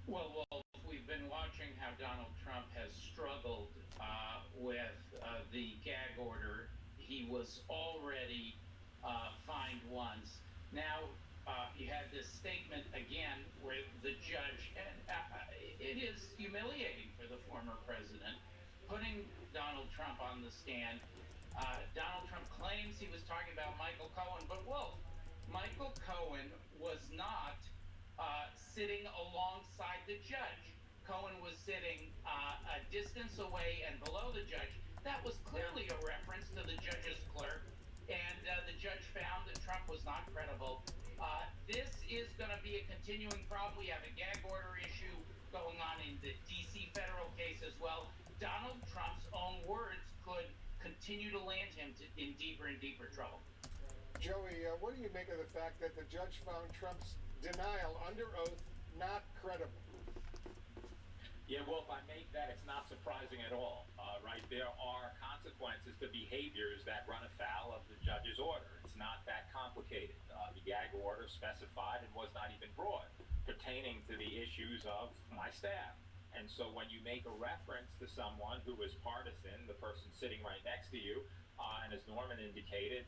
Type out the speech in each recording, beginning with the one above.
Well, we've been watching how Donald Trump has struggled with the gag order. He was already fined once. Now you had this statement again where the judge, and it is humiliating for the former president, putting Donald Trump on the stand. Donald Trump claims he was talking about Michael Cohen, but Wolf, Michael Cohen was not sitting alongside the judge. Cohen was sitting a distance away and below the judge. That was clearly a reference to the judge's clerk, and the judge found that Trump was not credible. This is going to be a continuing problem. We have a gag order issue going on in the D.C. federal case as well. Donald Trump's own words could continue to land him in deeper and deeper trouble. Joey, what do you make of the fact that the judge found Trump's denial under oath not credible? Yeah, well, if I make that, it's not surprising at all, right? There are consequences to behaviors that run afoul of the judge's order. It's not that complicated. The gag order specified and was not even broad, pertaining to the issues of my staff. And so when you make a reference to someone who is partisan, the person sitting right next to you, and as Norman indicated,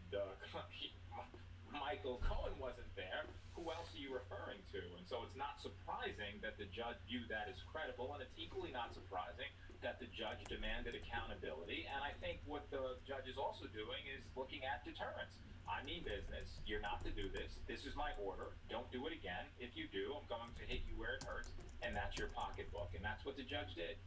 Michael Cohen wasn't there. Who else are you referring to? And so it's not surprising that the judge viewed that as credible, and it's equally not surprising that the judge demanded accountability. And I think what the judge is also doing is looking at deterrence. I mean business. You're not to do this. This is my order. Don't do it again. If you do, I'm going to hit you where it hurts, and that's your pocketbook. And that's what the judge did.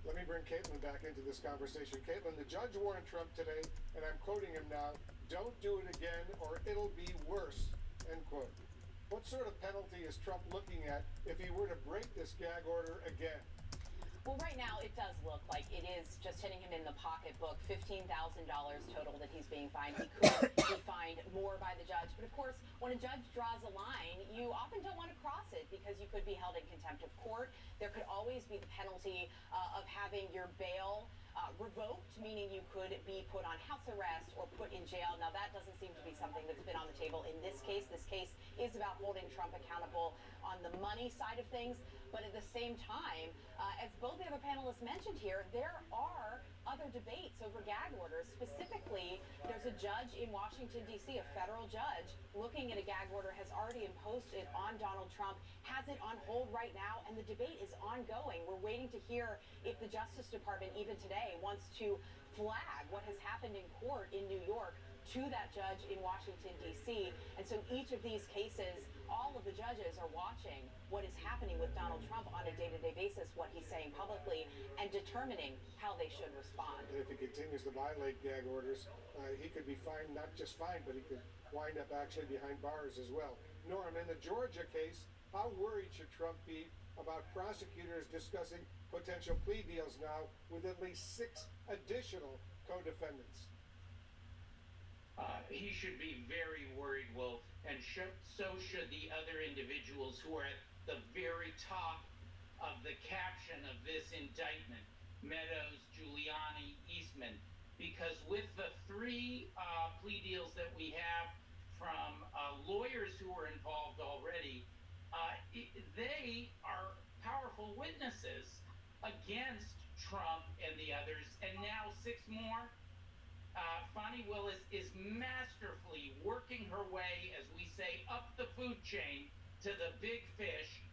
Let me bring Caitlin back into this conversation. Caitlin, the judge warned Trump today, and I'm quoting him now, "Don't do it again or it'll be worse," end quote. What sort of penalty is Trump looking at if he were to break this gag order again? Well, right now it does look like it is just hitting him in the pocketbook. $15,000 total that he's being fined. He could be fined more by the judge. But of course, when a judge draws a line, you often don't want to cross it because you could be held in contempt of court. There could always be the penalty of having your bail revoked, meaning you could be put on house arrest or put in jail. Now, that doesn't seem to be something that's been on the table in this case. This case is about holding Trump accountable on the money side of things. But at the same time, as both the other panelists mentioned here, there are other debates over gag orders. Specifically, there's a judge in Washington, D.C., a federal judge, looking at a gag order, has already imposed it on Donald Trump, has it on hold right now, and the debate is ongoing. We're waiting to hear if the Justice Department, even today, wants to flag what has happened in court in New York to that judge in Washington, D.C. And so each of these cases, all of the judges are watching what is happening with Donald Trump on a day-to-day basis, what he's saying publicly, and determining how they should respond. And if he continues to violate gag orders, he could be fined, not just fined, but he could wind up actually behind bars as well. Norm, in the Georgia case, how worried should Trump be about prosecutors discussing potential plea deals now with at least 6 additional co-defendants? He should be very worried, Wolf, and so should the other individuals who are at the very top of the caption of this indictment: Meadows, Giuliani, Eastman. Because with the 3 plea deals that we have from lawyers who are involved already, they are powerful witnesses against Trump and the others, and now 6 more. Fani Willis is masterfully working her way, as we say, up the food chain to the big fish.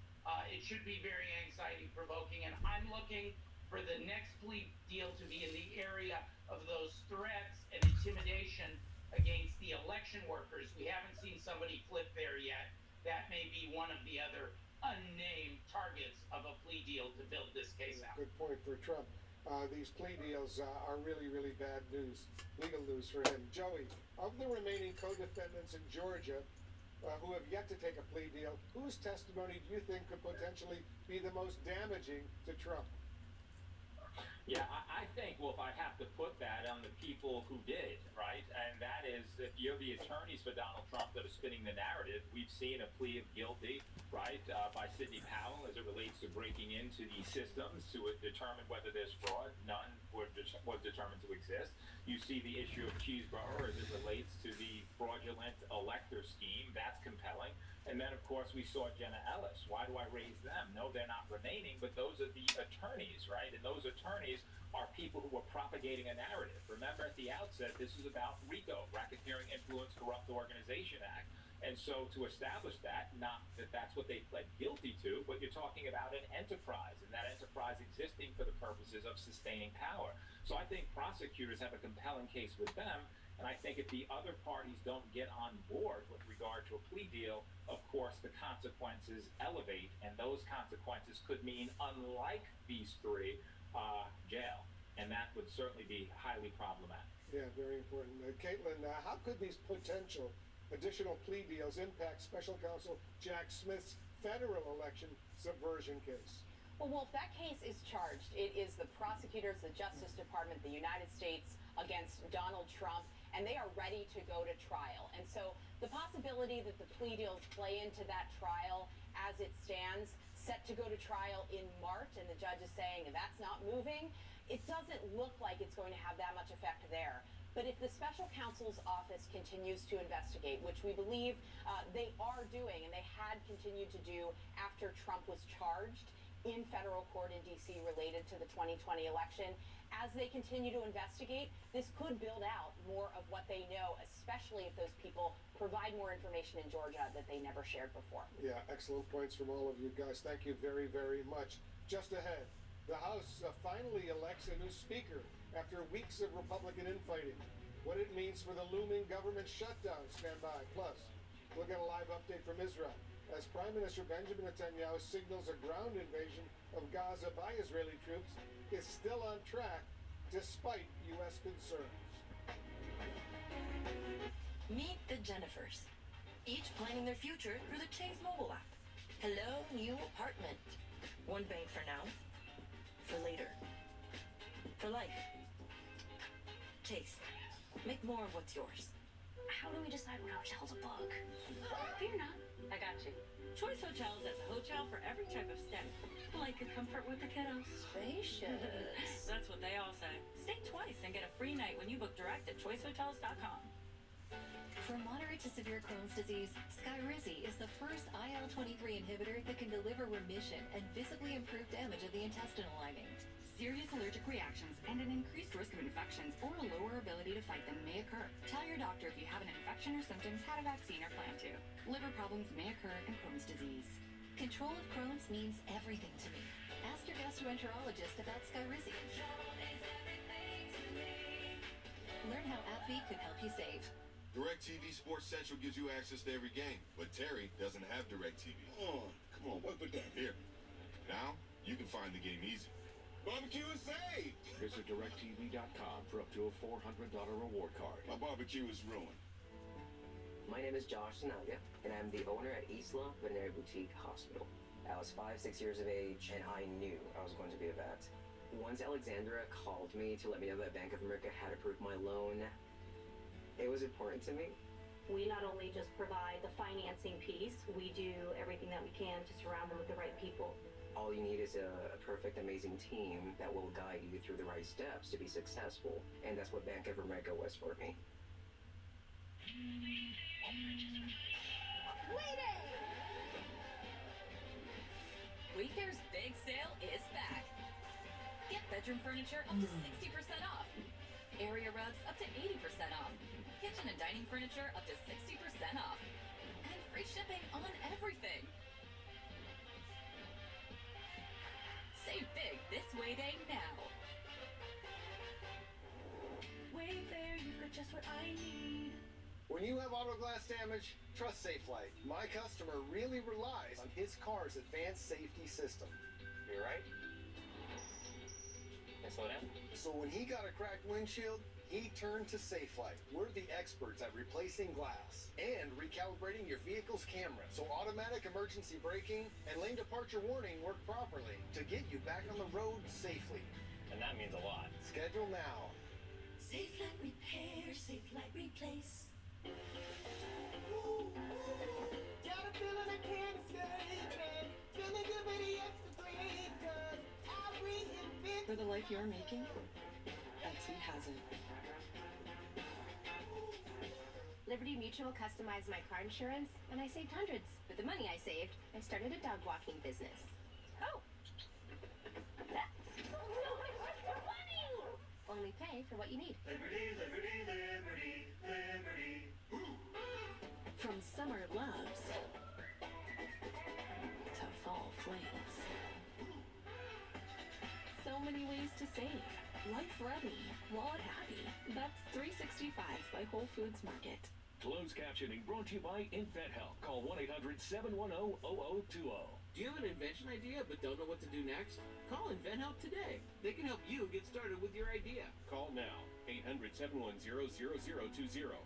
It should be very anxiety-provoking, and I'm looking for the next plea deal to be in the area of those threats and intimidation against the election workers. We haven't seen somebody flip there yet. That may be one of the other unnamed targets of a plea deal to build this case out. Good point for Trump. These plea deals are really, really bad news, legal news for him. Joey, of the remaining co-defendants in Georgia who have yet to take a plea deal, whose testimony do you think could potentially be the most damaging to Trump? Yeah, I think, well, if I have to put that on the people who did, right? And that is, if you're the attorneys for Donald Trump that are spinning the narrative, we've seen a plea of guilty, right, by Sidney Powell as it relates to breaking into these systems to determine whether there's fraud. None was determined to exist. You see the issue of Cheeseborough as it relates to the fraudulent elector scheme. That's compelling. And then, of course, we saw Jenna Ellis. Why do I raise them? No, they're not remaining, but those are the attorneys, right? And those attorneys are people who are propagating a narrative. Remember, at the outset, this is about RICO, Racketeering Influence Corrupt Organization Act. And so to establish that, not that that's what they pled guilty to, but you're talking about an enterprise, and that enterprise existing for the purposes of sustaining power. So I think prosecutors have a compelling case with them, and I think if the other parties don't get on board with regard to a plea deal, of course the consequences elevate, and those consequences could mean, unlike these three, jail. And that would certainly be highly problematic. Yeah, very important. Caitlin, how could these potential additional plea deals impact Special Counsel Jack Smith's federal election subversion case? Well, Wolf, that case is charged. It is the prosecutors, the Justice Department, the United States against Donald Trump, and they are ready to go to trial. And so the possibility that the plea deals play into that trial as it stands, set to go to trial in March, and the judge is saying that's not moving, it doesn't look like it's going to have that much effect there. But if the special counsel's office continues to investigate, which we believe they are doing, and they had continued to do after Trump was charged in federal court in D.C. related to the 2020 election, as they continue to investigate, this could build out more of what they know, especially if those people provide more information in Georgia that they never shared before. Yeah, excellent points from all of you guys. Thank you very, very much. Just ahead, the House finally elects a new speaker after weeks of Republican infighting. What it means for the looming government shutdown. Stand by. Plus, we'll get a live update from Israel as Prime Minister Benjamin Netanyahu signals a ground invasion of Gaza by Israeli troops is still on track despite U.S. concerns. Meet the Jennifers, each planning their future through the Chase mobile app. Hello, new apartment. One bank for now, for later, for life. Chase, make more of what's yours. How do we decide what hotel to book? Fear not. I got you. Choice Hotels has a hotel for every type of stay. Like a comfort with the kiddos. Spacious. That's what they all say. Stay twice and get a free night when you book direct at choicehotels.com. For moderate to severe Crohn's disease, Skyrizi is the first IL-23 inhibitor that can deliver remission and visibly improve damage of the intestinal lining. Serious allergic reactions and an increased risk of infections or a lower ability to fight them may occur. Tell your doctor if you have an infection or symptoms, had a vaccine, or plan to. Liver problems may occur in Crohn's disease. Control of Crohn's means everything to me. Ask your gastroenterologist about Skyrizi. Learn how AbbVie could help you save. DirecTV Sports Central gives you access to every game, but Terry doesn't have DirecTV. Come on, what with that? Here. Now, you can find the game easy. Barbecue is saved! Visit DirecTV.com for up to a $400 reward card. My barbecue is ruined. My name is Josh Sanaga, and I'm the owner at Isla Veterinary Boutique Hospital. I was 5-6 years of age, and I knew I was going to be a vet. Once Alexandra called me to let me know that Bank of America had approved my loan, it was important to me. We not only just provide the financing piece, we do everything that we can to surround them with the right people. All you need is a perfect, amazing team that will guide you through the right steps to be successful. And that's what Bank of America was for me. Wayfair's big sale is back. Get bedroom furniture up to 60% off. Area rugs up to 80% off. Kitchen and dining furniture up to 60% off. And free shipping on everything. Save big this Way Day now. Wayfair, you've got just what I need. When you have auto glass damage, trust Safelite. My customer really relies on his car's advanced safety system. You're right. And slow down. So when he got a cracked windshield, he turned to Safelite. We're the experts at replacing glass and recalibrating your vehicle's camera so automatic emergency braking and lane departure warning work properly to get you back on the road safely. And that means a lot. Schedule now. Safelite repair, Safelite replace. Got a feeling I can't escape it. Feeling good, but the extra great, 'cause I reinvent. For the life you're making, that's he hasn't. Liberty Mutual customized my car insurance, and I saved hundreds. With the money I saved, I started a dog walking business. Oh! That's so much money! Only pay for what you need. Liberty, liberty, liberty, liberty. From summer loves to fall flames. So many ways to save. Life ready, wallet happy. That's 365 by Whole Foods Market. Closed captioning brought to you by InventHelp. Call 1-800-710-0020. Do you have an invention idea but don't know what to do next? Call InventHelp today. They can help you get started with your idea. Call now. 800-710-0020.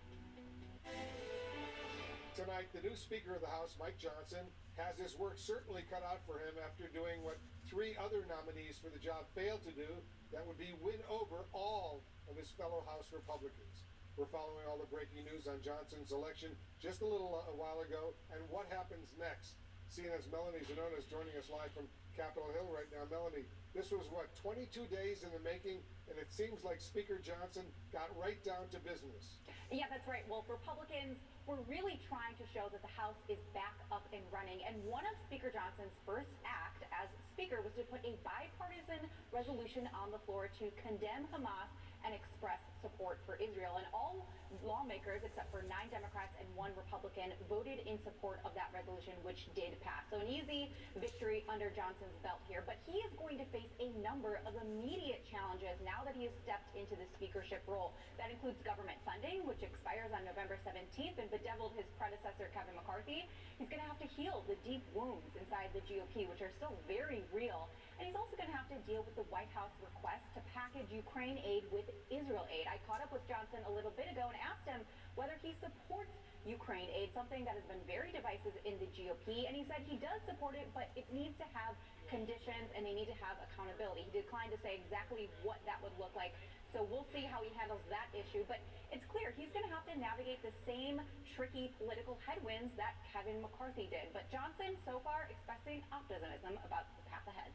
Tonight, the new Speaker of the House, Mike Johnson, has his work certainly cut out for him after doing what 3 other nominees for the job failed to do. That would be win over all of his fellow House Republicans. We're following all the breaking news on Johnson's election just a little while ago, and what happens next. CNN's Melanie Zanona is joining us live from Capitol Hill right now. Melanie, this was, 22 days in the making, and it seems like Speaker Johnson got right down to business. Yeah, that's right. Well, Republicans were really trying to show that the House is back up and running, and one of Speaker Johnson's first act as Speaker was to put a bipartisan resolution on the floor to condemn Hamas and express support for Israel. And all lawmakers, except for 9 Democrats and 1 Republican, voted in support of that resolution, which did pass. So an easy victory under Johnson's belt here. But he is going to face a number of immediate challenges now that he has stepped into the speakership role. That includes government funding, which expires on November 17th and bedeviled his predecessor, Kevin McCarthy. He's going to have to heal the deep wounds inside the GOP, which are still very real. And he's also going to have to deal with the White House request to package Ukraine aid with Israel aid. I caught up with Johnson a little bit ago and asked him whether he supports Ukraine aid, something that has been very divisive in the GOP. And he said he does support it, but it needs to have conditions and they need to have accountability. He declined to say exactly what that would look like. So we'll see how he handles that issue. But it's clear he's going to have to navigate the same tricky political headwinds that Kevin McCarthy did. But Johnson, so far, expressing optimism about the path ahead.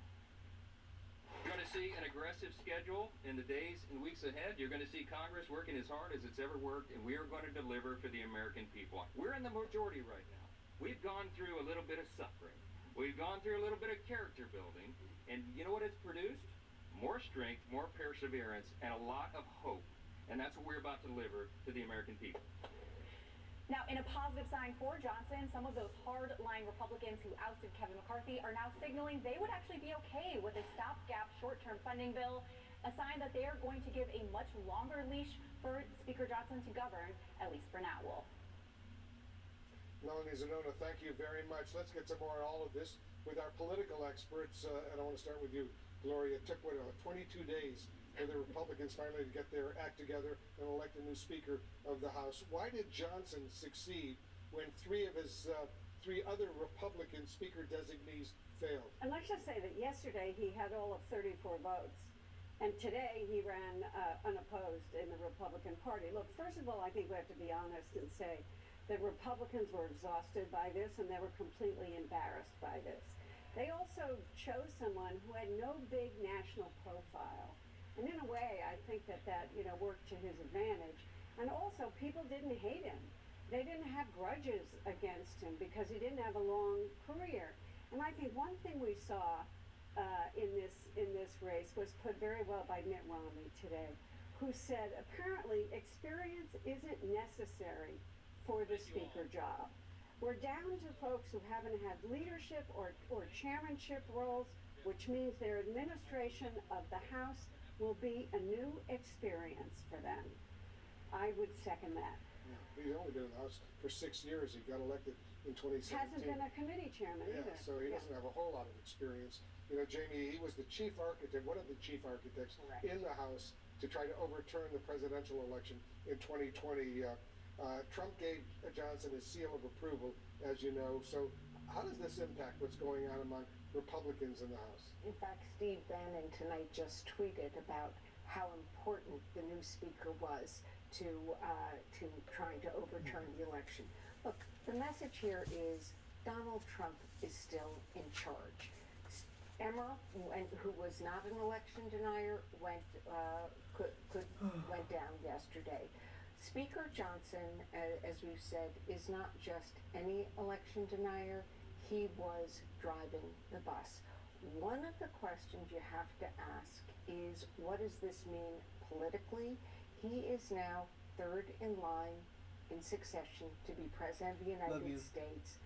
You're going to see an aggressive schedule in the days and weeks ahead. You're going to see Congress working as hard as it's ever worked, and we are going to deliver for the American people. We're in the majority right now. We've gone through a little bit of suffering. We've gone through a little bit of character building, and you know what it's produced? More strength, more perseverance, and a lot of hope. And that's what we're about to deliver to the American people. Now, in a positive sign for Johnson, some of those hard-line Republicans who ousted Kevin McCarthy are now signaling they would actually be okay with a stopgap short-term funding bill, a sign that they are going to give a much longer leash for Speaker Johnson to govern, at least for now, Wolf. Melanie Zanona, thank you very much. Let's get some more on all of this with our political experts, and I want to start with you, Gloria. It took, 22 days for the Republicans finally to get their act together and elect a new Speaker of the House. Why did Johnson succeed when 3 of his 3 other Republican Speaker designees failed? And let's just say that yesterday he had all of 34 votes, and today he ran unopposed in the Republican Party. Look, first of all, I think we have to be honest and say that Republicans were exhausted by this and they were completely embarrassed by this. They also chose someone who had no big national profile. And in a way, I think that worked to his advantage. And also, people didn't hate him. They didn't have grudges against him because he didn't have a long career. And I think one thing we saw in this race was put very well by Mitt Romney today, who said apparently experience isn't necessary for the Speaker job. We're down to folks who haven't had leadership or chairmanship roles, which means their administration of the House will be a new experience for them. I would second that. Yeah, he's only been in the House for 6 years. He got elected in 2017. Hasn't been a committee chairman either. So he doesn't have a whole lot of experience. You know, Jamie, he was the chief architect, one of the chief architects in the House to try to overturn the presidential election in 2020. Trump gave Johnson his seal of approval, as you know. So how does this impact what's going on among Republicans in the House? In fact, Steve Bannon tonight just tweeted about how important the new speaker was to trying to overturn the election. Look, the message here is Donald Trump is still in charge. Emmer, who was not an election denier, went down yesterday. Speaker Johnson, as we've said, is not just any election denier. He was driving the bus. One of the questions you have to ask is, what does this mean politically? He is now third in line in succession to be President of the United States.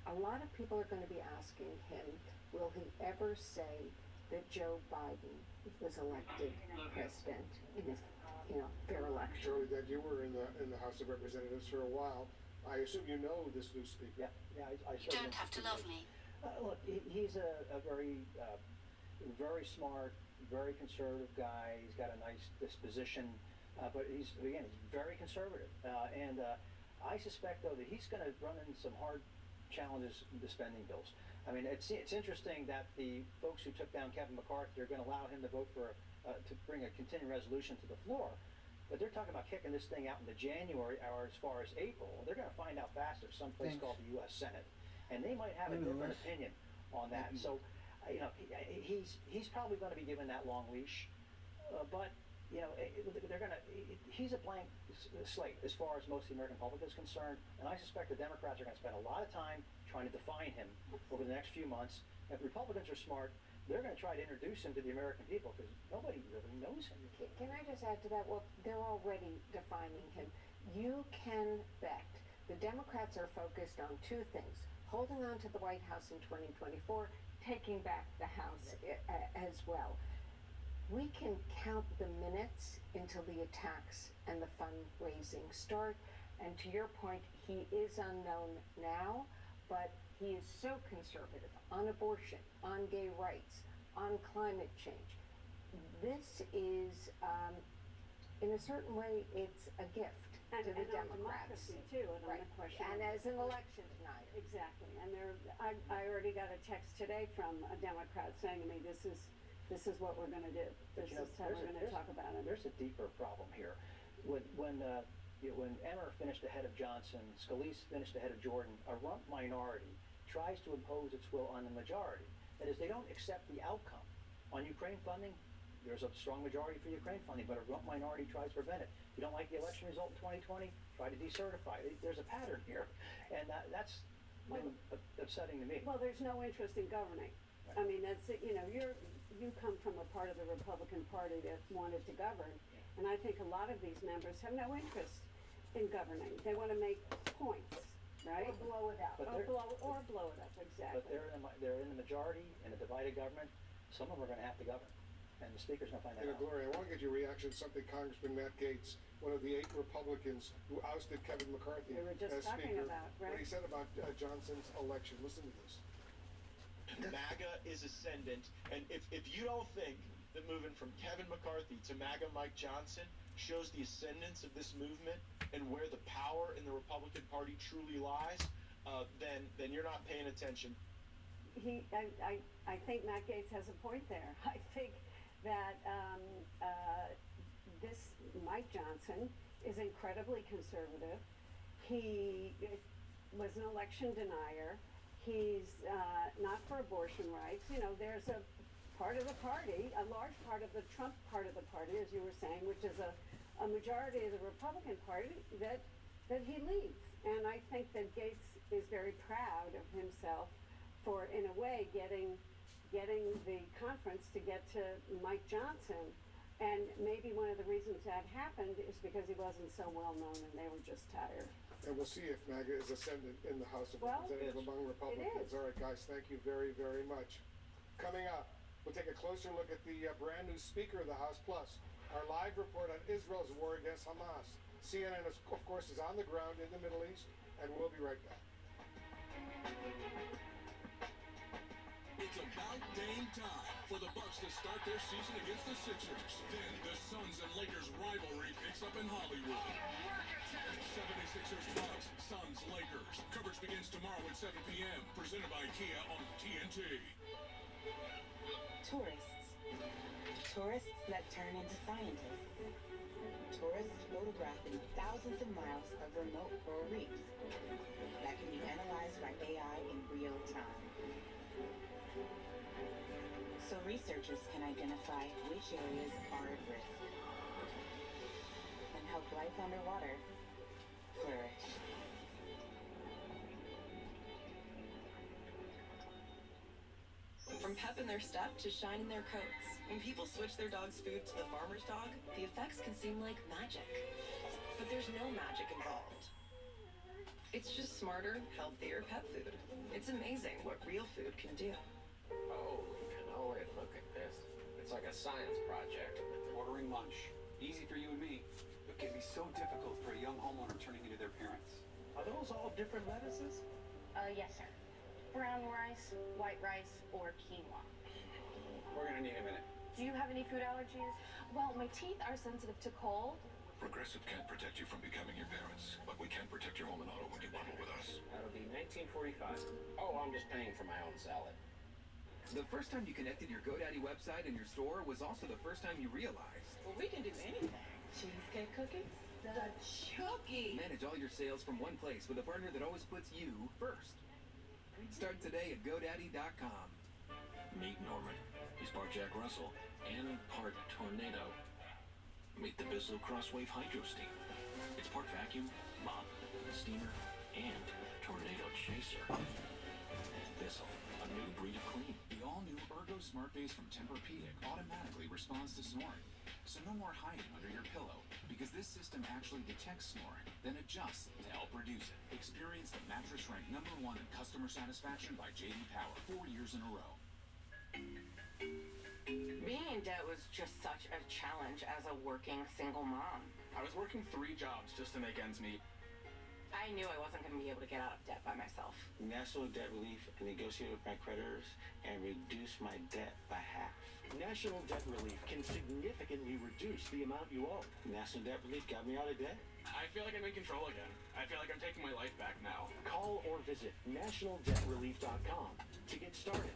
A lot of people are going to be asking him, will he ever say that Joe Biden was elected president in a fair election? Shirley, that you were in the House of Representatives for a while. I assume you know this new speaker. Yeah, I You don't have to love me. Look, he's a very, very smart, very conservative guy. He's got a nice disposition, but he's very conservative. And I suspect, though, that he's going to run into some hard challenges with the spending bills. I mean, it's interesting that the folks who took down Kevin McCarthy are going to allow him to vote for to bring a continuing resolution to the floor. But they're talking about kicking this thing out into January or as far as April. They're going to find out faster someplace called the U.S. Senate. And they might have a different opinion on that. So, he's probably going to be given that long leash. But, he's a blank slate as far as most of the American public is concerned. And I suspect the Democrats are going to spend a lot of time trying to define him over the next few months. If the Republicans are smart, they're going to try to introduce him to the American people because nobody really knows him. Can I just add to that? Well, they're already defining him. You can bet the Democrats are focused on two things: holding on to the White House in 2024, taking back the House as well. We can count the minutes until the attacks and the fundraising start. And to your point, he is unknown now, but he is so conservative on abortion, on gay rights, on climate change. This is, in a certain way, it's a gift to the Democrats. Democracy too, and on the question. And as an election denier. Exactly. And I already got a text today from a Democrat saying to me, this is what we're going to do. This is how we're going to talk about it. There's a deeper problem here. When Emmer finished ahead of Johnson, Scalise finished ahead of Jordan, a rump minority tries to impose its will on the majority. That is, they don't accept the outcome. On Ukraine funding, there's a strong majority for Ukraine funding, but a rump minority tries to prevent it. You don't like the election result in 2020? Try to decertify it. There's a pattern here, and that's been upsetting to me. Well, there's no interest in governing. Right. I mean, that's you come from a part of the Republican Party that wanted to govern, and I think a lot of these members have no interest in governing. They want to make points, right? Or blow it up. Or blow it up, exactly. But they're in the majority in a divided government. Some of them are going to have to govern, and the Speaker's going to find that out. Gloria, I want to get your reaction to something Congressman Matt Gaetz, one of the 8 Republicans who ousted Kevin McCarthy we were just as talking Speaker, about, right? what he said about Johnson's election. Listen to this. MAGA is ascendant, and if you don't think that moving from Kevin McCarthy to MAGA Mike Johnson shows the ascendance of this movement and where the power in the Republican Party truly lies, then you're not paying attention. I think Matt Gaetz has a point there. I think that this Mike Johnson is incredibly conservative. He was an election denier. He's not for abortion rights. There's a part of the party, a large part of the Trump part of the party, as you were saying, which is a majority of the Republican Party that he leads. And I think that Gaetz is very proud of himself for, in a way, getting the conference to get to Mike Johnson. And maybe one of the reasons that happened is because he wasn't so well known and they were just tired. And we'll see if MAGA is ascendant in the House of Representatives among Republicans. All right, guys, thank you very, very much. Coming up, we'll take a closer look at the brand new Speaker of the House, plus our live report on Israel's war against Hamas. CNN, of course, is on the ground in the Middle East, and we'll be right back. It's about dang time for the Bucks to start their season against the Sixers. Then the Suns and Lakers rivalry picks up in Hollywood. 76ers Bucks, Suns Lakers. Coverage begins tomorrow at 7 p.m. Presented by Kia on TNT. Tourists that turn into scientists. Tourists photographing thousands of miles of remote coral reefs that can be analyzed by AI in real time. researchers can identify which areas are at risk and help life underwater flourish. From pep in their step to shine in their coats. When people switch their dog's food to the farmer's dog, the effects can seem like magic. But there's no magic involved. It's just smarter, healthier pet food. It's amazing what real food can do. Holy cannoli, look at this. It's like a science project. Ordering lunch. Easy for you and me, but can be so difficult for a young homeowner turning into their parents. Are those all different lettuces? Yes, sir. Brown rice, white rice, or quinoa. We're gonna need a minute. Do you have any food allergies? Well, my teeth are sensitive to cold. Progressive can't protect you from becoming your parents, but we can protect your home and auto when you bundle with us. That'll be $19.45. Oh, I'm just paying for my own salad. The first time you connected your GoDaddy website and your store was also the first time you realized. Well, we can do anything. Cheesecake cookies? The cookie! Manage all your sales from one place with a partner that always puts you first. Start today at GoDaddy.com. Meet Norman. He's part Jack Russell and part tornado. Meet the Bissell Crosswave Hydro Steam. It's part vacuum, mop, steamer, and tornado chaser. Bissell, a new breed of clean. The all-new Ergo Smart Base from Tempur-Pedic automatically responds to snoring. So no more hiding under your pillow, because this system actually detects snoring, then adjusts to help reduce it. Experience the mattress ranked #1 in customer satisfaction by J.D. Power 4 years in a row. Being in debt was just such a challenge as a working single mom. I was working 3 jobs just to make ends meet. I knew I wasn't going to be able to get out of debt by myself. National Debt Relief negotiated with my creditors and reduced my debt by half. National Debt Relief can significantly reduce the amount you owe. National Debt Relief got me out of debt. I feel like I'm in control again. I feel like I'm taking my life back now. Call or visit nationaldebtrelief.com to get started.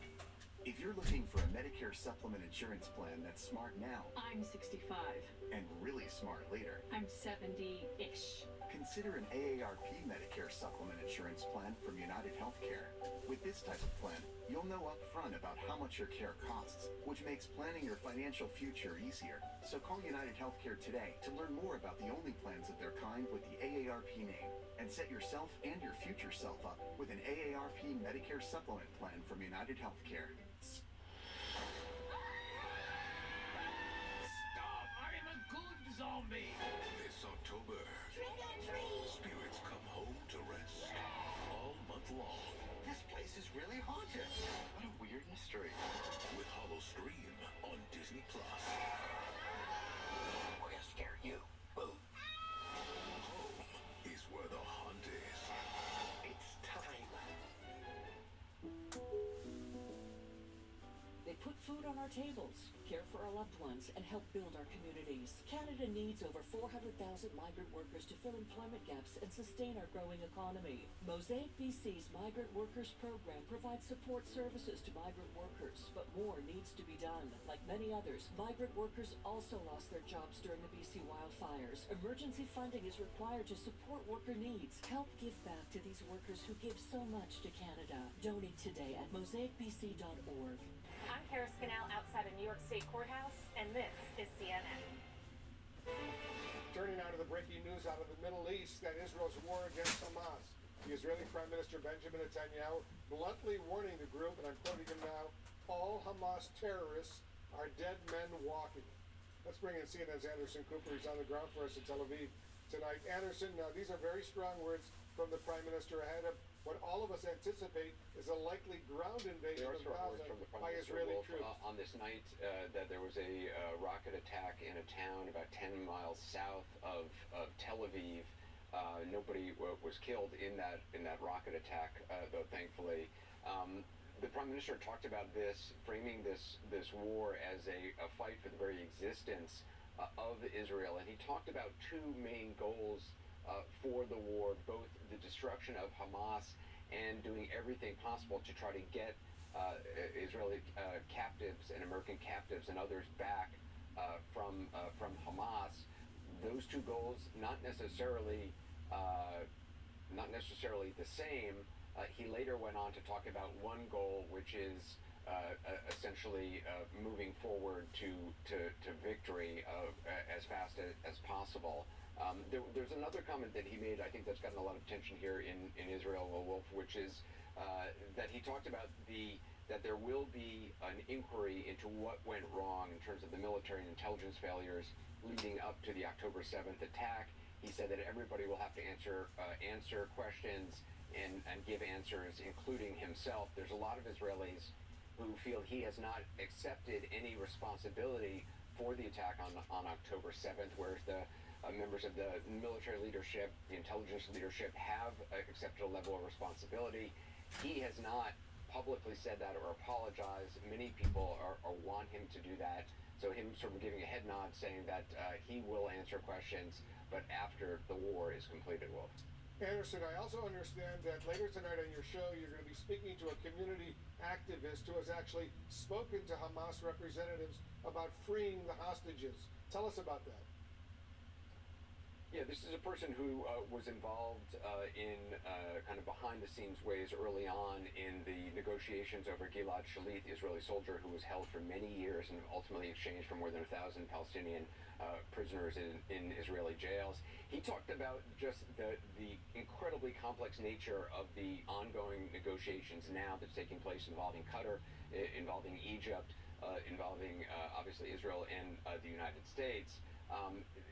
If you're looking for a Medicare supplement insurance plan that's smart now I'm 65. and really smart later, I'm 70-ish. consider an AARP Medicare supplement insurance plan from United Healthcare. With this type of plan, you'll know up front about how much your care costs, which makes planning your financial future easier. So call United Healthcare today to learn more about the only plans of their kind with the AARP name, and set yourself and your future self up with an AARP Medicare supplement plan from United Healthcare. Stop! I am a good zombie! This October, Trick or treat! spirits come home to rest all month long. This place is really haunted. What a weird mystery. With Hollow Stream on Disney Plus. We're gonna scare you. Boom. Home is where the hunt is. It's time. They put food on our tables, care for our loved ones, and help build our communities. Canada needs over 400,000 migrant workers to fill employment gaps and sustain our growing economy. Mosaic BC's Migrant Workers Program provides support services to migrant workers, but more needs to be done. Like many others, migrant workers also lost their jobs during the BC wildfires. Emergency funding is required to support worker needs. Help give back to these workers who give so much to Canada. Donate today at mosaicbc.org. I'm Kara Scannell outside of New York State Courthouse, and this is CNN. Turning now to the breaking news out of the Middle East and Israel's war against Hamas. The Israeli Prime Minister Benjamin Netanyahu bluntly warning the group, and I'm quoting him now, all Hamas terrorists are dead men walking. Let's bring in CNN's Anderson Cooper. He's on the ground for us in Tel Aviv tonight. Anderson, these are very strong words from the Prime Minister ahead of what all of us anticipate is a likely ground invasion of Gaza by Israeli troops. On this night that there was a rocket attack in a town about 10 miles south of Tel Aviv. Nobody was killed in that rocket attack, though thankfully. The Prime Minister talked about this, framing this war as a fight for the very existence of Israel, and he talked about 2 main goals for the war, both the destruction of Hamas and doing everything possible to try to get Israeli captives and American captives and others back from Hamas. Those 2 goals not necessarily the same. He later went on to talk about one goal, which is essentially moving forward to victory as fast as possible. There's another comment that he made, I think that's gotten a lot of attention here in Israel, Wolf, which is that he talked about that there will be an inquiry into what went wrong in terms of the military and intelligence failures leading up to the October 7th attack. He said that everybody will have to answer questions and give answers, including himself. There's a lot of Israelis who feel he has not accepted any responsibility for the attack on October 7th, whereas the members of the military leadership, the intelligence leadership, have accepted a level of responsibility. He has not publicly said that or apologized. Many people want him to do that. So him sort of giving a head nod saying that he will answer questions, but after the war is completed, Wolf. Anderson, I also understand that later tonight on your show, you're going to be speaking to a community activist who has actually spoken to Hamas representatives about freeing the hostages. Tell us about that. Yeah, this is a person who was involved in kind of behind-the-scenes ways early on in the negotiations over Gilad Shalit, the Israeli soldier who was held for many years and ultimately exchanged for more than 1,000 Palestinian prisoners in Israeli jails. He talked about just the incredibly complex nature of the ongoing negotiations now that's taking place involving Qatar, involving Egypt, involving obviously Israel and the United States.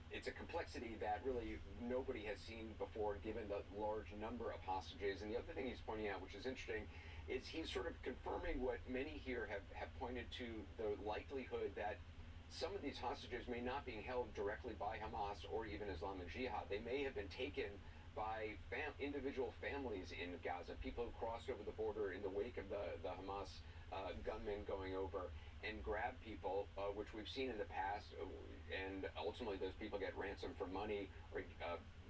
It's a complexity that really nobody has seen before, given the large number of hostages. And the other thing he's pointing out, which is interesting, is he's sort of confirming what many here have pointed to, the likelihood that some of these hostages may not be held directly by Hamas or even Islamic Jihad. They may have been taken by individual families in Gaza, people who crossed over the border in the wake of the Hamas gunmen going over and grab people, which we've seen in the past, and ultimately those people get ransom for money, or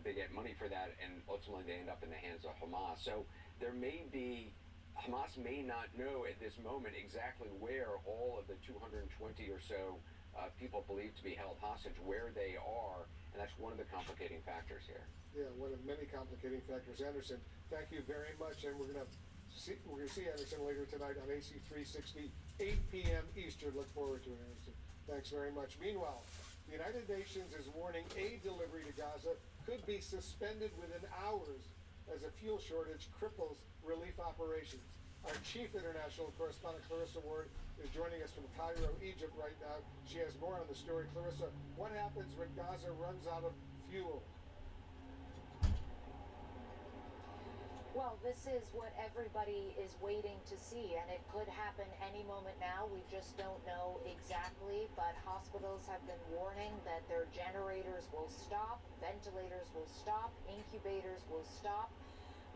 they get money for that, and ultimately they end up in the hands of Hamas. So there may be, Hamas may not know at this moment exactly where all of the 220 or so people believed to be held hostage, where they are, and that's one of the complicating factors here. Yeah, one of many complicating factors. Anderson, thank you very much, and we're going to see Anderson later tonight on AC 360, 8 p.m. Eastern. Look forward to it, Anderson. Thanks very much. Meanwhile, the United Nations is warning aid delivery to Gaza could be suspended within hours as a fuel shortage cripples relief operations. Our chief international correspondent, Clarissa Ward, is joining us from Cairo, Egypt right now. She has more on the story. Clarissa, what happens when Gaza runs out of fuel? Well, this is what everybody is waiting to see, and it could happen any moment now. We just don't know exactly, but hospitals have been warning that their generators will stop, ventilators will stop, incubators will stop.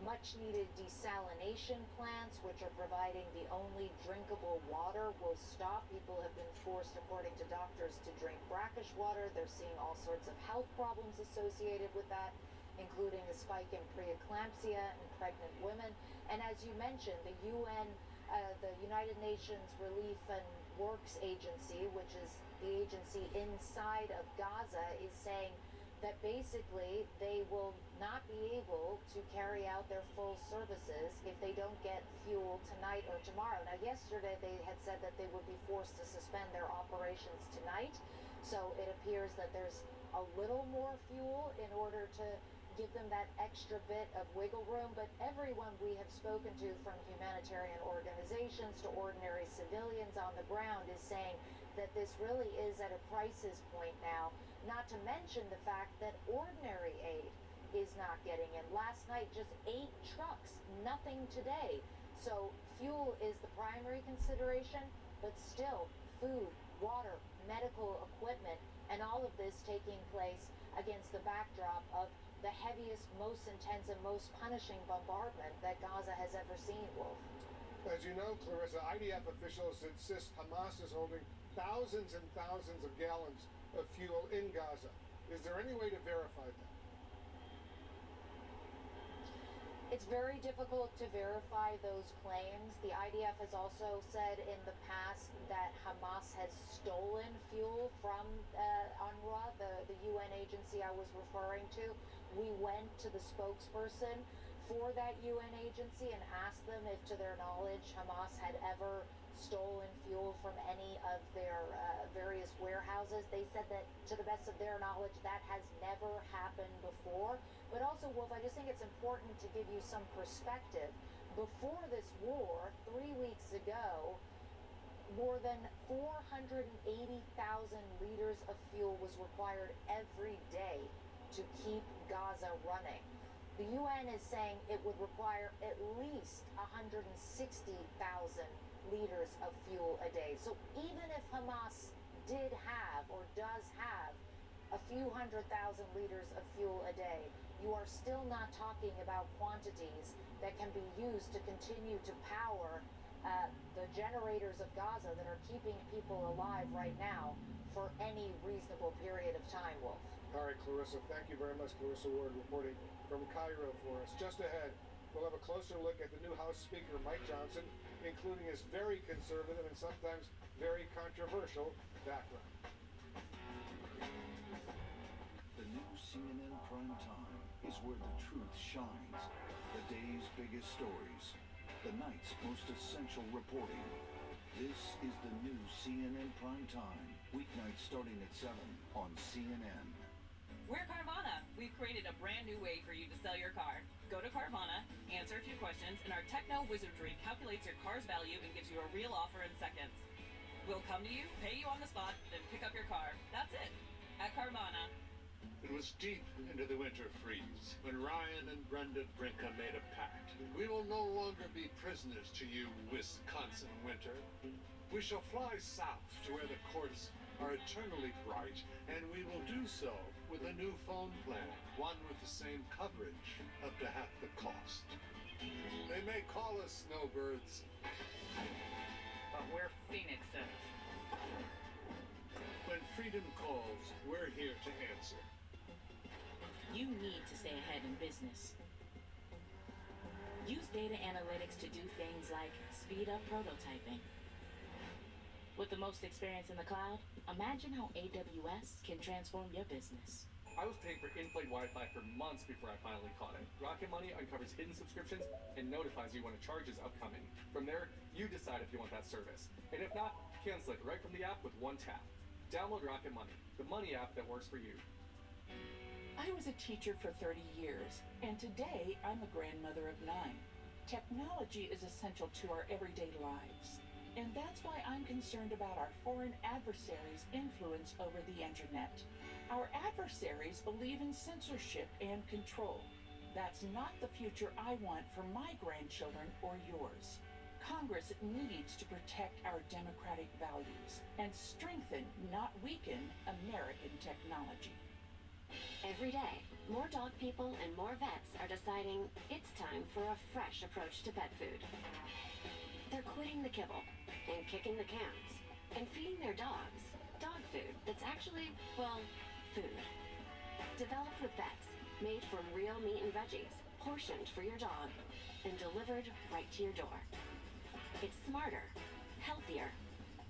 Much-needed desalination plants, which are providing the only drinkable water, will stop. People have been forced, according to doctors, to drink brackish water. They're seeing all sorts of health problems associated with that, including a spike in preeclampsia in pregnant women. And as you mentioned, the UN, the United Nations Relief and Works Agency, which is the agency inside of Gaza, is saying that basically they will not be able to carry out their full services if they don't get fuel tonight or tomorrow. Now, yesterday they had said that they would be forced to suspend their operations tonight. So it appears that there's a little more fuel in order to give them that extra bit of wiggle room. But everyone we have spoken to, from humanitarian organizations to ordinary civilians on the ground, is saying that this really is at a crisis point now, not to mention the fact that ordinary aid is not getting in. Last night, just 8 trucks, nothing today. So fuel is the primary consideration, but still food, water, medical equipment, and all of this taking place against the backdrop of the heaviest, most intense, and most punishing bombardment that Gaza has ever seen, Wolf. As you know, Clarissa, IDF officials insist Hamas is holding thousands and thousands of gallons of fuel in Gaza. Is there any way to verify that? It's very difficult to verify those claims. The IDF has also said in the past that Hamas has stolen fuel from UNRWA, the UN agency I was referring to. We went to the spokesperson for that UN agency and asked them if, to their knowledge, Hamas had ever stolen fuel from any of their various warehouses. They said that, to the best of their knowledge, that has never happened before. But also, Wolf, I just think it's important to give you some perspective. Before this war, 3 weeks ago, more than 480,000 liters of fuel was required every day to keep Gaza running. The UN is saying it would require at least 160,000 liters of fuel a day. So even if Hamas did have or does have a few 100,000 liters of fuel a day, you are still not talking about quantities that can be used to continue to power the generators of Gaza that are keeping people alive right now for any reasonable period of time, Wolf. All right, Clarissa, thank you very much. Clarissa Ward reporting from Cairo for us. Just ahead, we'll have a closer look at the new House Speaker, Mike Johnson, including his very conservative and sometimes very controversial background. The new CNN Prime Time is where the truth shines. The day's biggest stories. The night's most essential reporting. This is the new CNN Prime Time. Weeknights starting at 7 on CNN. We're Carvana. We've created a brand new way for you to sell your car. Go to Carvana, answer a few questions, and our techno wizardry calculates your car's value and gives you a real offer in seconds. We'll come to you, pay you on the spot, then pick up your car. That's it. At Carvana. It was deep into the winter freeze when Ryan and Brenda Brinka made a pact. We will no longer be prisoners to you, Wisconsin winter. We shall fly south to where the courts are eternally bright, and we will do so with a new phone plan, one with the same coverage, up to half the cost. They may call us snowbirds, but we're phoenixes. When freedom calls, we're here to answer. You need to stay ahead in business. Use data analytics to do things like speed up prototyping. With the most experience in the cloud, imagine how AWS can transform your business. I was paying for in-flight Wi-Fi for months before I finally caught it. Rocket Money uncovers hidden subscriptions and notifies you when a charge is upcoming. From there, you decide if you want that service. And if not, cancel it right from the app with one tap. Download Rocket Money, the money app that works for you. I was a teacher for 30 years, and today I'm a grandmother of 9. Technology is essential to our everyday lives, and that's why I'm concerned about our foreign adversaries' influence over the internet. Our adversaries believe in censorship and control. That's not the future I want for my grandchildren or yours. Congress needs to protect our democratic values and strengthen, not weaken, American technology. Every day, more dog people and more vets are deciding it's time for a fresh approach to pet food. They're quitting the kibble and kicking the cans and feeding their dogs dog food that's actually, well, food. Developed with vets, made from real meat and veggies, portioned for your dog, and delivered right to your door. It's smarter, healthier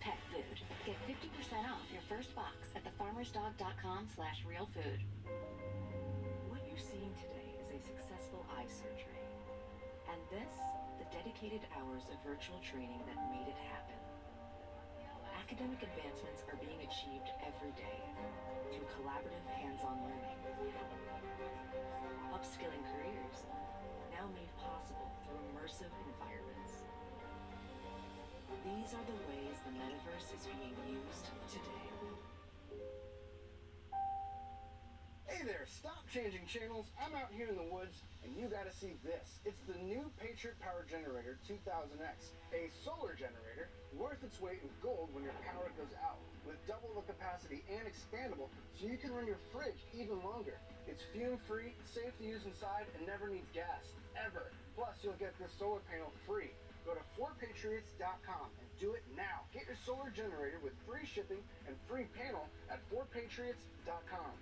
pet food. Get 50% off your first box at thefarmersdog.com/realfood. What you're seeing today is a successful eye surgery. And this, the dedicated hours of virtual training that made it happen. Academic advancements are being achieved every day through collaborative hands-on learning. Upskilling careers, now made possible through immersive environments. These are the ways the metaverse is being used today. Hey there, stop changing channels. I'm out here in the woods, and you gotta see this. It's the new Patriot Power Generator 2000X, a solar generator worth its weight in gold when your power goes out, with double the capacity and expandable, so you can run your fridge even longer. It's fume-free, safe to use inside, and never needs gas, ever. Plus, you'll get this solar panel free. Go to 4patriots.com and do it now. Get your solar generator with free shipping and free panel at 4patriots.com.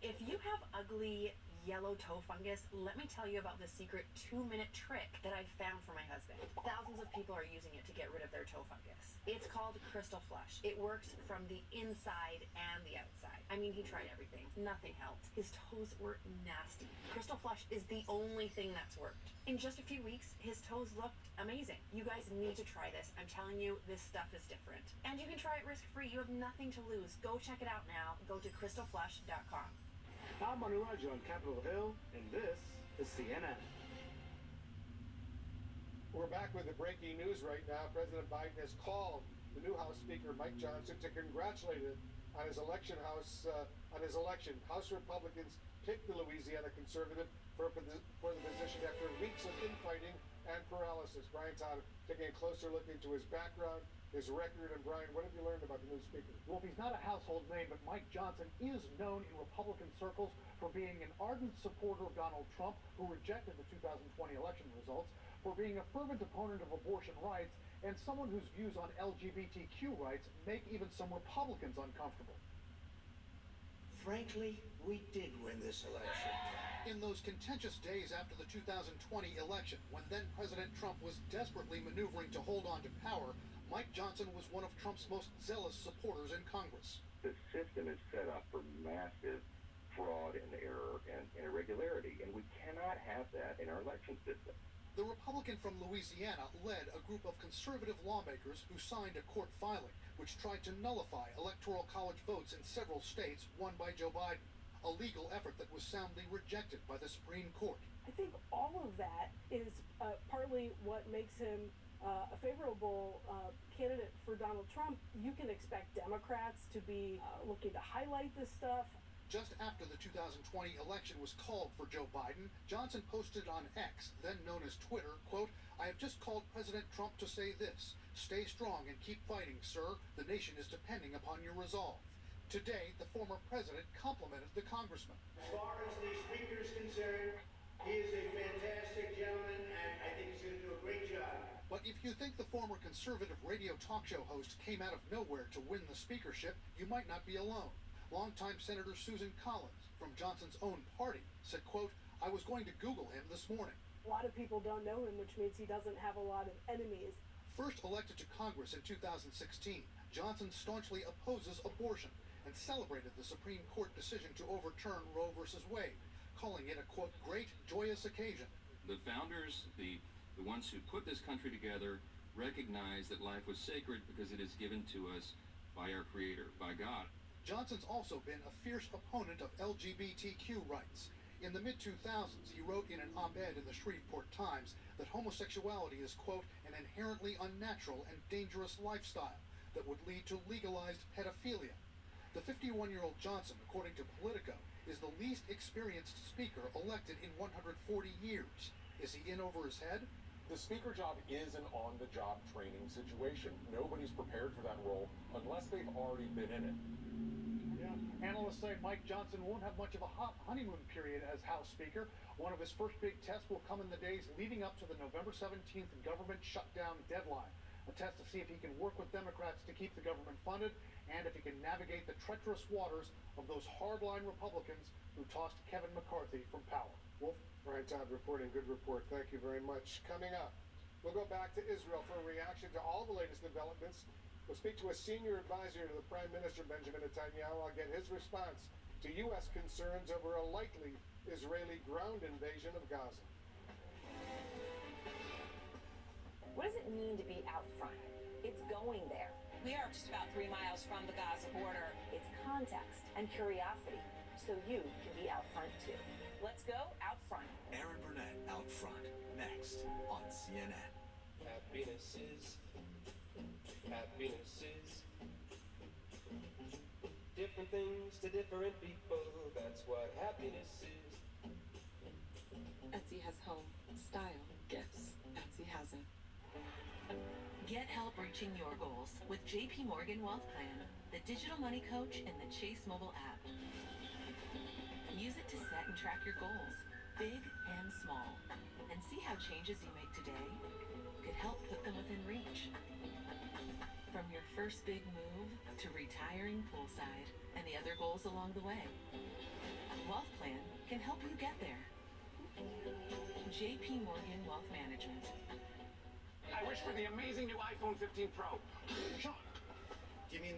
If you have ugly yellow toe fungus, let me tell you about the secret 2-minute trick that I found for my husband. Thousands of people are using it to get rid of their toe fungus. It's called called Crystal Flush. It works from the inside and the outside. I mean, he tried everything. Nothing helped. His toes were nasty. Crystal Flush is the only thing that's worked. In just a few weeks, his toes looked amazing. You guys need to try this. I'm telling you, this stuff is different. And you can try it risk-free. You have nothing to lose. Go check it out now. Go to crystalflush.com. I'm Manu Raja on Capitol Hill, and this is CNN. We're back with the breaking news right now. President Biden has called the new House Speaker Mike Johnson to congratulate him on his election. House Republicans picked the Louisiana conservative for the position after weeks of infighting and paralysis. Brian Todd taking a closer look into his background, his record, and Brian, what have you learned about the new speaker? Well, he's not a household name, but Mike Johnson is known in Republican circles for being an ardent supporter of Donald Trump, who rejected the 2020 election results, for being a fervent opponent of abortion rights, and someone whose views on LGBTQ rights make even some Republicans uncomfortable. Frankly, we did win this election. In those contentious days after the 2020 election, when then President Trump was desperately maneuvering to hold on to power, Mike Johnson was one of Trump's most zealous supporters in Congress. The system is set up for massive fraud and error and irregularity, and we cannot have that in our election system. The Republican from Louisiana led a group of conservative lawmakers who signed a court filing which tried to nullify electoral college votes in several states won by Joe Biden, a legal effort that was soundly rejected by the Supreme Court. I think all of that is partly what makes him a favorable candidate for Donald Trump. You can expect Democrats to be looking to highlight this stuff. Just after the 2020 election was called for Joe Biden, Johnson posted on X, then known as Twitter, quote, "I have just called President Trump to say this. Stay strong and keep fighting, sir. The nation is depending upon your resolve." Today, the former president complimented the congressman. As far as the speaker is concerned, he is a fantastic gentleman, and I think he's going to do a great job. But if you think the former conservative radio talk show host came out of nowhere to win the speakership, you might not be alone. Longtime Senator Susan Collins, from Johnson's own party, said, quote, "I was going to Google him this morning." A lot of people don't know him, which means he doesn't have a lot of enemies. First elected to Congress in 2016, Johnson staunchly opposes abortion and celebrated the Supreme Court decision to overturn Roe v. Wade, calling it a, quote, "great, joyous occasion." The founders, the ones who put this country together, recognized that life was sacred because it is given to us by our Creator, by God. Johnson's also been a fierce opponent of LGBTQ rights. In the mid-2000s, he wrote in an op-ed in the Shreveport Times that homosexuality is, quote, "an inherently unnatural and dangerous lifestyle that would lead to legalized pedophilia." The 51-year-old Johnson, according to Politico, is the least experienced speaker elected in 140 years. Is he in over his head? The speaker job is an on-the-job training situation. Nobody's prepared for that role unless they've already been in it. Yeah. Analysts say Mike Johnson won't have much of a hot honeymoon period as House Speaker. One of his first big tests will come in the days leading up to the November 17th government shutdown deadline. A test to see if he can work with Democrats to keep the government funded and if he can navigate the treacherous waters of those hardline Republicans who tossed Kevin McCarthy from power. Wolf, Brian Todd reporting. Good report. Thank you very much. Coming up, we'll go back to Israel for a reaction to all the latest developments. We'll speak to a senior advisor to the Prime Minister, Benjamin Netanyahu. I'll get his response to U.S. concerns over a likely Israeli ground invasion of Gaza. What does it mean to be out front? It's going there. We are just about 3 miles from the Gaza border. It's context and curiosity, so you can be out front too. Let's go out front. Aaron Burnett out front, next on CNN. Happiness is different things to different people. That's what happiness is. Etsy has home, style, gifts. Etsy has it. Get help reaching your goals with JP Morgan Wealth Plan, the digital money coach in the Chase mobile app. Use it to set and track your goals, big and small, and see how changes you make today could help put them within reach. From your first big move to retiring poolside and the other goals along the way, Wealth Plan can help you get there. JP Morgan Wealth Management. I wish for the amazing new iPhone 15 Pro. Sean,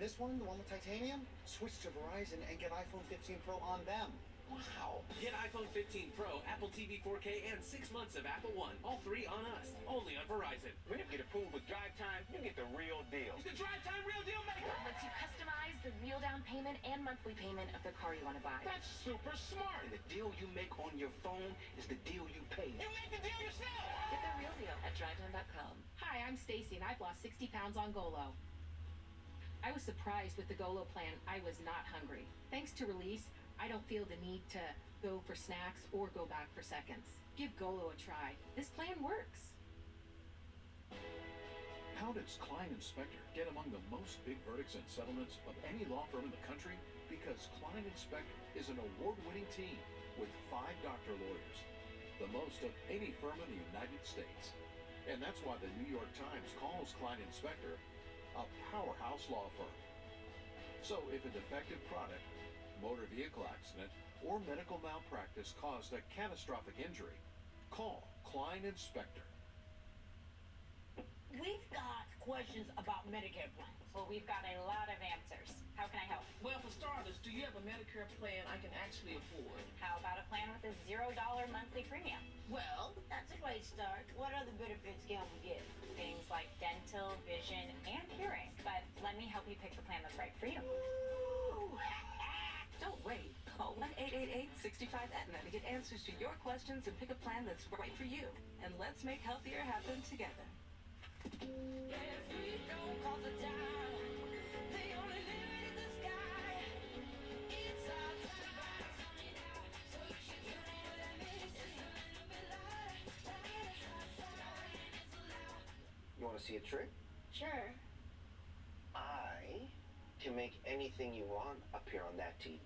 this one, the one with titanium, switch to Verizon and get iPhone 15 Pro on them. Wow. Get iPhone 15 Pro, Apple TV 4K, and 6 months of Apple One. All 3 on us. Only on Verizon. When you get approved with Drive Time, you get the real deal. It's the Drive Time Real Deal Maker. Lets you customize the real down payment and monthly payment of the car you want to buy. That's super smart. And the deal you make on your phone is the deal you pay. You make the deal yourself. Get the real deal at drivetime.com. Hi, I'm Stacy, and I've lost 60 pounds on Golo. I was surprised with the Golo plan. I was not hungry. Thanks to Release, I don't feel the need to go for snacks or go back for seconds. Give Golo a try. This plan works. How does Klein and Spector get among the most big verdicts and settlements of any law firm in the country? Because Klein and Spector is an award-winning team with 5 doctor lawyers, the most of any firm in the United States. And that's why the New York Times calls Klein and Spector a powerhouse law firm. So if a defective product, motor vehicle accident, or medical malpractice caused a catastrophic injury, call Klein and Spector. We've got questions about Medicare plans. Well, we've got a lot of answers. How can I help? Well, for starters, do you have a Medicare plan I can actually afford? How about a plan with a $0 monthly premium? Well, that's a great start. What other benefits can we get? Things like dental, vision, and hearing. But let me help you pick the plan that's right for you. Ooh. Don't wait. Call 1-888-65-AETNA to get answers to your questions and pick a plan that's right for you. And let's make healthier happen together. You want to see a trick? Sure. I can make anything you want appear on that TV.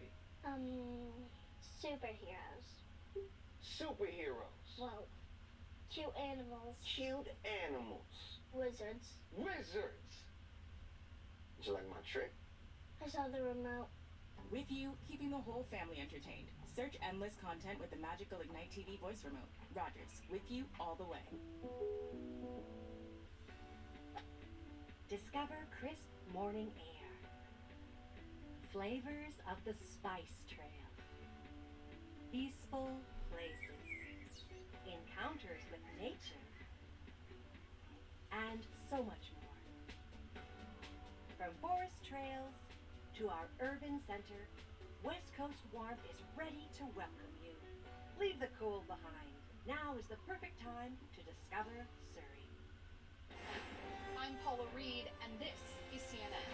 Superheroes. Superheroes. Well, cute animals. Cute animals. Wizards. Wizards. Would you like my trick? I saw the remote. With you, keeping the whole family entertained. Search endless content with the magical Ignite TV voice remote. Rogers, with you all the way. Discover crisp morning air. Flavors of the Spice Trail. Peaceful places. Encounters with nature. And so much more. From forest trails to our urban center, West Coast warmth is ready to welcome you. Leave the cold behind. Now is the perfect time to discover Surrey. I'm Paula Reed, and this is CNN.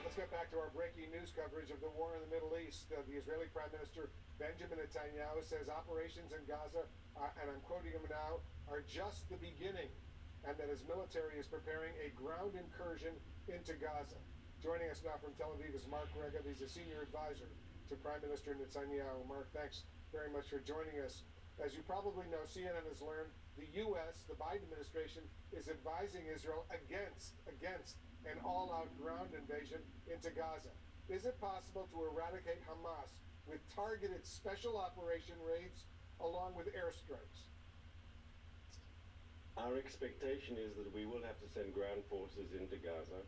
Let's get back to our breaking news coverage of the war in the Middle East. The Israeli Prime Minister Benjamin Netanyahu says operations in Gaza, and I'm quoting him now, are just the beginning, and that his military is preparing a ground incursion into Gaza. Joining us now from Tel Aviv is Mark Regev. He's a senior advisor to Prime Minister Netanyahu. Mark, thanks very much for joining us. As you probably know, CNN has learned the U.S., the Biden administration, is advising Israel against an all-out ground invasion into Gaza. Is it possible to eradicate Hamas with targeted special operation raids along with airstrikes? Our expectation is that we will have to send ground forces into Gaza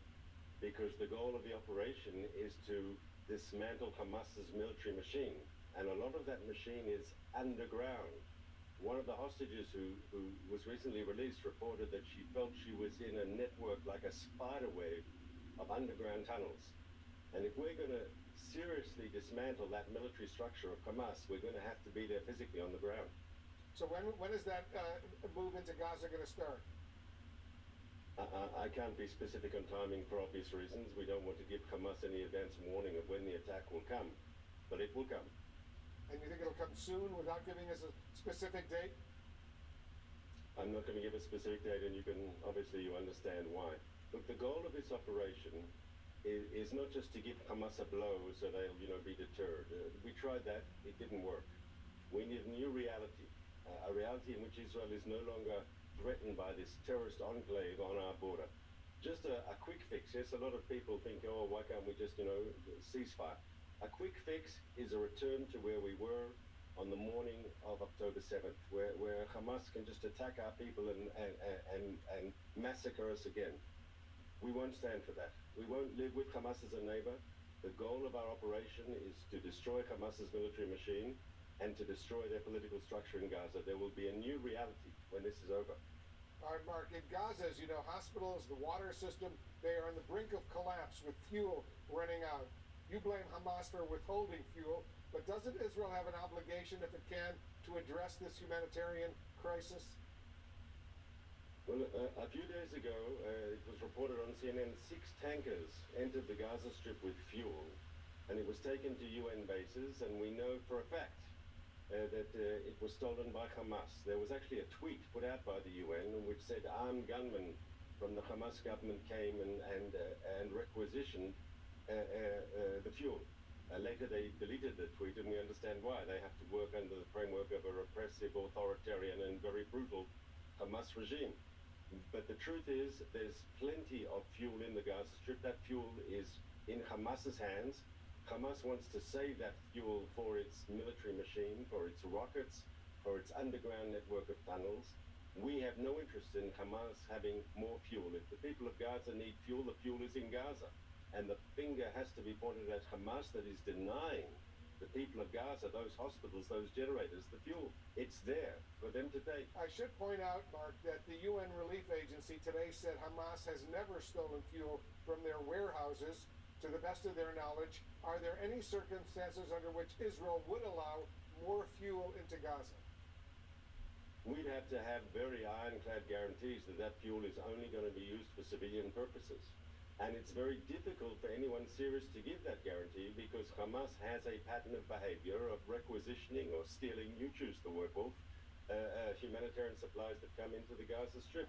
because the goal of the operation is to dismantle Hamas's military machine. And a lot of that machine is underground. One of the hostages who was recently released reported that she felt she was in a network like a spider web of underground tunnels. And if we're going to seriously dismantle that military structure of Hamas, we're going to have to be there physically on the ground. So when is that move into Gaza going to start? I can't be specific on timing for obvious reasons. We don't want to give Hamas any advance warning of when the attack will come, but it will come. And you think it'll come soon without giving us a specific date? I'm not going to give a specific date, and you understand why. Look, the goal of this operation is not just to give Hamas a blow so they'll, be deterred. We tried that; it didn't work. We need a new reality, a reality in which Israel is no longer threatened by this terrorist enclave on our border. Just a quick fix. Yes, a lot of people think, oh, why can't we just, ceasefire? A quick fix is a return to where we were on the morning of October 7th, where Hamas can just attack our people and massacre us again. We won't stand for that. We won't live with Hamas as a neighbor. The goal of our operation is to destroy Hamas's military machine and to destroy their political structure in Gaza. There will be a new reality when this is over. All right, Mark, in Gaza, as you know, hospitals, the water system, they are on the brink of collapse with fuel running out. You blame Hamas for withholding fuel, but doesn't Israel have an obligation, if it can, to address this humanitarian crisis? Well, a few days ago, it was reported on CNN, 6 tankers entered the Gaza Strip with fuel, and it was taken to UN bases, and we know for a fact that it was stolen by Hamas. There was actually a tweet put out by the UN which said armed gunmen from the Hamas government came and requisitioned the fuel. Later they deleted the tweet, and we understand why. They have to work under the framework of a repressive, authoritarian, and very brutal Hamas regime. But the truth is, there's plenty of fuel in the Gaza Strip. That fuel is in Hamas's hands. Hamas wants to save that fuel for its military machine, for its rockets, for its underground network of tunnels. We have no interest in Hamas having more fuel. If the people of Gaza need fuel, the fuel is in Gaza. And the finger has to be pointed at Hamas that is denying the people of Gaza, those hospitals, those generators, the fuel. It's there for them to take. I should point out, Mark, that the UN Relief Agency today said Hamas has never stolen fuel from their warehouses, to the best of their knowledge. Are there any circumstances under which Israel would allow more fuel into Gaza? We'd have to have very ironclad guarantees that that fuel is only going to be used for civilian purposes. And it's very difficult for anyone serious to give that guarantee because Hamas has a pattern of behavior of requisitioning or stealing, you choose the word, Wolf, humanitarian supplies that come into the Gaza Strip.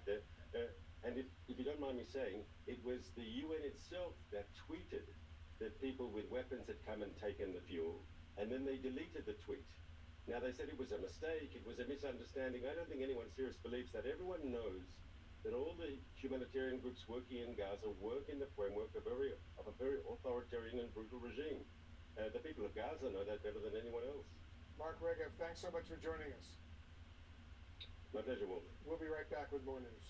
And if you don't mind me saying, it was the UN itself that tweeted that people with weapons had come and taken the fuel, and then they deleted the tweet. Now, they said it was a mistake, it was a misunderstanding. I don't think anyone serious believes that. Everyone knows that all the humanitarian groups working in Gaza work in the framework of a very authoritarian and brutal regime. The people of Gaza know that better than anyone else. Mark Regev, thanks so much for joining us. My pleasure, Wolf. We'll be right back with more news.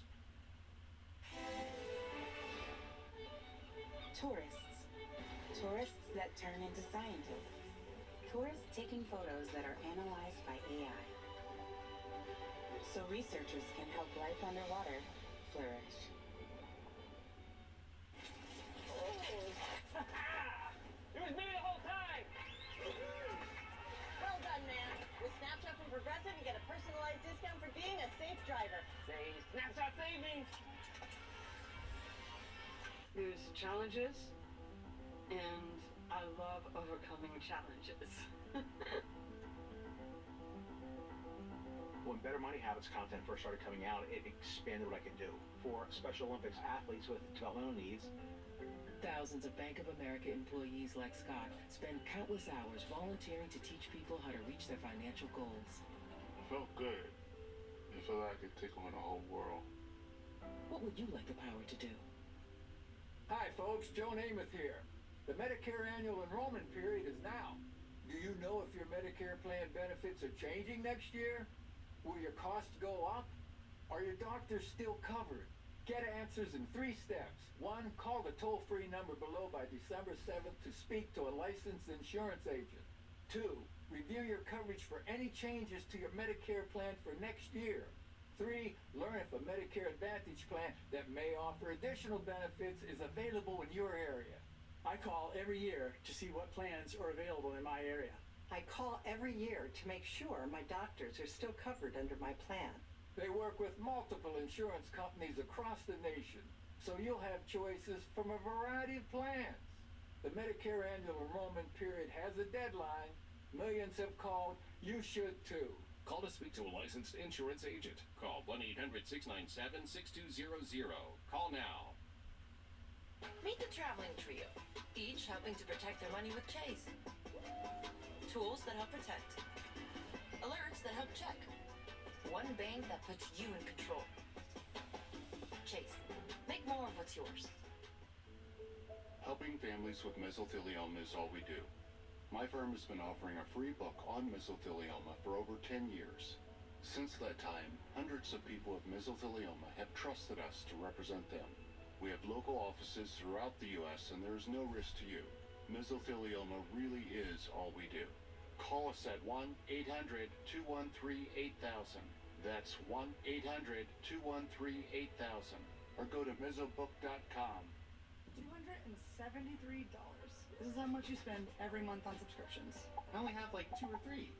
Tourists that turn into scientists. Tourists taking photos that are analyzed by AI. So researchers can help life underwater flourish. It was me the whole time! Well done, man. With Snapshot from Progressive, you get a personalized discount for being a safe driver. Say, Snapshot savings! There's challenges, and I love overcoming challenges. When Better Money Habits content first started coming out, it expanded what I could do. For Special Olympics athletes with developmental needs, thousands of Bank of America employees like Scott spend countless hours volunteering to teach people how to reach their financial goals. It felt good. It felt like I could take on the whole world. What would you like the power to do? Hi folks, Joe Namath here. The Medicare annual enrollment period is now. Do you know if your Medicare plan benefits are changing next year? Will your costs go up? Are your doctors still covered? Get answers in 3 steps. 1, call the toll-free number below by December 7th to speak to a licensed insurance agent. 2, review your coverage for any changes to your Medicare plan for next year. 3, learn if a Medicare Advantage plan that may offer additional benefits is available in your area. I call every year to see what plans are available in my area. I call every year to make sure my doctors are still covered under my plan. They work with multiple insurance companies across the nation, so you'll have choices from a variety of plans. The Medicare annual enrollment period has a deadline. Millions have called. You should too. Call to speak to a licensed insurance agent. Call 1-800-697-6200. Call now. Meet the traveling trio, each helping to protect their money with Chase. Tools that help protect. Alerts that help check. One bank that puts you in control. Chase, make more of what's yours. Helping families with mesothelioma is all we do. My firm has been offering a free book on mesothelioma for over 10 years. Since that time, hundreds of people with mesothelioma have trusted us to represent them. We have local offices throughout the U.S., and there's no risk to you. Mesothelioma really is all we do. Call us at 1-800-213-8000. That's 1-800-213-8000. Or go to mesobook.com. $273. This is how much you spend every month on subscriptions. I only have like 2 or 3,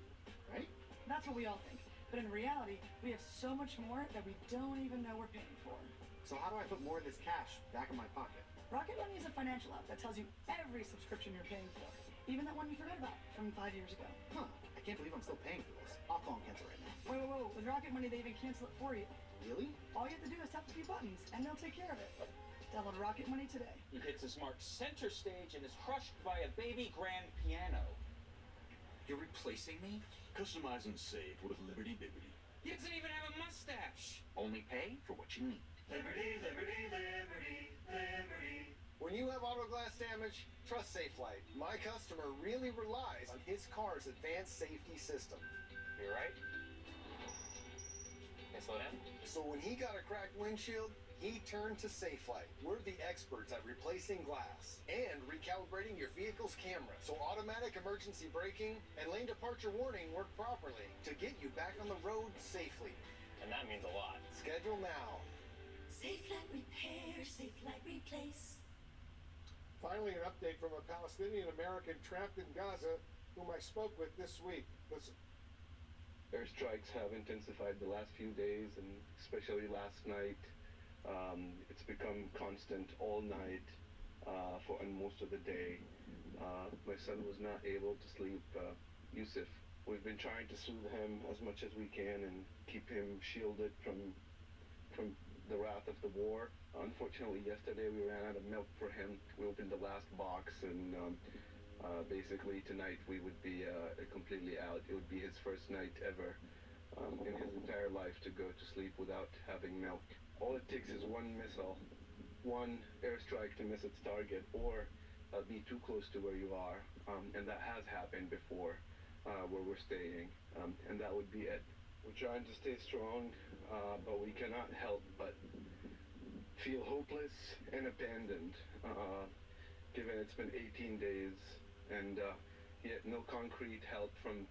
right? That's what we all think. But in reality, we have so much more that we don't even know we're paying for. So how do I put more of this cash back in my pocket? Rocket Money is a financial app that tells you every subscription you're paying for. Even that one you forgot about from 5 years ago. Huh, I can't believe I'm still paying for this. I'll call and cancel right now. Whoa. With Rocket Money, they even cancel it for you. Really? All you have to do is tap a few buttons, and they'll take care of it. Download Rocket Money today. He hits his mark center stage and is crushed by a baby grand piano. You're replacing me? Customize and save with Liberty Bibbity. He doesn't even have a mustache. Only pay for what you need. Liberty, liberty, liberty, liberty. When you have auto glass damage, trust Safelite. My customer really relies on his car's advanced safety system. You're right. Okay, slow down. So when he got a cracked windshield, he turned to Safelite. We're the experts at replacing glass and recalibrating your vehicle's camera so automatic emergency braking and lane departure warning work properly to get you back on the road safely. And that means a lot. Schedule now. Safelite Repair, Safelite Replace. Finally, an update from a Palestinian American trapped in Gaza whom I spoke with this week. Listen. Airstrikes have intensified the last few days, and especially last night. It's become constant all night and most of the day. My son was not able to sleep. Yusuf, we've been trying to soothe him as much as we can and keep him shielded from the wrath of the war. Unfortunately, yesterday we ran out of milk for him. We opened the last box, and basically tonight we would be completely out. It would be his first night ever in his entire life to go to sleep without having milk. All it takes is one missile, one airstrike to miss its target, or be too close to where you are, and that has happened before where we're staying, and that would be it. We're trying to stay strong, but we cannot help but feel hopeless and abandoned, given it's been 18 days, and yet no concrete help from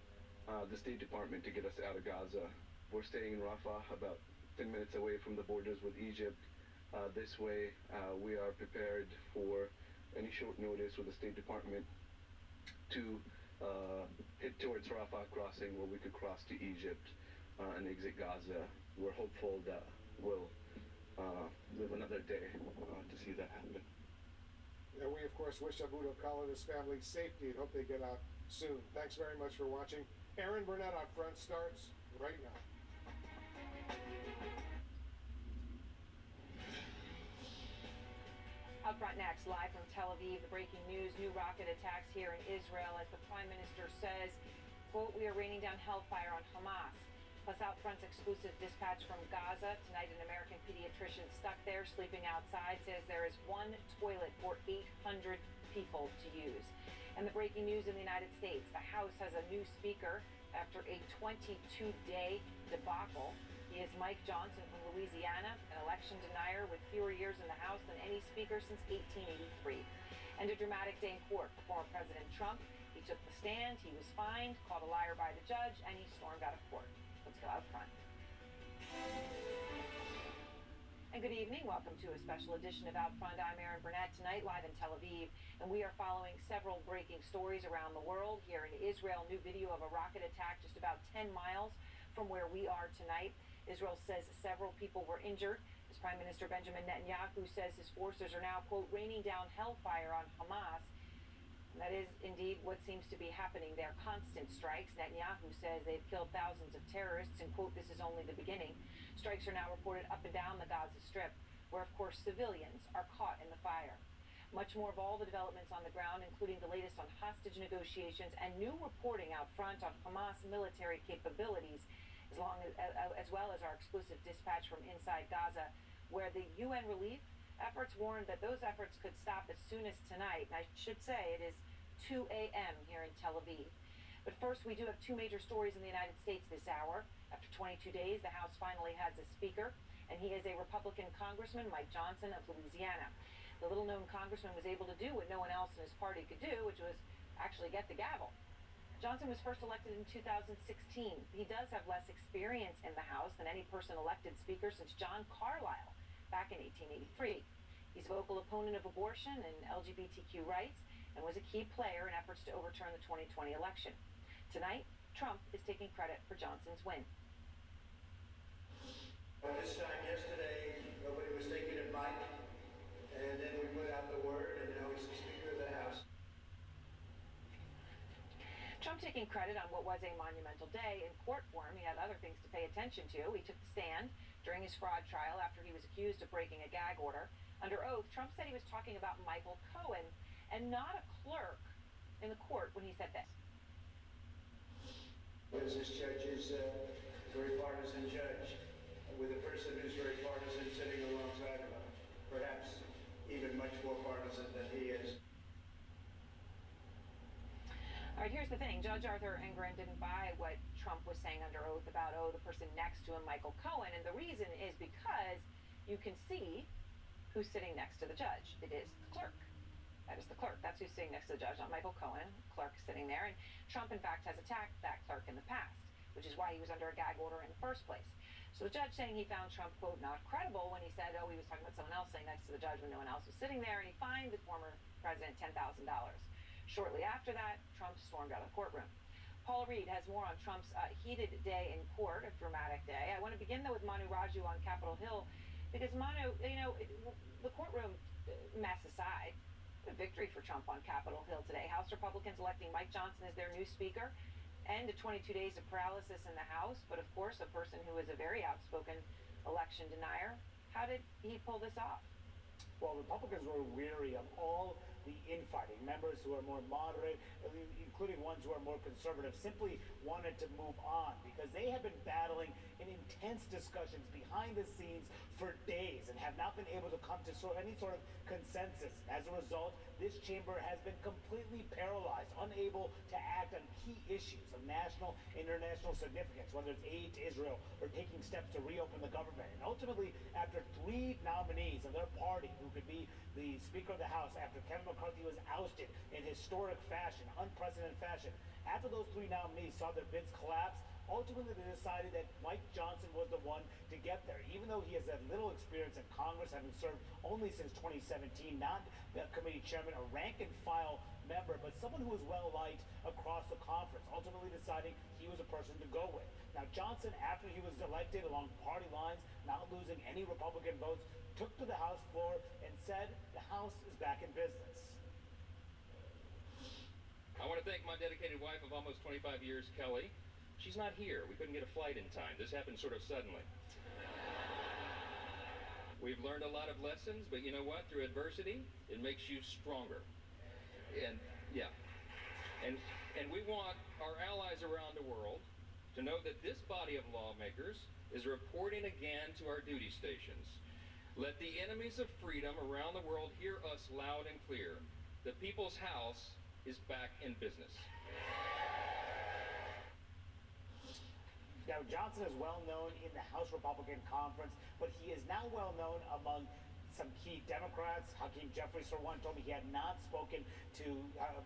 the State Department to get us out of Gaza. We're staying in Rafah, about 10 minutes away from the borders with Egypt. This way, we are prepared for any short notice with the State Department to head towards Rafah crossing, where we could cross to Egypt and exit Gaza. We're hopeful that we'll live another day to see that happen. And we, of course, wish Abu Khalid and his family safety and hope they get out soon. Thanks very much for watching. Aaron Burnett on Front starts right now. Up front next, live from Tel Aviv, the breaking news, new rocket attacks here in Israel as the Prime Minister says, quote, we are raining down hellfire on Hamas. Plus out front's exclusive dispatch from Gaza. Tonight, an American pediatrician stuck there sleeping outside says there is one toilet for 800 people to use. And the breaking news in the United States, the House has a new speaker after a 22-day debacle. He is Mike Johnson from Louisiana, an election denier with fewer years in the House than any speaker since 1883. And a dramatic day in court for former President Trump. He took the stand, he was fined, called a liar by the judge, and he stormed out of court. Let's go out front. And good evening. Welcome to a special edition of Out Front. I'm Aaron Burnett, tonight live in Tel Aviv. And we are following several breaking stories around the world. Here in Israel, new video of a rocket attack just about 10 miles from where we are tonight. Israel says several people were injured. As Prime Minister Benjamin Netanyahu says his forces are now, quote, raining down hellfire on Hamas. And that is indeed what seems to be happening there. Constant strikes. Netanyahu says they've killed thousands of terrorists and, quote, this is only the beginning. Strikes are now reported up and down the Gaza Strip, where, of course, civilians are caught in the fire. Much more of all the developments on the ground, including the latest on hostage negotiations and new reporting out front on Hamas military capabilities, as well as our exclusive dispatch from inside Gaza, where the UN relief efforts warned that those efforts could stop as soon as tonight. And I should say it is 2 a.m. here in Tel Aviv. But first, we do have two major stories in the United States this hour. After 22 days, the House finally has a speaker. and he is a Republican Congressman, Mike Johnson of Louisiana. The little-known congressman was able to do what no one else in his party could do, which was actually get the gavel. Johnson was first elected in 2016. He does have less experience in the House than any person elected Speaker since John Carlisle back in 1883. He's a vocal opponent of abortion and LGBTQ rights and was a key player in efforts to overturn the 2020 election. Tonight, Trump is taking credit for Johnson's win. This time yesterday, nobody was taking a bite, and then we put out the word, and now he's the Speaker of the House. Trump taking credit on what was a monumental day in court for him. He had other things to pay attention to. He took the stand during his fraud trial after he was accused of breaking a gag order. Under oath, Trump said he was talking about Michael Cohen and not a clerk in the court when he said this. Because this judge is a very partisan judge, with a person who's very partisan sitting alongside of him, perhaps even much more partisan than he is. All right, here's the thing. Judge Arthur Engoron didn't buy what Trump was saying under oath about, the person next to him, Michael Cohen. And the reason is because you can see who's sitting next to the judge. It is the clerk. That is the clerk. That's who's sitting next to the judge, not Michael Cohen. Clerk sitting there. And Trump, in fact, has attacked that clerk in the past, which is why he was under a gag order in the first place. So the judge saying he found Trump, quote, not credible when he said, he was talking about someone else sitting next to the judge when no one else was sitting there. And he fined the former president $10,000. Shortly after that, Trump stormed out of the courtroom. Paula Reed has more on Trump's heated day in court, a dramatic day. I want to begin, though, with Manu Raju on Capitol Hill, because Manu, the courtroom mess aside, a victory for Trump on Capitol Hill today. House Republicans electing Mike Johnson as their new speaker, and 22 days of paralysis in the House, but of course a person who is a very outspoken election denier. How did he pull this off? Well, Republicans were weary of all the infighting. Members who are more moderate, including ones who are more conservative, simply wanted to move on because they have been battling in intense discussions behind the scenes for days and have not been able to come to any sort of consensus. As a result, this chamber has been completely paralyzed, unable to act on key issues of national, international significance, whether it's aid to Israel or taking steps to reopen the government. And ultimately, after 3 nominees of their party who could be the Speaker of the House after Kevin McCarthy was ousted in historic fashion, unprecedented fashion, after those 3 nominees saw their bids collapse, ultimately they decided that Mike Johnson was the one to get there. Even though he has had little experience in Congress, having served only since 2017, not the committee chairman, a rank-and-file member, but someone who was well-liked across the conference, ultimately deciding he was a person to go with. Now, Johnson, after he was elected along party lines, not losing any Republican votes, took to the House floor and said the House is back in business. I want to thank my dedicated wife of almost 25 years, Kelly. She's not here. We couldn't get a flight in time. This happened sort of suddenly. We've learned a lot of lessons, but you know what? Through adversity, it makes you stronger. And yeah. And we want our allies around the world to know that this body of lawmakers is reporting again to our duty stations. Let the enemies of freedom around the world hear us loud and clear. The People's House is back in business. Now, Johnson is well known in the House Republican Conference, but he is now well known among some key Democrats. Hakeem Jeffries, for one, told me he had not spoken to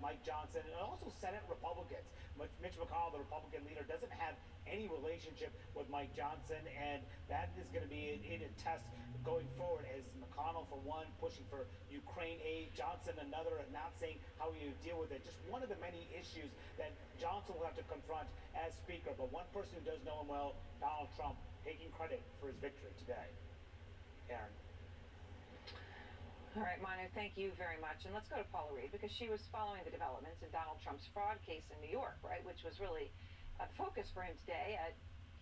Mike Johnson, and also Senate Republicans. Mitch McConnell, the Republican leader, doesn't have any relationship with Mike Johnson, and that is going to be in a test going forward, as McConnell, for one, pushing for Ukraine aid, Johnson another, and not saying how he would deal with it. Just one of the many issues that Johnson will have to confront as Speaker. But one person who does know him well, Donald Trump, taking credit for his victory today. Aaron. All right, Manu, thank you very much. And let's go to Paula Reed, because she was following the developments in Donald Trump's fraud case in New York, right, which was really the focus for him today.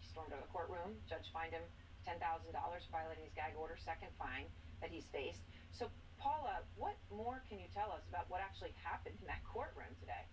He stormed out of the courtroom. Judge fined him $10,000 for violating his gag order, second fine that he's faced. So, Paula, what more can you tell us about what actually happened in that courtroom today?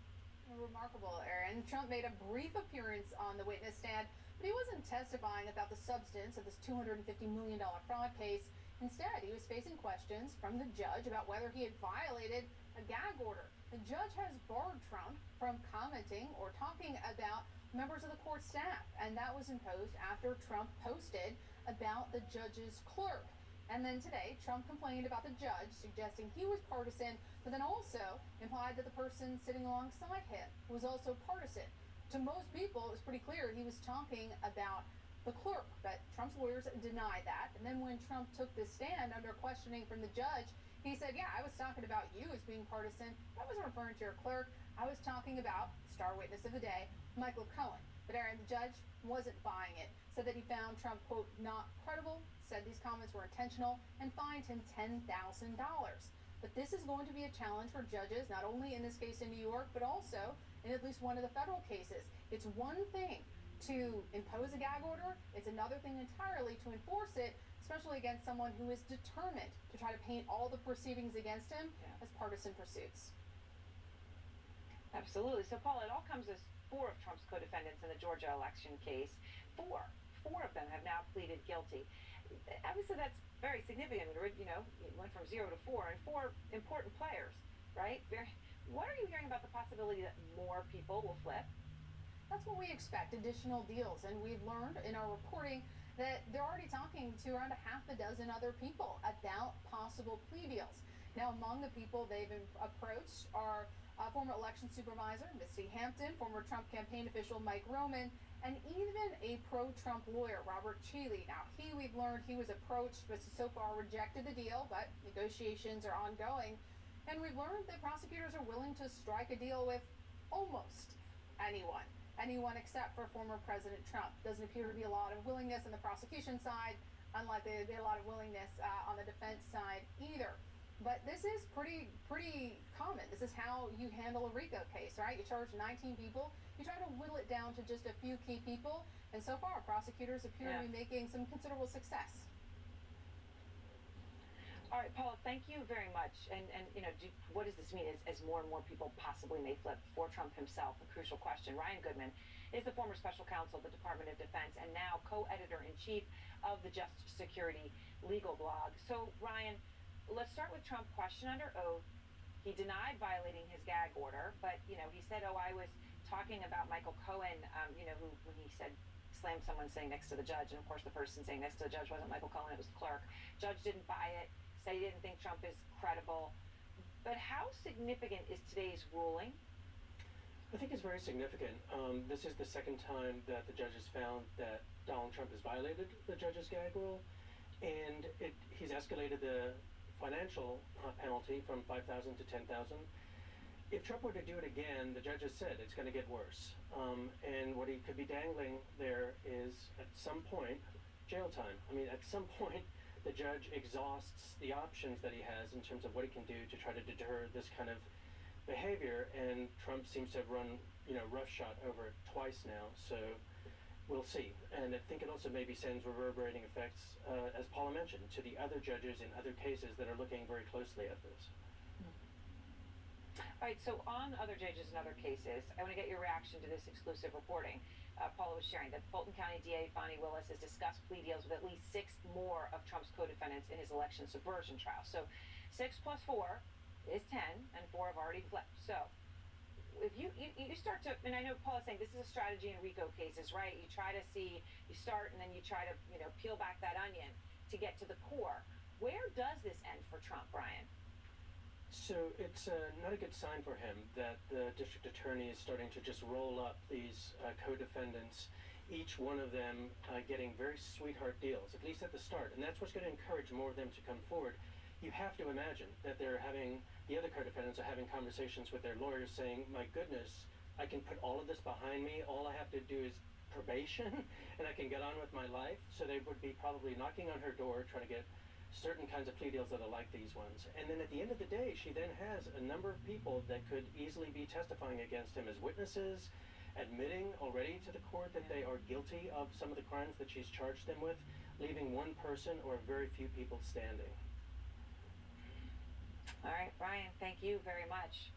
Remarkable, Aaron. Trump made a brief appearance on the witness stand, but he wasn't testifying about the substance of this $250 million fraud case. Instead, he was facing questions from the judge about whether he had violated a gag order. The judge has barred Trump from commenting or talking about members of the court staff, and that was imposed after Trump posted about the judge's clerk. And then today, Trump complained about the judge, suggesting he was partisan, but then also implied that the person sitting alongside him was also partisan. To most people, it was pretty clear he was talking about the clerk, but Trump's lawyers denied that. And then when Trump took the stand under questioning from the judge, he said, yeah, I was talking about you as being partisan. I wasn't referring to your clerk. I was talking about star witness of the day, Michael Cohen. But Aaron, the judge wasn't buying it, said that he found Trump, quote, not credible, said these comments were intentional, and fined him $10,000. But this is going to be a challenge for judges, not only in this case in New York, but also in at least one of the federal cases. It's one thing to impose a gag order. It's another thing entirely to enforce it, especially against someone who is determined to try to paint all the proceedings against him as partisan pursuits. Absolutely. So, Paul, it all comes as 4 of Trump's co-defendants in the Georgia election case. 4 of them have now pleaded guilty. Obviously, that's very significant. You know, it went from 0 to 4, and 4 important players, right? What are you hearing about the possibility that more people will flip? That's what we expect, additional deals. And we've learned in our reporting that they're already talking to around a half a dozen other people about possible plea deals. Now, among the people they've approached are former election supervisor Misty Hampton, former Trump campaign official Mike Roman, and even a pro-Trump lawyer, Robert Cheeley. Now, we've learned he was approached, but so far rejected the deal, but negotiations are ongoing. And we've learned that prosecutors are willing to strike a deal with almost anyone except for former President Trump. Doesn't appear to be a lot of willingness on the prosecution side, unlike there'd be a lot of willingness on the defense side either. But this is pretty common. This is how you handle a RICO case, right? You charge 19 people, you try to whittle it down to just a few key people, and so far prosecutors appear to be making some considerable success. All right, Paula, thank you very much. And you know, what does this mean as more and more people possibly may flip for Trump himself? A crucial question. Ryan Goodman is the former special counsel of the Department of Defense and now co-editor-in-chief of the Just Security legal blog. So, Ryan, let's start with Trump. Question under oath. He denied violating his gag order, but, you know, he said, I was talking about Michael Cohen, you know, who, when he said, slammed someone sitting next to the judge, and of course the person sitting next to the judge wasn't Michael Cohen, it was the clerk. Judge didn't buy it, said he didn't think Trump is credible. But how significant is today's ruling? I think it's very significant. This is the second time that the judge has found that Donald Trump has violated the judge's gag rule, and he's escalated the financial penalty from $5,000 to $10,000. If Trump were to do it again, the judge has said it's going to get worse. And what he could be dangling there is, at some point, jail time. I mean, at some point, the judge exhausts the options that he has in terms of what he can do to try to deter this kind of behavior. And Trump seems to have run, you know, roughshod over it twice now. So we'll see. And I think it also maybe sends reverberating effects, as Paula mentioned, to the other judges in other cases that are looking very closely at this. All right, so on other judges and other cases, I want to get your reaction to this exclusive reporting. Paula was sharing that Fulton County DA Fani Willis has discussed plea deals with at least 6 more of Trump's co-defendants in his election subversion trial. So 6 plus 4 is 10, and 4 have already flipped. So if you start to, and I know Paula's saying this is a strategy in RICO cases, right? You try to see, you start, and then you try to, you know, peel back that onion to get to the core. Where does this end for Trump, Brian? So it's not a good sign for him that the district attorney is starting to just roll up these co-defendants, each one of them getting very sweetheart deals, at least at the start. And that's what's going to encourage more of them to come forward. You have to imagine that the other co-defendants are having conversations with their lawyers saying, my goodness, I can put all of this behind me. All I have to do is probation and I can get on with my life. So they would be probably knocking on her door trying to get certain kinds of plea deals that are like these ones. And then at the end of the day, she then has a number of people that could easily be testifying against him as witnesses, admitting already to the court that they are guilty of some of the crimes that she's charged them with, leaving one person or very few people standing. All right, Brian, thank you very much.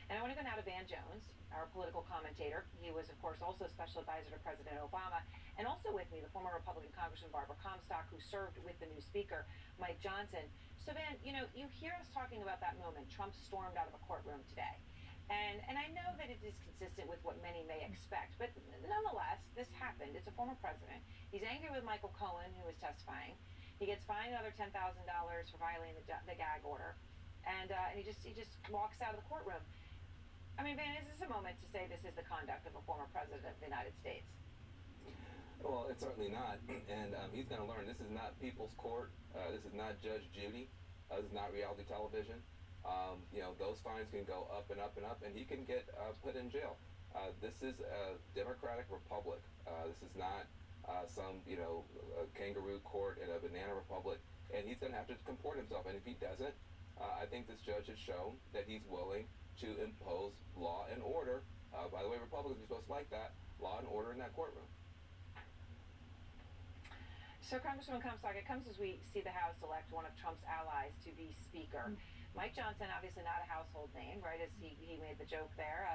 And I want to go now to Van Jones, our political commentator. He was, of course, also special advisor to President Obama. And also with me, the former Republican Congressman Barbara Comstock, who served with the new speaker, Mike Johnson. So, Van, you know, you hear us talking about that moment. Trump stormed out of a courtroom today. And I know that it is consistent with what many may expect, but nonetheless, this happened. It's a former president. He's angry with Michael Cohen, who was testifying. He gets fined another $10,000 for violating the gag order, and he just walks out of the courtroom. I mean, Van, is this a moment to say this is the conduct of a former president of the United States? Well, it's certainly not, and he's going to learn. This is not people's court. This is not Judge Judy. This is not reality television. Those fines can go up and up and up, and he can get put in jail. This is a democratic republic. This is not some, a kangaroo court in a banana republic, and he's going to have to comport himself. And if he doesn't, I think this judge has shown that he's willing to impose law and order. By the way, Republicans are supposed to like that, law and order in that courtroom. So, Congresswoman Comstock, it comes as we see the House elect one of Trump's allies to be Speaker. Mike Johnson, obviously not a household name, right, as he made the joke there,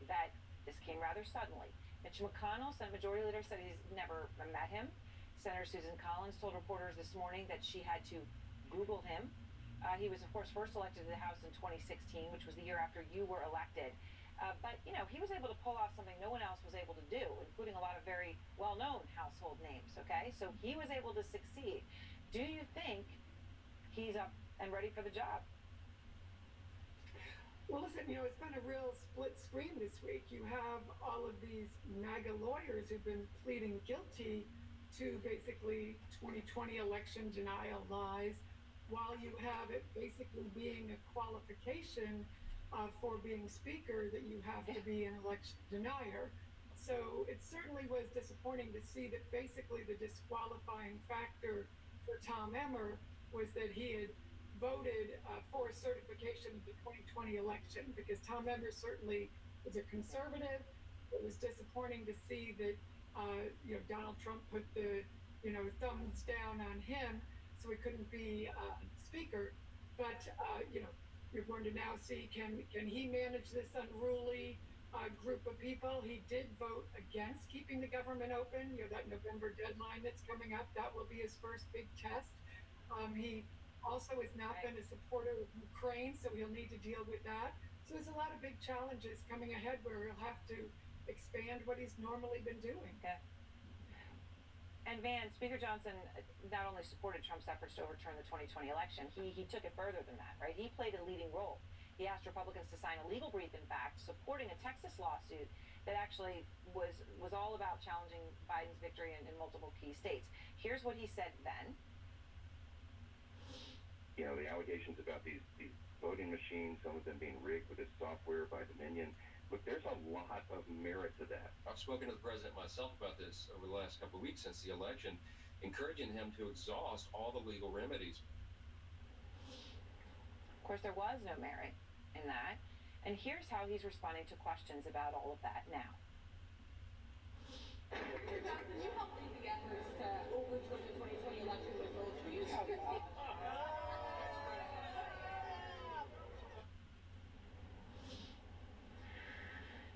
that this came rather suddenly. Mitch McConnell, Senate Majority Leader, said he's never met him. Senator Susan Collins told reporters this morning that she had to Google him. He was, of course, first elected to the House in 2016, which was the year after you were elected. But he was able to pull off something no one else was able to do, including a lot of very well-known household names, okay? So he was able to succeed. Do you think he's up and ready for the job? Well, listen, it's been a real split screen this week. You have all of these MAGA lawyers who've been pleading guilty to basically 2020 election denial lies, while you have it basically being a qualification for being Speaker that you have to be an election denier. So it certainly was disappointing to see that basically the disqualifying factor for Tom Emmer was that he had voted for certification of the 2020 election, because Tom Emmer certainly was a conservative. It was disappointing to see that Donald Trump put the thumbs down on him, so he couldn't be Speaker. But you're going to now see, can he manage this unruly group of people? He did vote against keeping the government open. That November deadline that's coming up, that will be his first big test. He also has not been a supporter of Ukraine, so he'll need to deal with that. So there's a lot of big challenges coming ahead where he'll have to expand what he's normally been doing. Okay. And Van, Speaker Johnson not only supported Trump's efforts to overturn the 2020 election, he took it further than that, right? He played a leading role. He asked Republicans to sign a legal brief, in fact, supporting a Texas lawsuit that actually was all about challenging Biden's victory in multiple key states. Here's what he said then. The allegations about these voting machines, some of them being rigged with this software by Dominion. Look, there's a lot of merit to that. I've spoken to the president myself about this over the last couple of weeks since the election, encouraging him to exhaust all the legal remedies. Of course, there was no merit in that. And here's how he's responding to questions about all of that now. Can you help lead the efforts to overturn the 2020 election with votes?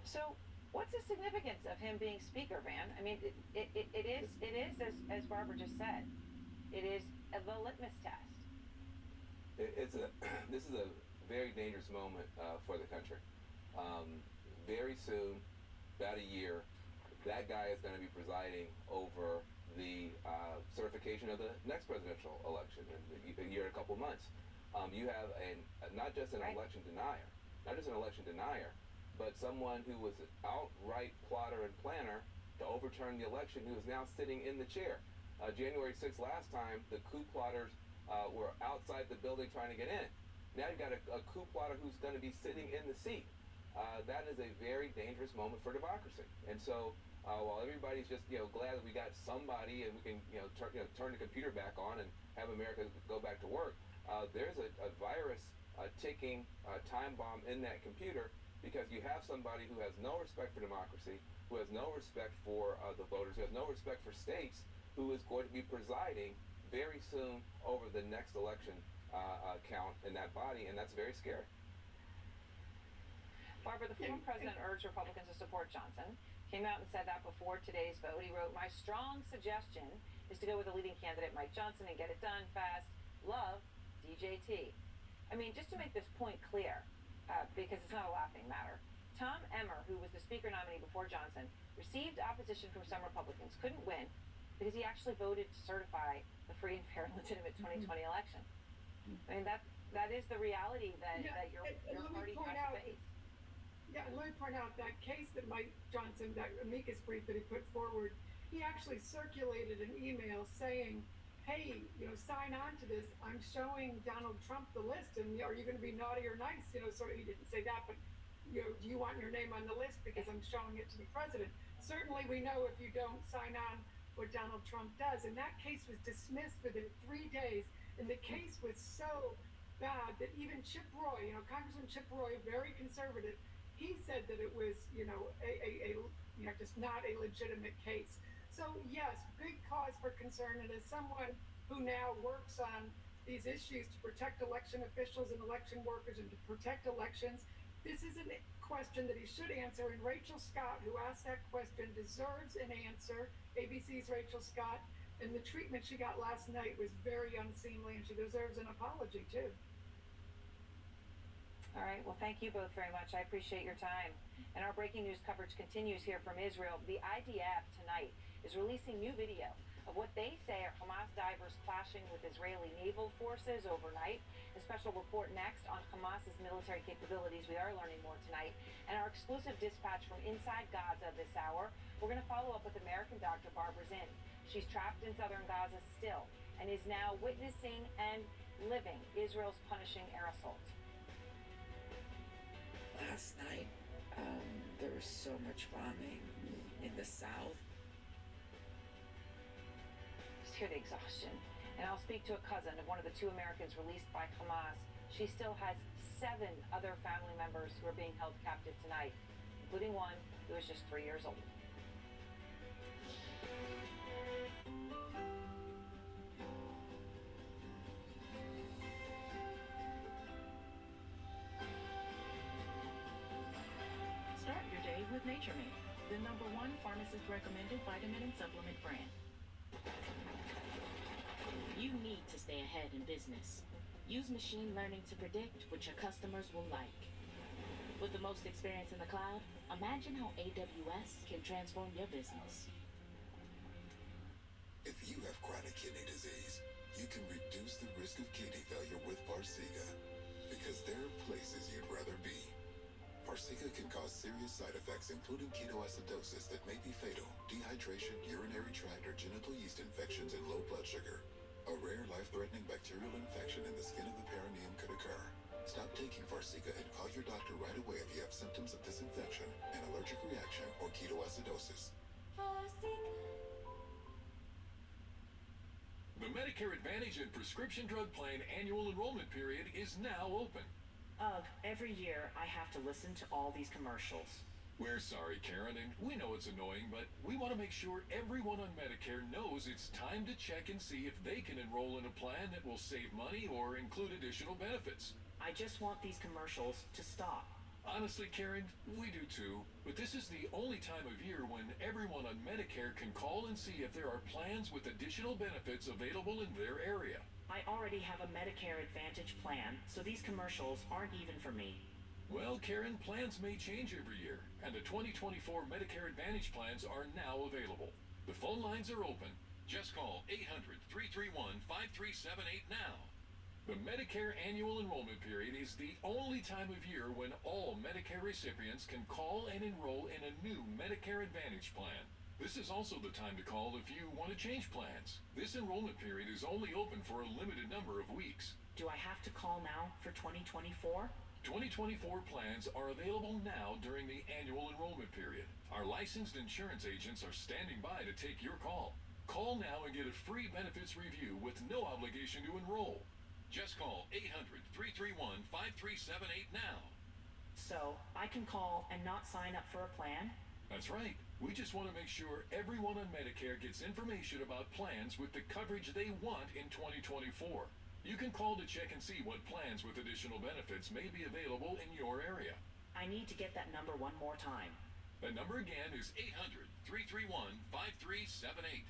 So, what's the significance of him being Speaker, Van? I mean, it is as Barbara just said, it is the litmus test. This is a very dangerous moment for the country. Very soon, about a year, that guy is going to be presiding over the certification of the next presidential election in a year and a couple months. You have not just an election denier, but someone who was an outright plotter and planner to overturn the election, who is now sitting in the chair. January 6th last time, the coup plotters were outside the building trying to get in. Now you've got a coup plotter who's going to be sitting in the seat. That is a very dangerous moment for democracy. And so while everybody's just glad that we got somebody and we can turn the computer back on and have America go back to work, there's a virus ticking time bomb in that computer, because you have somebody who has no respect for democracy, who has no respect for the voters, who has no respect for states, who is going to be presiding very soon over the next election count in that body, and that's very scary. Barbara, the former president urged Republicans to support Johnson. Came out and said that before today's vote. He wrote, "My strong suggestion is to go with the leading candidate, Mike Johnson, and get it done fast. Love, DJT." I mean, just to make this point clear, because it's not a laughing matter. Tom Emmer, who was the Speaker nominee before Johnson, received opposition from some Republicans, couldn't win because he actually voted to certify the free and fair and legitimate 2020 election. I mean, that is the reality that your party has to face. Yeah, and let me point out that case that Mike Johnson, that amicus brief that he put forward, he actually circulated an email saying, hey, sign on to this. I'm showing Donald Trump the list, and are you going to be naughty or nice? Sort of, he didn't say that, but, do you want your name on the list because I'm showing it to the president? Certainly we know if you don't sign on what Donald Trump does. And that case was dismissed within 3 days, and the case was so bad that even Chip Roy, Congressman Chip Roy, very conservative, he said that it was, just not a legitimate case. So yes, big cause for concern. And as someone who now works on these issues to protect election officials and election workers and to protect elections, this is a question that he should answer. And Rachel Scott, who asked that question, deserves an answer. ABC's Rachel Scott. And the treatment she got last night was very unseemly, and she deserves an apology too. All right, well, thank you both very much. I appreciate your time. And our breaking news coverage continues here from Israel. The IDF tonight is releasing new video of what they say are Hamas divers clashing with Israeli naval forces overnight. A special report next on Hamas's military capabilities. We are learning more tonight. And our exclusive dispatch from inside Gaza this hour. We're going to follow up with American doctor Barbara Zinn. She's trapped in southern Gaza still and is now witnessing and living Israel's punishing air assaults. Last night, there was so much bombing in the south. Just hear the exhaustion. And I'll speak to a cousin of one of the 2 Americans released by Hamas. She still has 7 other family members who are being held captive tonight, including one who is just 3 years old. Start your day with Nature Made, the #1 pharmacist-recommended vitamin and supplement brand. You need to stay ahead in business. Use machine learning to predict what your customers will like. With the most experience in the cloud, imagine how AWS can transform your business. If you have chronic kidney disease, you can reduce the risk of kidney failure with Farxiga, because there are places you'd rather be. Farxiga can cause serious side effects, including ketoacidosis that may be fatal, dehydration, urinary tract or genital yeast infections, and low blood sugar. A rare life-threatening bacterial infection in the skin of the perineum could occur. Stop taking Farxiga and call your doctor right away if you have symptoms of this infection, an allergic reaction, or ketoacidosis. The Medicare Advantage and Prescription Drug Plan annual enrollment period is now open. Ugh, every year I have to listen to all these commercials. We're sorry, Karen, and we know it's annoying, but we want to make sure everyone on Medicare knows it's time to check and see if they can enroll in a plan that will save money or include additional benefits. I just want these commercials to stop. Honestly, Karen, we do too, but this is the only time of year when everyone on Medicare can call and see if there are plans with additional benefits available in their area. I already have a Medicare Advantage plan, so these commercials aren't even for me. Well, Karen, plans may change every year, and the 2024 Medicare Advantage plans are now available. The phone lines are open. Just call 800-331-5378 now. The Medicare annual enrollment period is the only time of year when all Medicare recipients can call and enroll in a new Medicare Advantage plan. This is also the time to call if you want to change plans. This enrollment period is only open for a limited number of weeks. Do I have to call now for 2024? 2024 plans are available now during the annual enrollment period. Our licensed insurance agents are standing by to take your call. Call now and get a free benefits review with no obligation to enroll. Just call 800-331-5378 now. So, I can call and not sign up for a plan? That's right. We just want to make sure everyone on Medicare gets information about plans with the coverage they want in 2024. You can call to check and see what plans with additional benefits may be available in your area. I need to get that number one more time. The number again is 800-331-5378.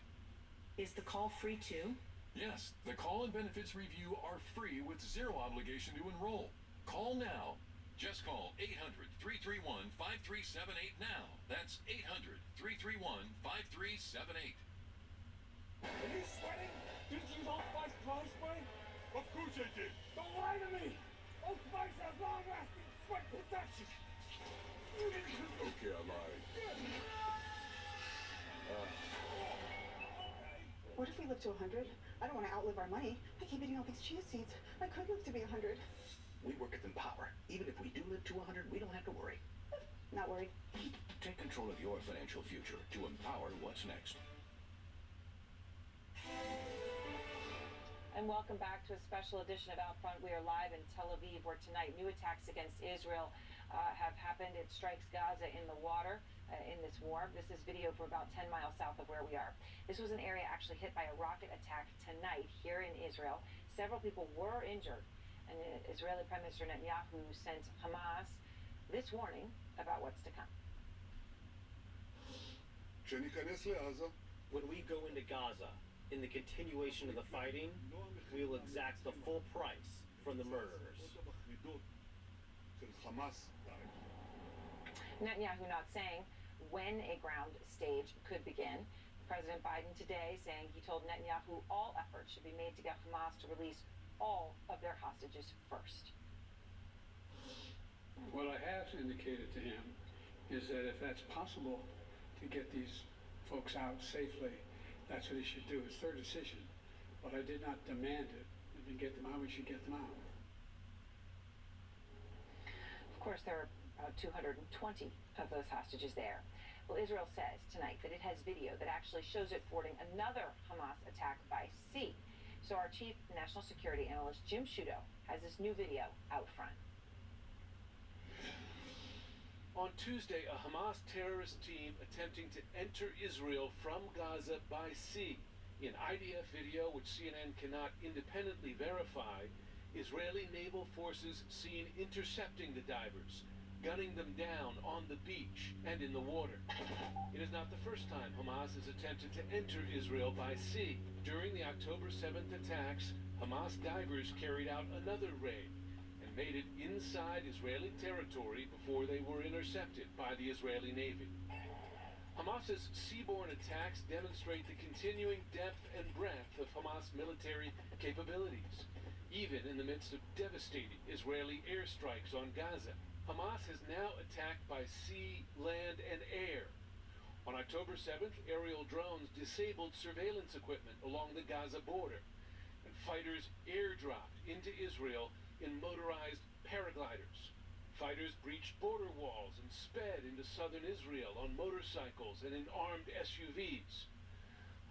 Is the call free too? Yes, the call and benefits review are free with zero obligation to enroll. Call now Just call 800-331-5378 now. That's 800-331-5378. Are you sweating? Did you use Old Spice dry spray? Of course I did. Don't lie to me. Old Spice has long-lasting sweat protection. You didn't. Okay, I lied. What if we live to 100? I don't want to outlive our money. I keep eating all these chia seeds. I could live to be 100. We work at Empower. Even if we do live to 100, we don't have to worry. Not worried. Take control of your financial future to empower what's next. And welcome back to a special edition of Out Front. We are live in Tel Aviv, where tonight new attacks against Israel have happened. It strikes Gaza in the water in this war. This is video from about 10 miles south of where we are. This was an area actually hit by a rocket attack tonight here in Israel. Several people were injured, and Israeli Prime Minister Netanyahu sent Hamas this warning about what's to come. When we go into Gaza, in the continuation of the fighting, we will exact the full price from the murderers. Netanyahu not saying when a ground stage could begin. President Biden today saying he told Netanyahu all efforts should be made to get Hamas to release all of their hostages first. What I have indicated to him is that if that's possible to get these folks out safely, that's what he should do. It's their decision. But I did not demand it. If we get them out, we should get them out. Of course, there are about 220 of those hostages there. Well, Israel says tonight that it has video that actually shows it thwarting another Hamas attack by sea. So our chief national security analyst, Jim Sciutto, has this new video out front. On Tuesday, a Hamas terrorist team attempting to enter Israel from Gaza by sea. In IDF video, which CNN cannot independently verify, Israeli naval forces seen intercepting the divers, gunning them down on the beach and in the water. It is not the first time Hamas has attempted to enter Israel by sea. During the October 7th attacks, Hamas divers carried out another raid and made it inside Israeli territory before they were intercepted by the Israeli Navy. Hamas's seaborne attacks demonstrate the continuing depth and breadth of Hamas military capabilities, even in the midst of devastating Israeli airstrikes on Gaza. Hamas has now attacked by sea, land, and air. On October 7th, aerial drones disabled surveillance equipment along the Gaza border, and fighters airdropped into Israel in motorized paragliders. Fighters breached border walls and sped into southern Israel on motorcycles and in armed SUVs.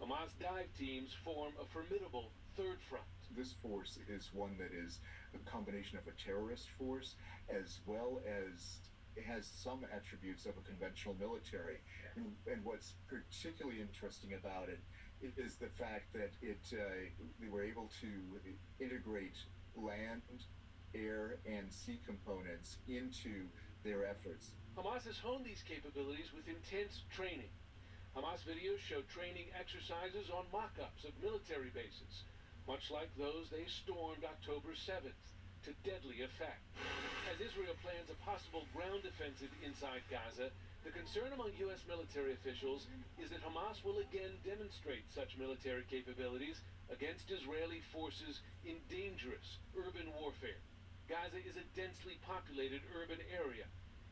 Hamas dive teams form a formidable third front. This force is one that is a combination of a terrorist force as well as it has some attributes of a conventional military. And what's particularly interesting about it is the fact that they were able to integrate land, air, and sea components into their efforts. Hamas has honed these capabilities with intense training. Hamas videos show training exercises on mock-ups of military bases, much like those they stormed October 7th, to deadly effect. As Israel plans a possible ground offensive inside Gaza, the concern among U.S. military officials is that Hamas will again demonstrate such military capabilities against Israeli forces in dangerous urban warfare. Gaza is a densely populated urban area,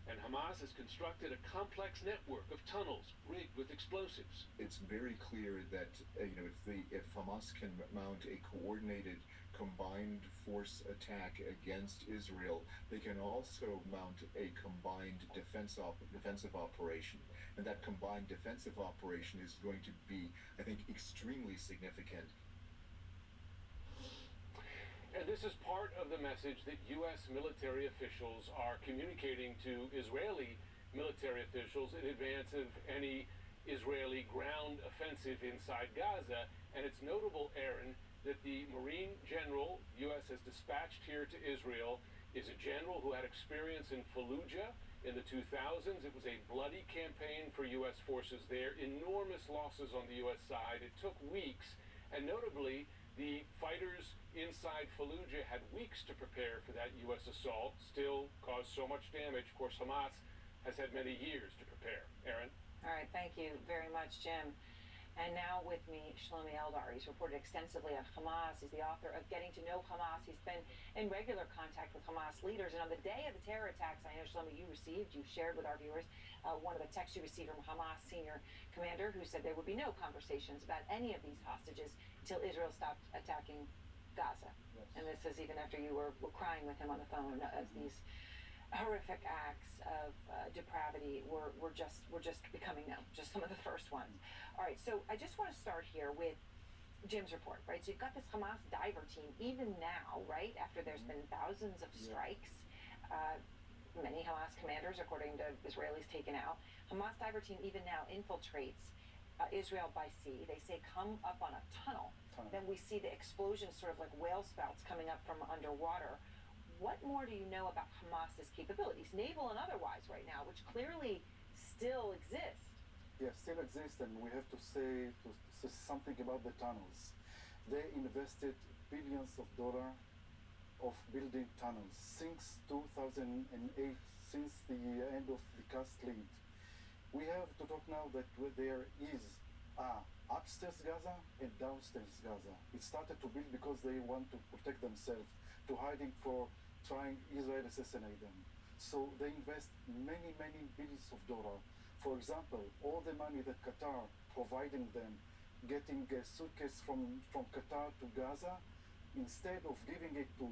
and Hamas has constructed a complex network of tunnels rigged with explosives. It's very clear that if Hamas can mount a coordinated combined force attack against Israel, they can also mount a combined defensive operation. And that combined defensive operation is going to be, I think, extremely significant. And this is part of the message that U.S. military officials are communicating to Israeli military officials in advance of any Israeli ground offensive inside Gaza. And it's notable, Aaron, that the Marine general U.S. has dispatched here to Israel is a general who had experience in Fallujah in the 2000s. It was a bloody campaign for U.S. forces there, enormous losses on the U.S. side. It took weeks, and notably, The fighters inside Fallujah had weeks to prepare for that U.S. assault, still caused so much damage. Of course, Hamas has had many years to prepare. Erin? All right, thank you very much, Jim. And now with me, Shlomi Eldar. He's reported extensively on Hamas. He's the author of Getting to Know Hamas. He's been in regular contact with Hamas leaders. And on the day of the terror attacks, I know, Shlomi, you shared with our viewers one of the texts you received from Hamas senior commander who said there would be no conversations about any of these hostages until Israel stopped attacking Gaza. Yes. And this is even after you were crying with him on the phone as these horrific acts of depravity were just becoming known, just some of the first ones. All right, so I just want to start here with Jim's report, right? So you've got this Hamas diver team, even now, right, after there's been thousands of strikes, many Hamas commanders, according to Israelis, taken out. Hamas diver team even now infiltrates Israel by sea. They say come up on a tunnel. Then we see the explosions, sort of like whale spouts coming up from underwater. What more do you know about Hamas's capabilities, naval and otherwise, right now, which clearly still exist? Yes, still exist, and we have to say something about the tunnels. They invested billions of dollars of building tunnels since 2008, since the end of the Cast Lead. We have to talk now that there is upstairs Gaza and downstairs Gaza. It started to build because they want to protect themselves, to hiding for trying Israel assassinate them. So they invest many billions of dollars. For example, all the money that Qatar providing them, getting a suitcase from Qatar to Gaza, instead of giving it to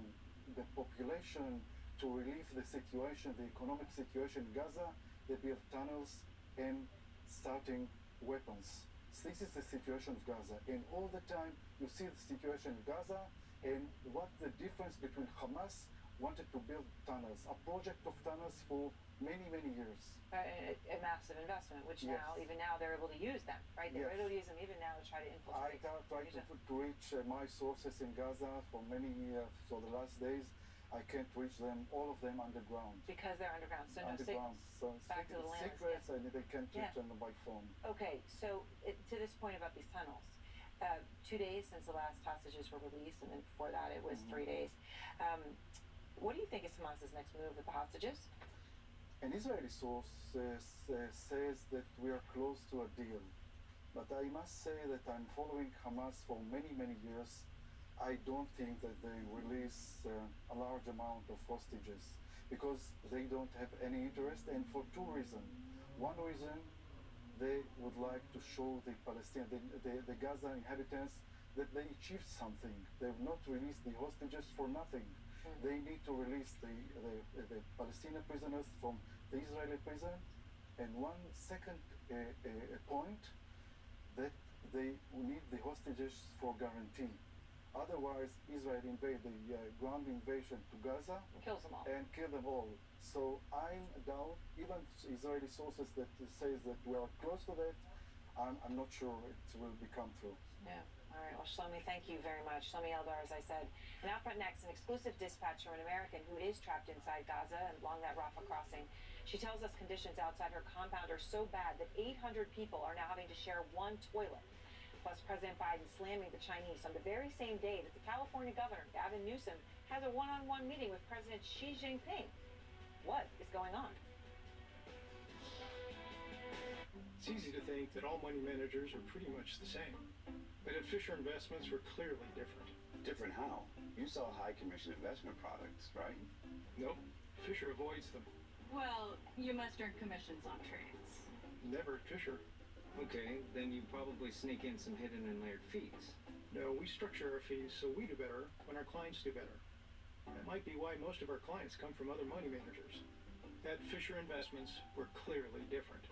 the population to relieve the situation, the economic situation in Gaza, they build tunnels and starting weapons. So this is the situation of Gaza. And all the time you see the situation in Gaza and what the difference between Hamas wanted to build tunnels, a project of tunnels for many years. A massive investment, which even now they're able to use them, right? They're able to use them even now to try to infiltrate. I tried to reach my sources in Gaza for many years, so the last days I can't reach them, all of them underground. Because they're underground, so underground. So back to the land. Secrets, and they can't reach them by phone. Okay, so to this point about these tunnels, 2 days since the last hostages were released, and then before that it was 3 days. What do you think is Hamas's next move with the hostages? An Israeli source says that we are close to a deal. But I must say that I'm following Hamas for many years. I don't think that they release a large amount of hostages because they don't have any interest, and for two reasons. One reason, they would like to show the Palestinians, the Gaza inhabitants, that they achieved something. They have not released the hostages for nothing. They need to release the Palestinian prisoners from the Israeli prison. And one second point, that they need the hostages for guarantee. Otherwise, Israel invade the ground invasion to Gaza kills them all. And kill them all. So I doubt, even Israeli sources that says that we are close to that, I'm not sure it will become true. Yeah. All right. Well, Shlomi, thank you very much. Shlomi Eldar, as I said. And out front next, an exclusive dispatch from an American who is trapped inside Gaza and along that Rafah crossing. She tells us conditions outside her compound are so bad that 800 people are now having to share one toilet. Plus, President Biden slamming the Chinese on the very same day that the California governor, Gavin Newsom, has a one-on-one meeting with President Xi Jinping. What is going on? It's easy to think that all money managers are pretty much the same. But at Fisher Investments, we're clearly different. Different how? You sell high commission investment products, right? Nope. Fisher avoids them. Well, you must earn commissions on trades. Never at Fisher. Okay, then you probably sneak in some hidden and layered fees. No, we structure our fees so we do better when our clients do better. That might be why most of our clients come from other money managers. At Fisher Investments, we're clearly different.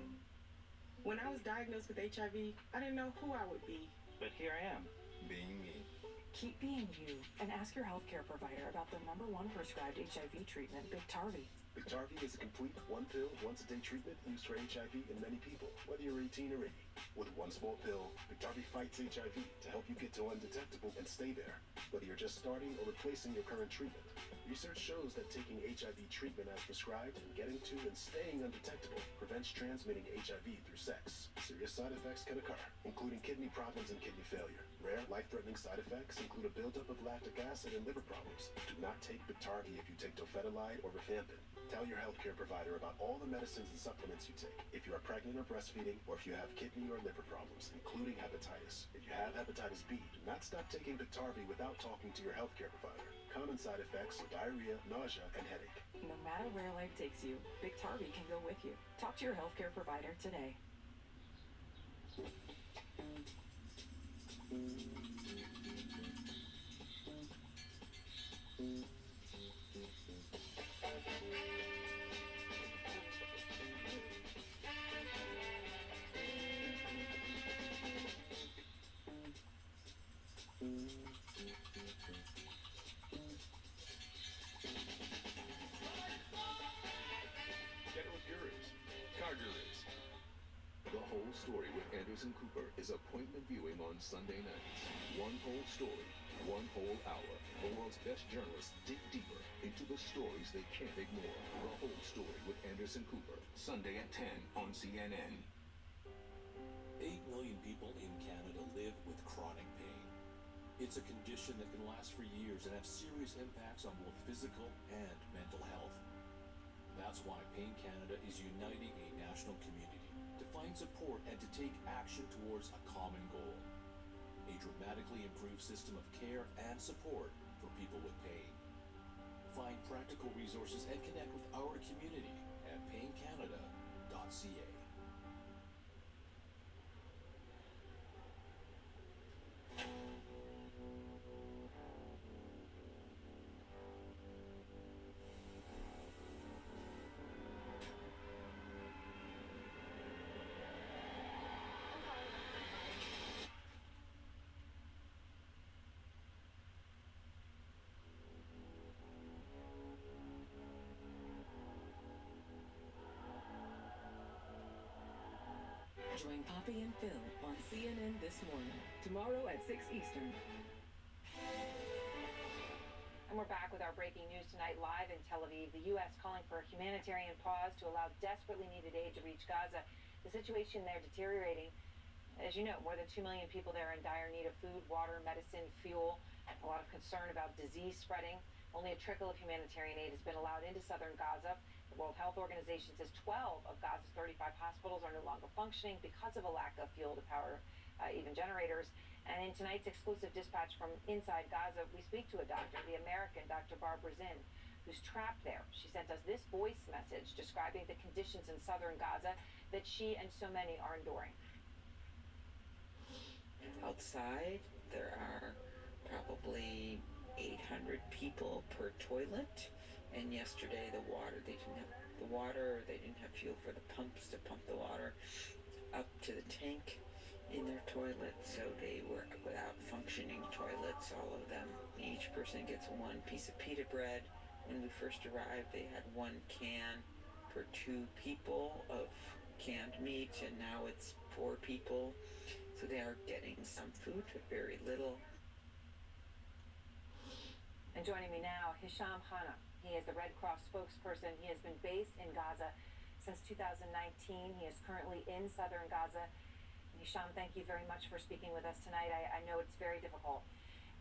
When I was diagnosed with HIV, I didn't know who I would be. But here I am, being me. Keep being you and ask your healthcare provider about the #1 prescribed HIV treatment, Biktarvy. Biktarvy is a complete one-pill, once-a-day treatment used for HIV in many people, whether you're 18 or 80. With one small pill, Biktarvy fights HIV to help you get to undetectable and stay there, whether you're just starting or replacing your current treatment. Research shows that taking HIV treatment as prescribed and getting to and staying undetectable prevents transmitting HIV through sex. Serious side effects can occur, including kidney problems and kidney failure. Rare, life-threatening side effects include a buildup of lactic acid and liver problems. Do not take Biktarvy if you take dofetilide or rifampin. Tell your healthcare provider about all the medicines and supplements you take. If you are pregnant or breastfeeding, or if you have kidney or liver problems, including hepatitis. If you have hepatitis B, do not stop taking Biktarvy without talking to your healthcare provider. Common side effects are diarrhea, nausea, and headache. No matter where life takes you, Biktarvy can go with you. Talk to your healthcare provider today. Get it with Gurus. Car Gurus. The Whole Story with Anderson Cooper is appointment viewing on Sunday nights. One whole story, one whole hour. The world's best journalists dig deeper into the stories they can't ignore. The Whole Story with Anderson Cooper, Sunday at 10 on CNN. 8 million people in Canada live with chronic pain. It's a condition that can last for years and have serious impacts on both physical and mental health. That's why Pain Canada is uniting a national community to find support and to take action towards a common goal. A dramatically improved system of care and support for people with pain. Find practical resources and connect with our community at paincanada.ca. Join Poppy and Phil on CNN This Morning, tomorrow at 6 Eastern. And we're back with our breaking news tonight live in Tel Aviv. The U.S. calling for a humanitarian pause to allow desperately needed aid to reach Gaza. The situation there deteriorating. As you know, more than 2 million people there in dire need of food, water, medicine, fuel. A lot of concern about disease spreading. Only a trickle of humanitarian aid has been allowed into southern Gaza. The World Health Organization says 12 of Gaza's 35 hospitals are no longer functioning because of a lack of fuel to power even generators. And in tonight's exclusive dispatch from inside Gaza, we speak to a doctor, the American Dr. Barbara Zinn, who's trapped there. She sent us this voice message describing the conditions in southern Gaza that she and so many are enduring. Outside, there are probably 800 people per toilet. And yesterday they didn't have the water, they didn't have fuel for the pumps to pump the water up to the tank in their toilet, so they were without functioning toilets, all of them. Each person gets one piece of pita bread. When we first arrived, they had 1 can per 2 people of canned meat, and now it's 4 people. So they are getting some food, but very little. And joining me now, Hisham Hanna. He is the Red Cross spokesperson. He has been based in Gaza since 2019. He is currently in southern Gaza. Hisham, thank you very much for speaking with us tonight. I know it's very difficult.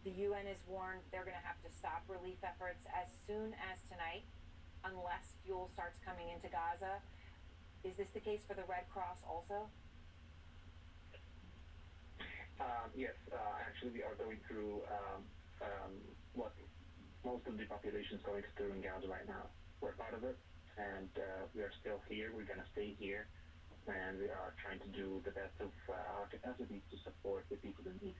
The UN has warned they're going to have to stop relief efforts as soon as tonight unless fuel starts coming into Gaza. Is this the case for the Red Cross also? Yes, actually we are going through what most of the population is going through in Gaza right now. We're part of it, and we are still here. We're going to stay here, and we are trying to do the best of our capacity to support the people in need.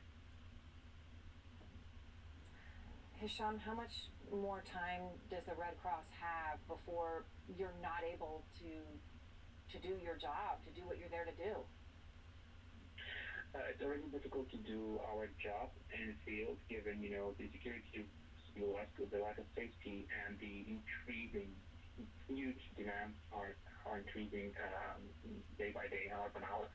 Hisham, how much more time does the Red Cross have before you're not able to do your job, to do what you're there to do? It's already difficult to do our job in the field, given, the security, the lack of safety, and the increasing huge demands are increasing day by day, hour by hour.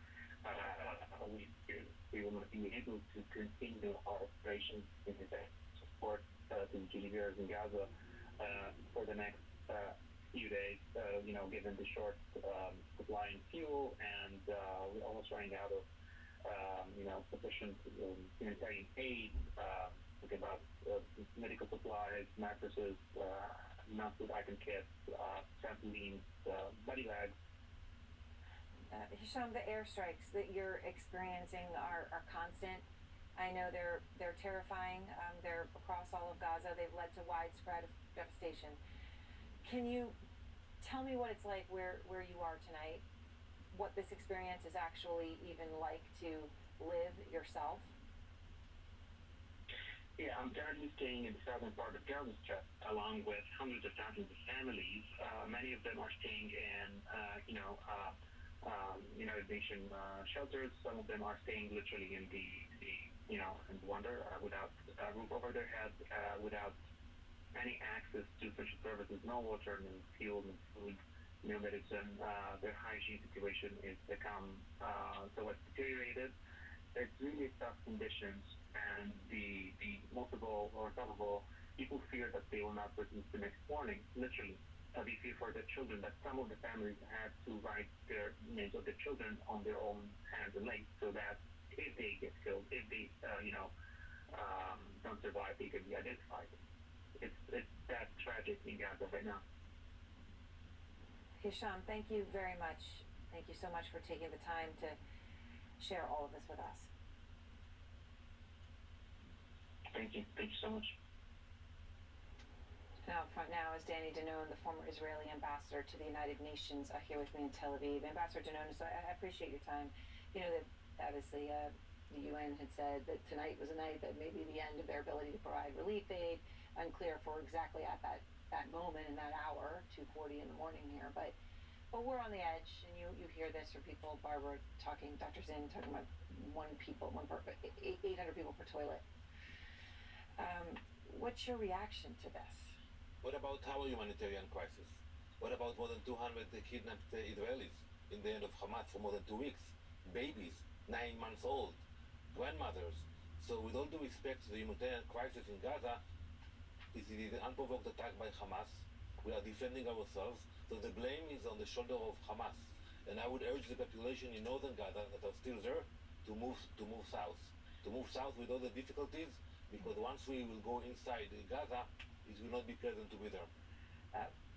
We will not be able to continue our operations in the support the Judiciaries in Gaza for the next few days, given the short supply in fuel, and we're almost running out of sufficient humanitarian aid. Talking about medical supplies, mattresses, non-food item kits, trampolines, body bags. Hisham, the airstrikes that you're experiencing are constant. I know they're terrifying. They're across all of Gaza. They've led to widespread devastation. Can you tell me what it's like where you are tonight? What this experience is actually even like to live yourself? Yeah, I'm currently staying in the southern part of Gaza Strip, along with hundreds of thousands of families. Many of them are staying in, United Nations shelters. Some of them are staying literally in in wonder, without a roof over their head, without any access to social services, no water, no fuel, no food, no medicine. Their hygiene situation is become somewhat deteriorated. It's really tough conditions, and the most of all, or top of all, people fear that they will not witness the next morning, literally. They fear for their children, that some of the families had to write their names of their children on their own hands and legs, so that if they get killed, if they, don't survive, they can be identified. It's that tragic in Gaza right now. Hisham, thank you very much. Thank you so much for taking the time to share all of this with us. Thank you. Thank you so much. Now, up front now is Danny Danon, the former Israeli ambassador to the United Nations, here with me in Tel Aviv. Ambassador Danon, so I appreciate your time. You know that obviously the UN had said that tonight was a night that may be the end of their ability to provide relief aid. Unclear for exactly at that moment in that hour, 2:40 in the morning here, but we're on the edge, and you hear this from people. Barbara talking, Dr. Zinn talking about 800 people per toilet. What's your reaction to this? What about our humanitarian crisis? What about more than 200 kidnapped Israelis in the hand of Hamas for more than 2 weeks? Babies, 9 months old, grandmothers. So with all due respect to the humanitarian crisis in Gaza, it is an unprovoked attack by Hamas. We are defending ourselves, so the blame is on the shoulder of Hamas. And I would urge the population in northern Gaza that are still there to move south. To move south with all the difficulties, because once we will go inside Gaza, it will not be pleasant to be there.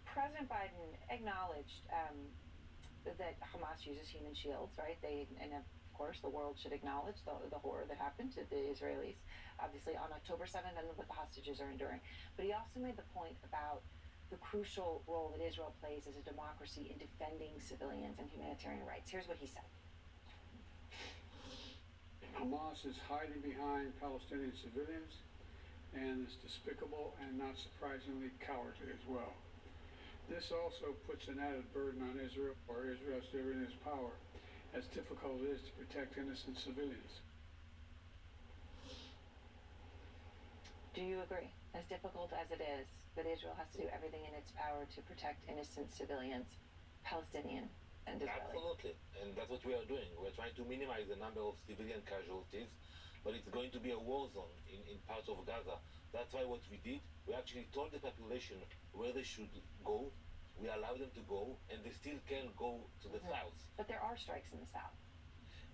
President Biden acknowledged that Hamas uses human shields, right? And of course, the world should acknowledge the horror that happened to the Israelis, obviously on October 7th, and what the hostages are enduring. But he also made the point about the crucial role that Israel plays as a democracy in defending civilians and humanitarian rights. Here's what he said. Hamas is hiding behind Palestinian civilians and is despicable and, not surprisingly, cowardly as well. This also puts an added burden on Israel, or Israel's doing its power, as difficult it is to protect innocent civilians. Do you agree, as difficult as it is, that Israel has to do everything in its power to protect innocent civilians, Palestinian and Israeli? Absolutely, and that's what we are doing. We're trying to minimize the number of civilian casualties, but it's going to be a war zone in parts of Gaza. That's why what we did, we actually told the population where they should go. We allowed them to go, and they still can go to the south. But there are strikes in the south.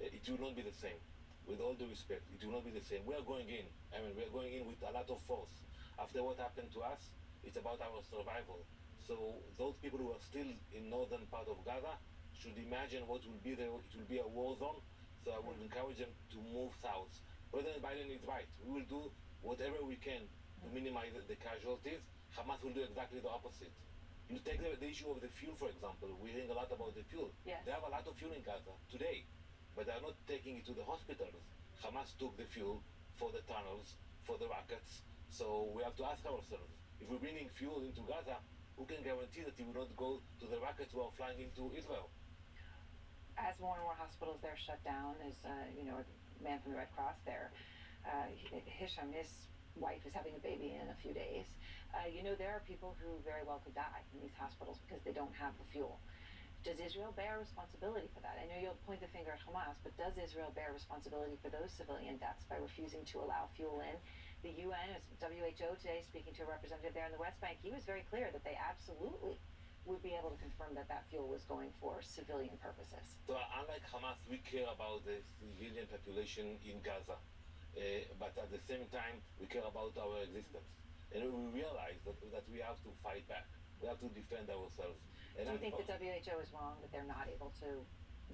It will not be the same. With all due respect, it will not be the same. We are going in. We are going in with a lot of force. After what happened to us, it's about our survival. So those people who are still in northern part of Gaza should imagine what will be there. It will be a war zone. So I would encourage them to move south. President Biden is right. We will do whatever we can to minimize the casualties. Hamas will do exactly the opposite. You take the issue of the fuel, for example. We're hearing a lot about the fuel. Yes. They have a lot of fuel in Gaza today, but they are not taking it to the hospitals. Hamas took the fuel for the tunnels, for the rockets. So we have to ask ourselves, if we're bringing fuel into Gaza, who can guarantee that it will not go to the rockets who are flying into Israel? As more and more hospitals there shut down, as a man from the Red Cross there, Hisham, his wife is having a baby in a few days. There are people who very well could die in these hospitals because they don't have the fuel. Does Israel bear responsibility for that? I know you'll point the finger at Hamas, but does Israel bear responsibility for those civilian deaths by refusing to allow fuel in The UN, WHO today, speaking to a representative there in the West Bank, he was very clear that they absolutely would be able to confirm that that fuel was going for civilian purposes. So unlike Hamas, we care about the civilian population in Gaza, but at the same time, we care about our existence. And we realize that we have to fight back. We have to defend ourselves. And do you think the WHO is wrong that they're not able to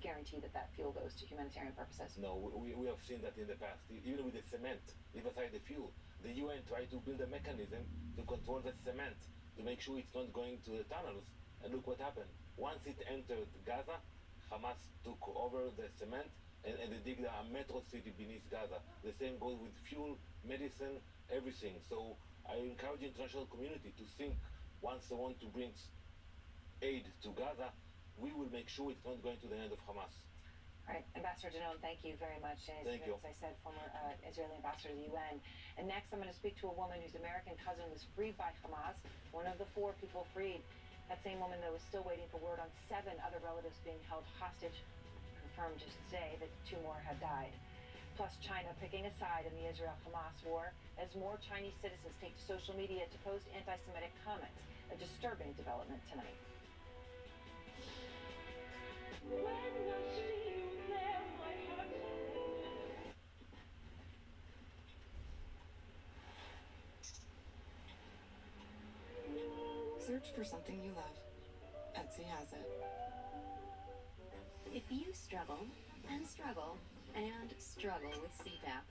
guarantee that that fuel goes to humanitarian purposes? No, we have seen that in the past. Even with the cement, leave aside the fuel, the UN tried to build a mechanism to control the cement, to make sure it's not going to the tunnels. And look what happened. Once it entered Gaza, Hamas took over the cement and they dig a metro city beneath Gaza. The same goes with fuel, medicine, everything. So I encourage the international community to think, once they want to bring aid to Gaza, we will make sure it's not going to the hand of Hamas. All right, Ambassador Danon, thank you very much. Thank you. As I said, former Israeli ambassador to the UN. And next, I'm going to speak to a woman whose American cousin was freed by Hamas, one of the 4 people freed. That same woman, though, is still waiting for word on 7 other relatives being held hostage. Confirmed just today that 2 more had died. Plus, China picking a side in the Israel-Hamas war as more Chinese citizens take to social media to post anti-Semitic comments. A disturbing development tonight. Search for something you love. Etsy has it. If you struggle and struggle and struggle with CPAP,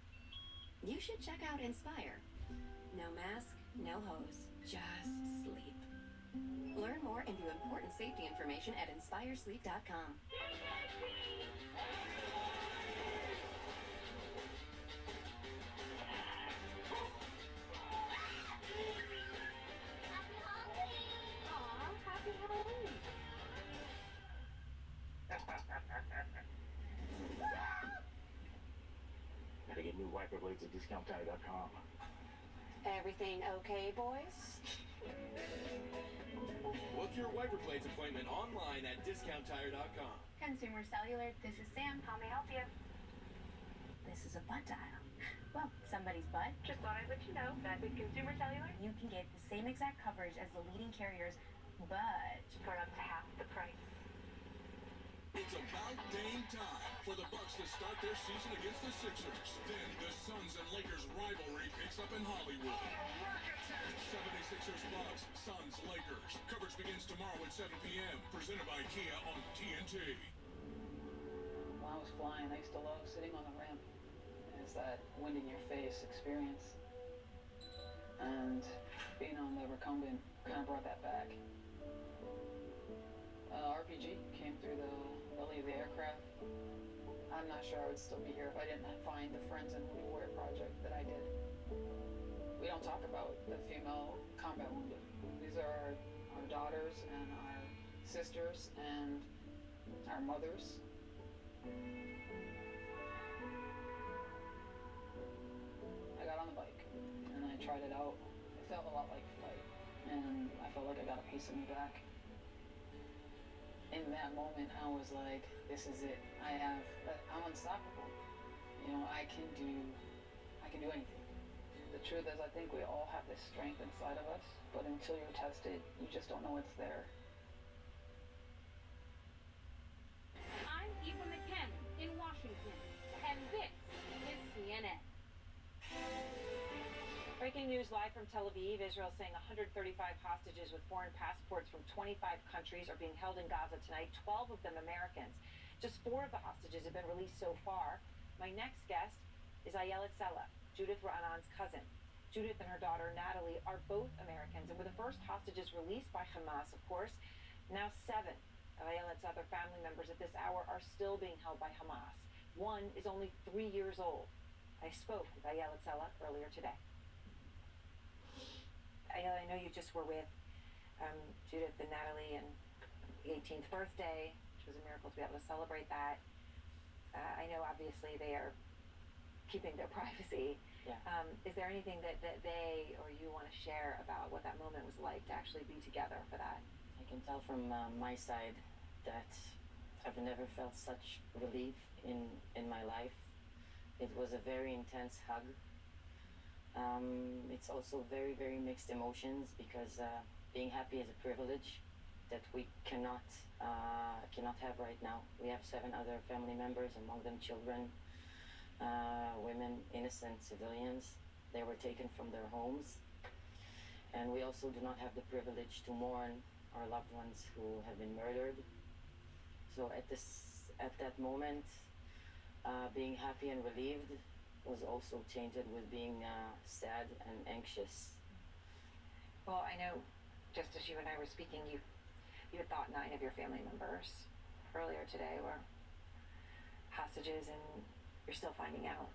you should check out Inspire. No mask, no hose, just sleep. Learn more and view important safety information at inspiresleep.com. Gotta get new wiper blades at discounttire.com. Everything okay, boys? Book your wiper blades appointment online at discounttire.com. Consumer Cellular, this is Sam. How may I help you? This is a butt dial. Well, somebody's butt. Just thought I'd let you know that with Consumer Cellular, You can get the same exact coverage as the leading carriers, but for up to half the price. It's about Dame time for the Bucks to start their season against the Sixers. Then the Suns and Lakers rivalry picks up in Hollywood. 76ers Bucks, Suns Lakers. Coverage begins tomorrow at 7 p.m. Presented by Kia on TNT. When I was flying, I used to love sitting on the rim. It's that wind in your face experience. And being on the recumbent kind of brought that back. RPG came through the belly of the aircraft. I'm not sure I would still be here if I didn't find the Friends and Wounded Warrior project that I did. We don't talk about the female combat wounded. These are our daughters and our sisters and our mothers. I got on the bike and I tried it out. It felt a lot like flight, and I felt like I got a piece of me back. In that moment, I was like, this is it. I'm unstoppable. You know, I can do anything. The truth is, I think we all have this strength inside of us, but until you're tested, you just don't know it's there. I'm Eva McKen in Washington, and this is CNN. Breaking news live from Tel Aviv. Israel saying 135 hostages with foreign passports from 25 countries are being held in Gaza tonight, 12 of them Americans. Just 4 of the hostages have been released so far. My next guest is Ayelet Sela, Judith Ra'anan's cousin. Judith and her daughter Natalie are both Americans and were the first hostages released by Hamas, of course. Now 7 of Ayelet's other family members at this hour are still being held by Hamas. One is only 3 years old. I spoke with Ayelet Sela earlier today. I know you just were with Judith and Natalie and the 18th birthday, which was a miracle to be able to celebrate that. I know obviously they are keeping their privacy. Yeah. Is there anything that they or you want to share about what that moment was like to actually be together for that? I can tell from my side that I've never felt such relief in my life. It was a very intense hug. It's also very, very mixed emotions because being happy is a privilege that we cannot have right now. We have 7 other family members, among them children, women, innocent civilians. They were taken from their homes. And we also do not have the privilege to mourn our loved ones who have been murdered. So at that moment, being happy and relieved was also tainted with being sad and anxious. Well, I know, just as you and I were speaking, you had thought 9 of your family members earlier today were hostages, and you're still finding out.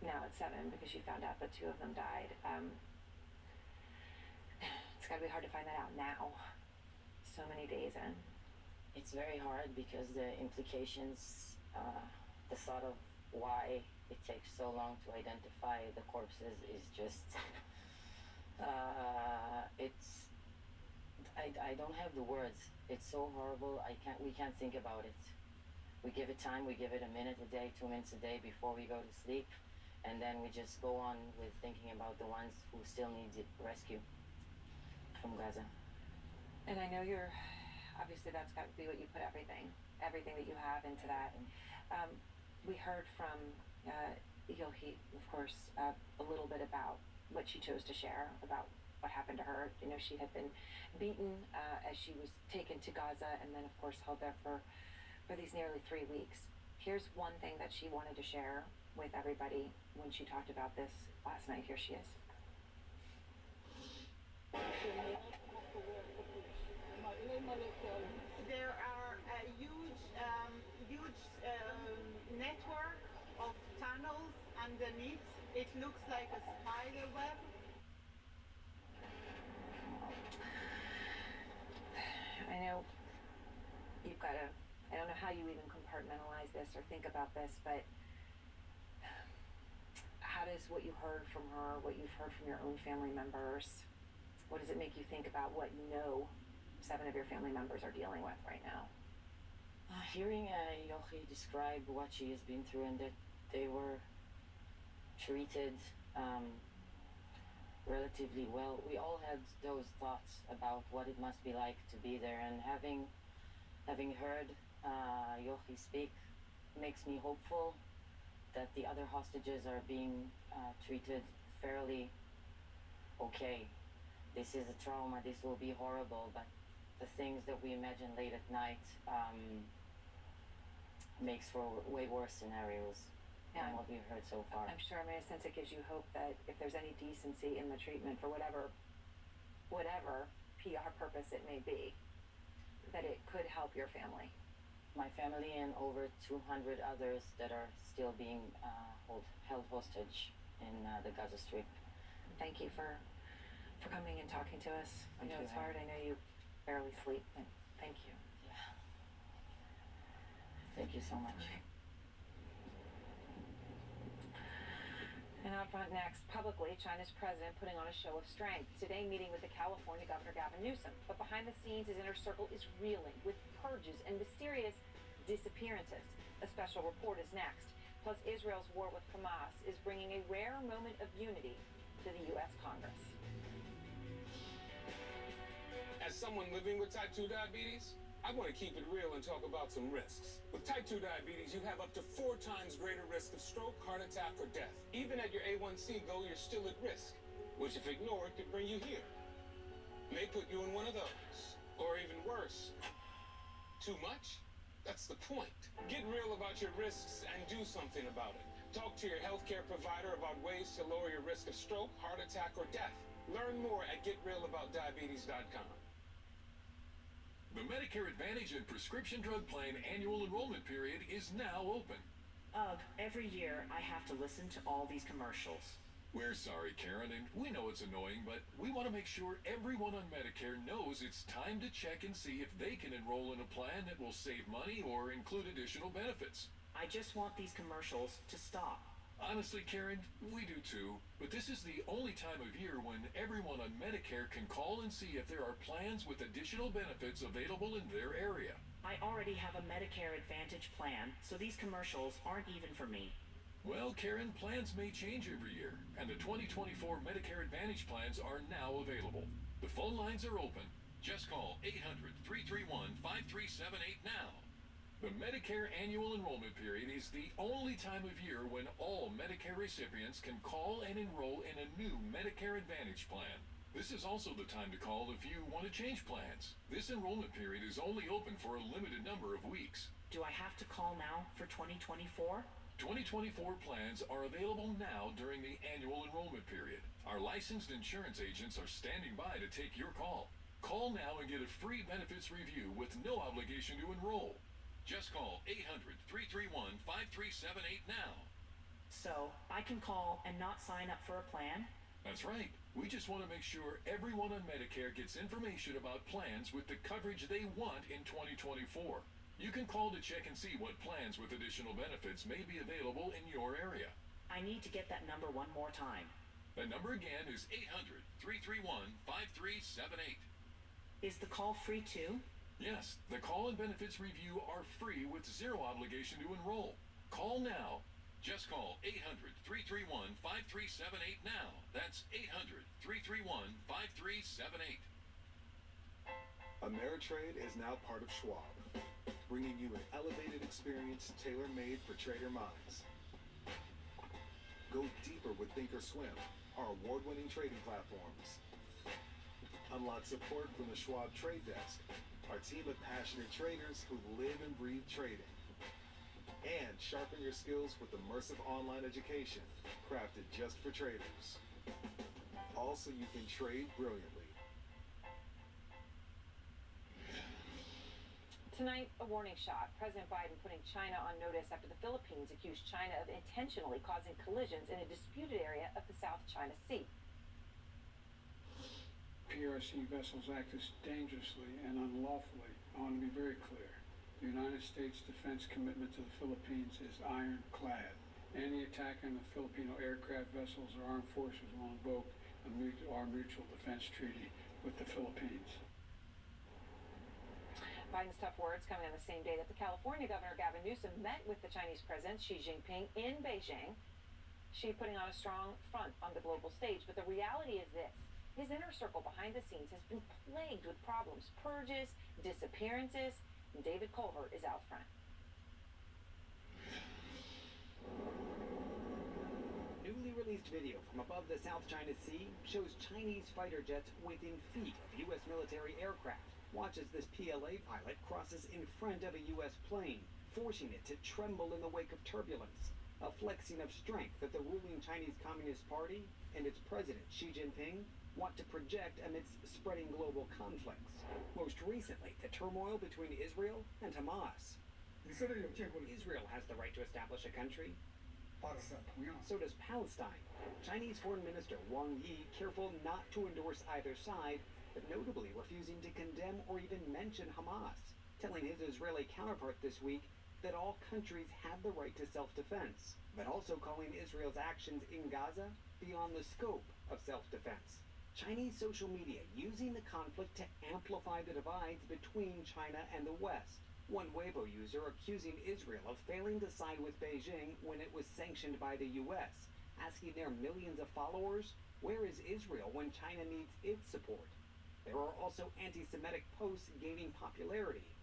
Now it's 7 because you found out that 2 of them died. It's got to be hard to find that out now, so many days in. It's very hard because the implications, the thought of why it takes so long to identify the corpses is just, I don't have the words. It's so horrible. We can't think about it. We give it time. We give it a minute a day, 2 minutes a day before we go to sleep, and then we just go on with thinking about the ones who still need rescue from Gaza. And I know obviously that's got to be what you put everything that you have into that. We heard from Yochi, of course, a little bit about what she chose to share about what happened to her. You know, she had been beaten as she was taken to Gaza, and then of course held there for these nearly 3 weeks. Here's one thing that she wanted to share with everybody when she talked about this last night. Here she is. There are a huge network of tunnels underneath. It looks like a spider web. I know you've got to, I don't know how you even compartmentalize this or think about this, but how does what you heard from her, what you've heard from your own family members, what does it make you think about what you know 7 of your family members are dealing with right now? Hearing Yochi describe what she has been through and that they were treated relatively well, we all had those thoughts about what it must be like to be there, and having heard Yochi speak makes me hopeful that the other hostages are being treated fairly okay. This is a trauma, this will be horrible, but the things that we imagine late at night makes for way worse scenarios than what we've heard so far. I'm sure, in a sense, it gives you hope that if there's any decency in the treatment for whatever PR purpose it may be, that it could help your family. My family and over 200 others that are still being held hostage in the Gaza Strip. Thank you for coming and talking to us. I know it's hard. I know you barely sleep, but thank you. Yeah. Thank you so much. And out front next, publicly, China's president putting on a show of strength. Today, meeting with the California Governor Gavin Newsom. But behind the scenes, his inner circle is reeling with purges and mysterious disappearances. A special report is next. Plus, Israel's war with Hamas is bringing a rare moment of unity to the U.S. Congress. As someone living with type 2 diabetes, I want to keep it real and talk about some risks. With type 2 diabetes, you have up to 4 times greater risk of stroke, heart attack, or death. Even at your A1C goal, you're still at risk, which if ignored could bring you here. May put you in one of those, or even worse. Too much? That's the point. Get real about your risks and do something about it. Talk to your healthcare provider about ways to lower your risk of stroke, heart attack, or death. Learn more at getrealaboutdiabetes.com. The Medicare Advantage and Prescription Drug Plan annual enrollment period is now open. Every year I have to listen to all these commercials. We're sorry, Karen, and we know it's annoying, but we want to make sure everyone on Medicare knows it's time to check and see if they can enroll in a plan that will save money or include additional benefits. I just want these commercials to stop. Honestly, Karen, we do too, but this is the only time of year when everyone on Medicare can call and see if there are plans with additional benefits available in their area. I already have a Medicare Advantage plan, so these commercials aren't even for me. Well, Karen, plans may change every year, and the 2024 Medicare Advantage plans are now available. The phone lines are open. Just call 800-331-5378 now. The Medicare annual enrollment period is the only time of year when all Medicare recipients can call and enroll in a new Medicare Advantage plan. This is also the time to call if you want to change plans. This enrollment period is only open for a limited number of weeks. Do I have to call now for 2024? 2024 plans are available now during the annual enrollment period. Our licensed insurance agents are standing by to take your call. Call now and get a free benefits review with no obligation to enroll. Just call 800-331-5378 now. So, I can call and not sign up for a plan? That's right. We just want to make sure everyone on Medicare gets information about plans with the coverage they want in 2024. You can call to check and see what plans with additional benefits may be available in your area. I need to get that number one more time. The number again is 800-331-5378. Is the call free too? Yes, the call and benefits review are free with zero obligation to enroll. Call now. Just call 800-331-5378 now. That's 800-331-5378. Ameritrade is now part of Schwab, bringing you an elevated experience tailor-made for trader minds. Go deeper with Thinkorswim, our award-winning trading platforms. Unlock support from the Schwab Trade Desk, our team of passionate traders who live and breathe trading. And sharpen your skills with immersive online education crafted just for traders. Also, you can trade brilliantly. Tonight, a warning shot. President Biden putting China on notice after the Philippines accused China of intentionally causing collisions in a disputed area of the South China Sea. PRC vessels act as dangerously and unlawfully. I want to be very clear. The United States defense commitment to the Philippines is ironclad. Any attack on the Filipino aircraft vessels or armed forces will invoke our mutual defense treaty with the Philippines. Biden's tough words coming on the same day that the California Governor Gavin Newsom met with the Chinese President Xi Jinping in Beijing. Xi putting on a strong front on the global stage, but the reality is this. His inner circle behind the scenes has been plagued with problems, purges, disappearances, and David Culver is out front. Newly released video from above the South China Sea shows Chinese fighter jets within feet of U.S. military aircraft. Watch as this PLA pilot crosses in front of a U.S. plane, forcing it to tremble in the wake of turbulence. A flexing of strength that the ruling Chinese Communist Party and its president, Xi Jinping, want to project amidst spreading global conflicts. Most recently, the turmoil between Israel and Hamas. Israel has the right to establish a country. So does Palestine. Chinese Foreign Minister Wang Yi careful not to endorse either side, but notably refusing to condemn or even mention Hamas, telling his Israeli counterpart this week that all countries have the right to self-defense, but also calling Israel's actions in Gaza beyond the scope of self-defense. Chinese social media using the conflict to amplify the divides between China and the West. One Weibo user accusing Israel of failing to side with Beijing when it was sanctioned by the U.S., asking their millions of followers, where is Israel when China needs its support? There are also anti-Semitic posts gaining popularity.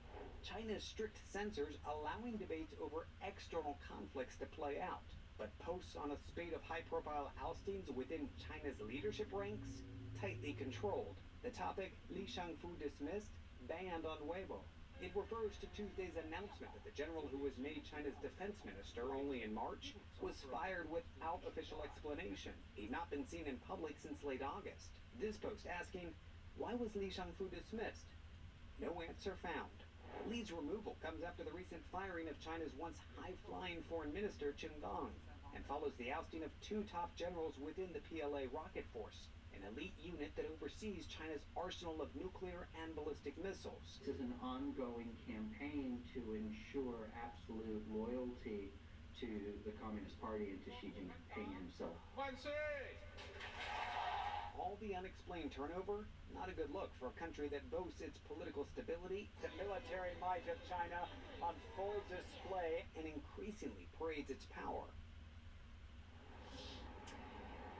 China's strict censors allowing debates over external conflicts to play out, but posts on a spate of high-profile oustings within China's leadership ranks? Tightly controlled. The topic, Li Shangfu dismissed, banned on Weibo. It refers to Tuesday's announcement that the general who was made China's defense minister only in March was fired without official explanation. He'd not been seen in public since late August. This post asking, why was Li Shangfu dismissed? No answer found. Li's removal comes after the recent firing of China's once high-flying foreign minister, Qin Gang, and follows the ousting of two top generals within the PLA rocket force, an elite unit that oversees China's arsenal of nuclear and ballistic missiles. This is an ongoing campaign to ensure absolute loyalty to the Communist Party and to Xi Jinping himself. All the unexplained turnover, not a good look for a country that boasts its political stability. The military might of China on full display and increasingly parades its power.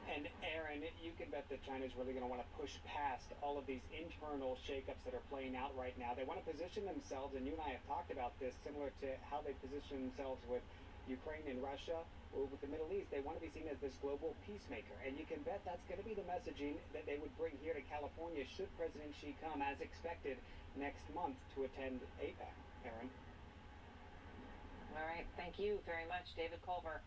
And Aaron, you can bet that China's really going to want to push past all of these internal shakeups that are playing out right now. They want to position themselves, and you and I have talked about this, similar to how they position themselves with Ukraine and Russia, or with the Middle East. They want to be seen as this global peacemaker. And you can bet that's going to be the messaging that they would bring here to California should President Xi come, as expected, next month to attend APEC. Aaron? All right. Thank you very much, David Culver.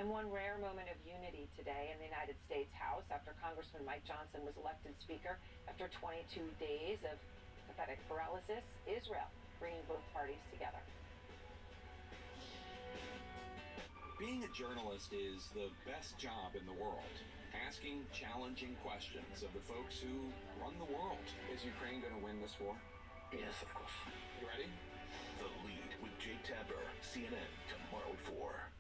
And one rare moment of unity today in the United States House after Congressman Mike Johnson was elected Speaker after 22 days of pathetic paralysis. Israel bringing both parties together. Being a journalist is the best job in the world. Asking challenging questions of the folks who run the world. Is Ukraine going to win this war? Yes, of course. You ready? The Lead with Jake Tapper, CNN, tomorrow at 4.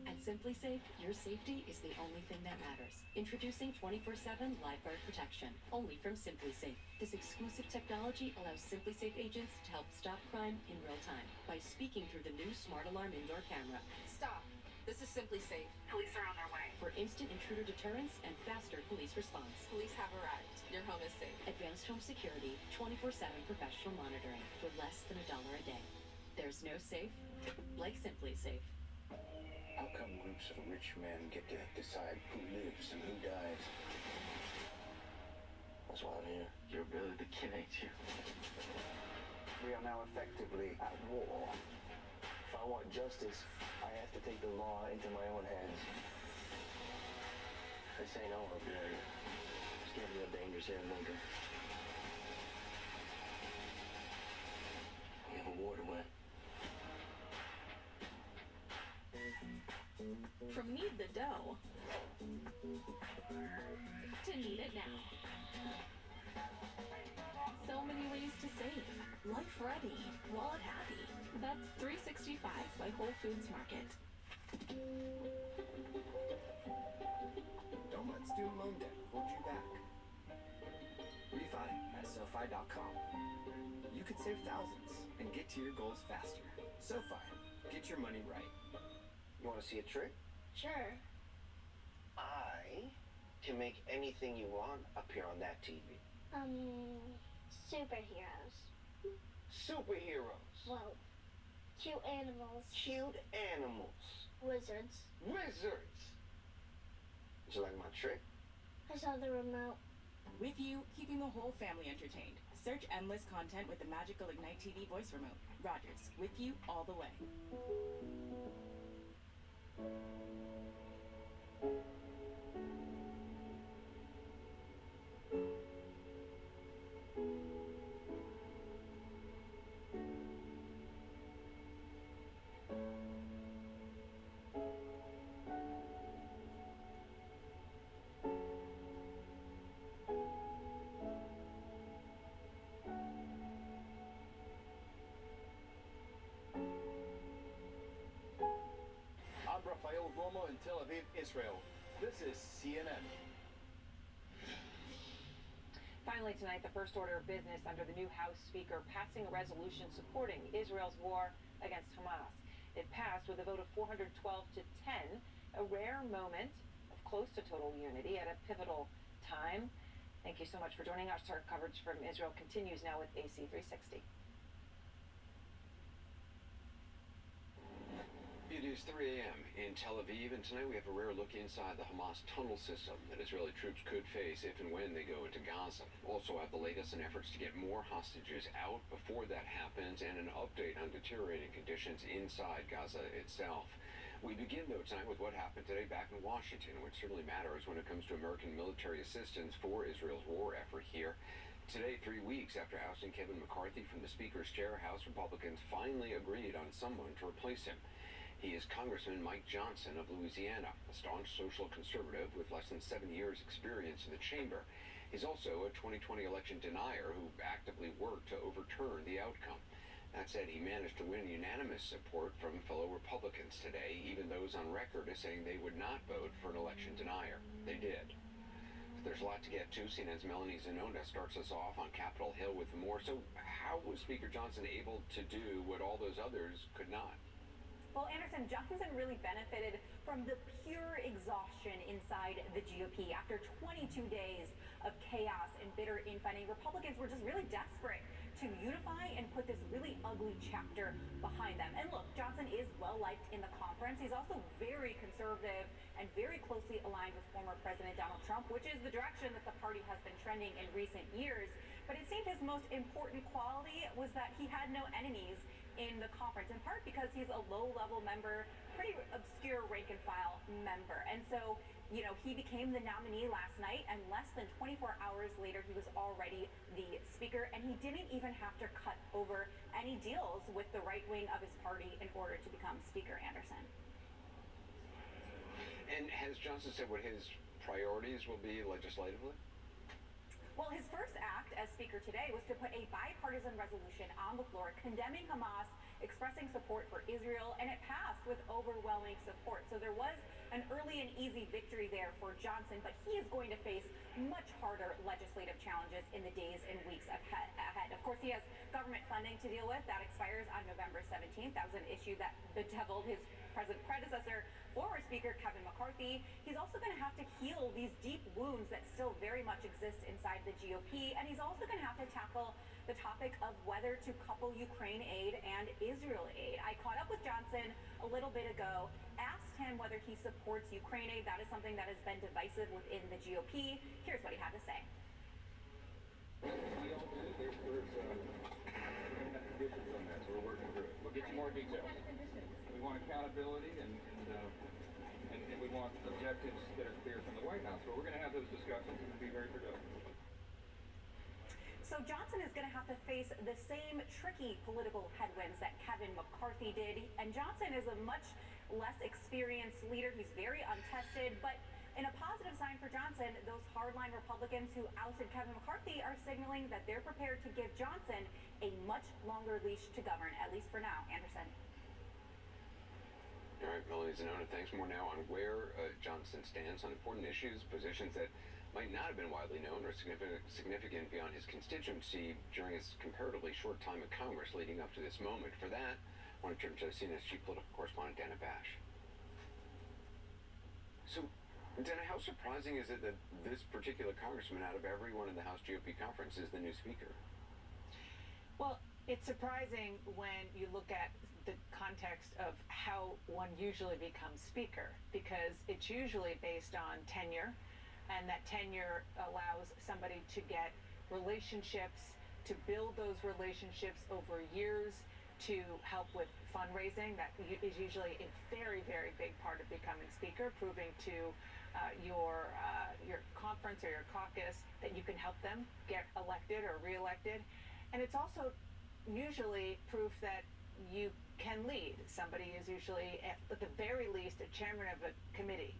At SimpliSafe, your safety is the only thing that matters. Introducing 24/7 lifeguard protection, only from SimpliSafe. This exclusive technology allows SimpliSafe agents to help stop crime in real time by speaking through the new Smart Alarm indoor camera. Stop. This is SimpliSafe. Police are on their way. For instant intruder deterrence and faster police response. Police have arrived. Your home is safe. Advanced home security, 24/7 professional monitoring for less than $1 a day. There's no safe like SimpliSafe. How come groups of rich men get to decide who lives and who dies? That's why I'm here. You're Billy the Kid, ain't you? We are now effectively at war. If I want justice, I have to take the law into my own hands. This ain't over, Billy. It's getting real dangerous here in Lincoln. We have a war to win. From need the dough to need it now. So many ways to save. Life ready, wallet happy. That's 365 by Whole Foods Market. Don't let student loan debt hold you back. Refi at SoFi.com. You could save thousands and get to your goals faster. SoFi, get your money right. You want to see a trick? Sure. I can make anything you want appear on that TV. Superheroes. Superheroes. Well, cute animals. Cute animals. Wizards. Wizards. Would you like my trick? I saw the remote. With you, keeping the whole family entertained. Search endless content with the magical Ignite TV voice remote. Rogers, with you all the way. Rafael Romo in Tel Aviv, Israel. This is CNN. Finally tonight, the first order of business under the new House Speaker passing a resolution supporting Israel's war against Hamas. It passed with a vote of 412 to 10, a rare moment of close to total unity at a pivotal time. Thank you so much for joining us. Our coverage from Israel continues now with AC 360. It is 3 a.m. in Tel Aviv, and tonight we have a rare look inside the Hamas tunnel system that Israeli troops could face if and when they go into Gaza. Also have the latest in efforts to get more hostages out before that happens, and an update on deteriorating conditions inside Gaza itself. We begin, though, tonight with what happened today back in Washington, which certainly matters when it comes to American military assistance for Israel's war effort here. Today, 3 weeks after ousting Kevin McCarthy from the Speaker's chair, House Republicans finally agreed on someone to replace him. He is Congressman Mike Johnson of Louisiana, a staunch social conservative with less than 7 years' experience in the chamber. He's also a 2020 election denier who actively worked to overturn the outcome. That said, he managed to win unanimous support from fellow Republicans today, even those on record as saying they would not vote for an election denier. They did. There's a lot to get to. CNN's Melanie Zanona starts us off on Capitol Hill with more. So how was Speaker Johnson able to do what all those others could not? Well, Anderson, Johnson really benefited from the pure exhaustion inside the GOP. After 22 days of chaos and bitter infighting, Republicans were just really desperate to unify and put this really ugly chapter behind them. And look, Johnson is well-liked in the conference. He's also very conservative and very closely aligned with former President Donald Trump, which is the direction that the party has been trending in recent years. But it seemed his most important quality was that he had no enemies in the conference, in part because he's a low-level member, pretty obscure rank-and-file member. And so, you know, he became the nominee last night, and less than 24 hours later, he was already the speaker, and he didn't even have to cut over any deals with the right wing of his party in order to become Speaker, Anderson. And has Johnson said what his priorities will be legislatively? Well, his first act as Speaker today was to put a bipartisan resolution on the floor condemning Hamas, expressing support for Israel, and it passed with overwhelming support. So there was an early and easy victory there for Johnson, but he is going to face much harder legislative challenges in the days and weeks ahead. Of course, he has government funding to deal with. That expires on November 17th. That was an issue that bedeviled his predecessor, former Speaker Kevin McCarthy. He's also going to have to heal these deep wounds that still very much exist inside the GOP, and he's also going to have to tackle the topic of whether to couple Ukraine aid and Israel aid. I caught up with Johnson a little bit ago, asked him whether he supports Ukraine aid. That is something that has been divisive within the GOP. Here's what he had to say. We all do. There's conditions on that, so we're working through it. We'll get you more details. We want accountability and we want objectives that are clear from the White House. So we're going to have those discussions and be very productive. So Johnson is going to have to face the same tricky political headwinds that Kevin McCarthy did. And Johnson is a much less experienced leader. He's very untested. But in a positive sign for Johnson, those hardline Republicans who ousted Kevin McCarthy are signaling that they're prepared to give Johnson a much longer leash to govern, at least for now. Anderson. All right, Melanie Zanona, thanks. More now on where Johnson stands on important issues, positions that might not have been widely known or significant beyond his constituency during his comparatively short time in Congress leading up to this moment. For that, I want to turn to CNN's chief political correspondent, Dana Bash. So, Dana, how surprising is it that this particular congressman out of everyone in the House GOP conference is the new speaker? Well, it's surprising when you look at the context of how one usually becomes speaker, because it's usually based on tenure, and that tenure allows somebody to get relationships, to build those relationships over years, to help with fundraising. That is usually a very, very big part of becoming speaker, proving to your conference or your caucus that you can help them get elected or reelected. And it's also usually proof that you can lead. Somebody is usually, at the very least, a chairman of a committee.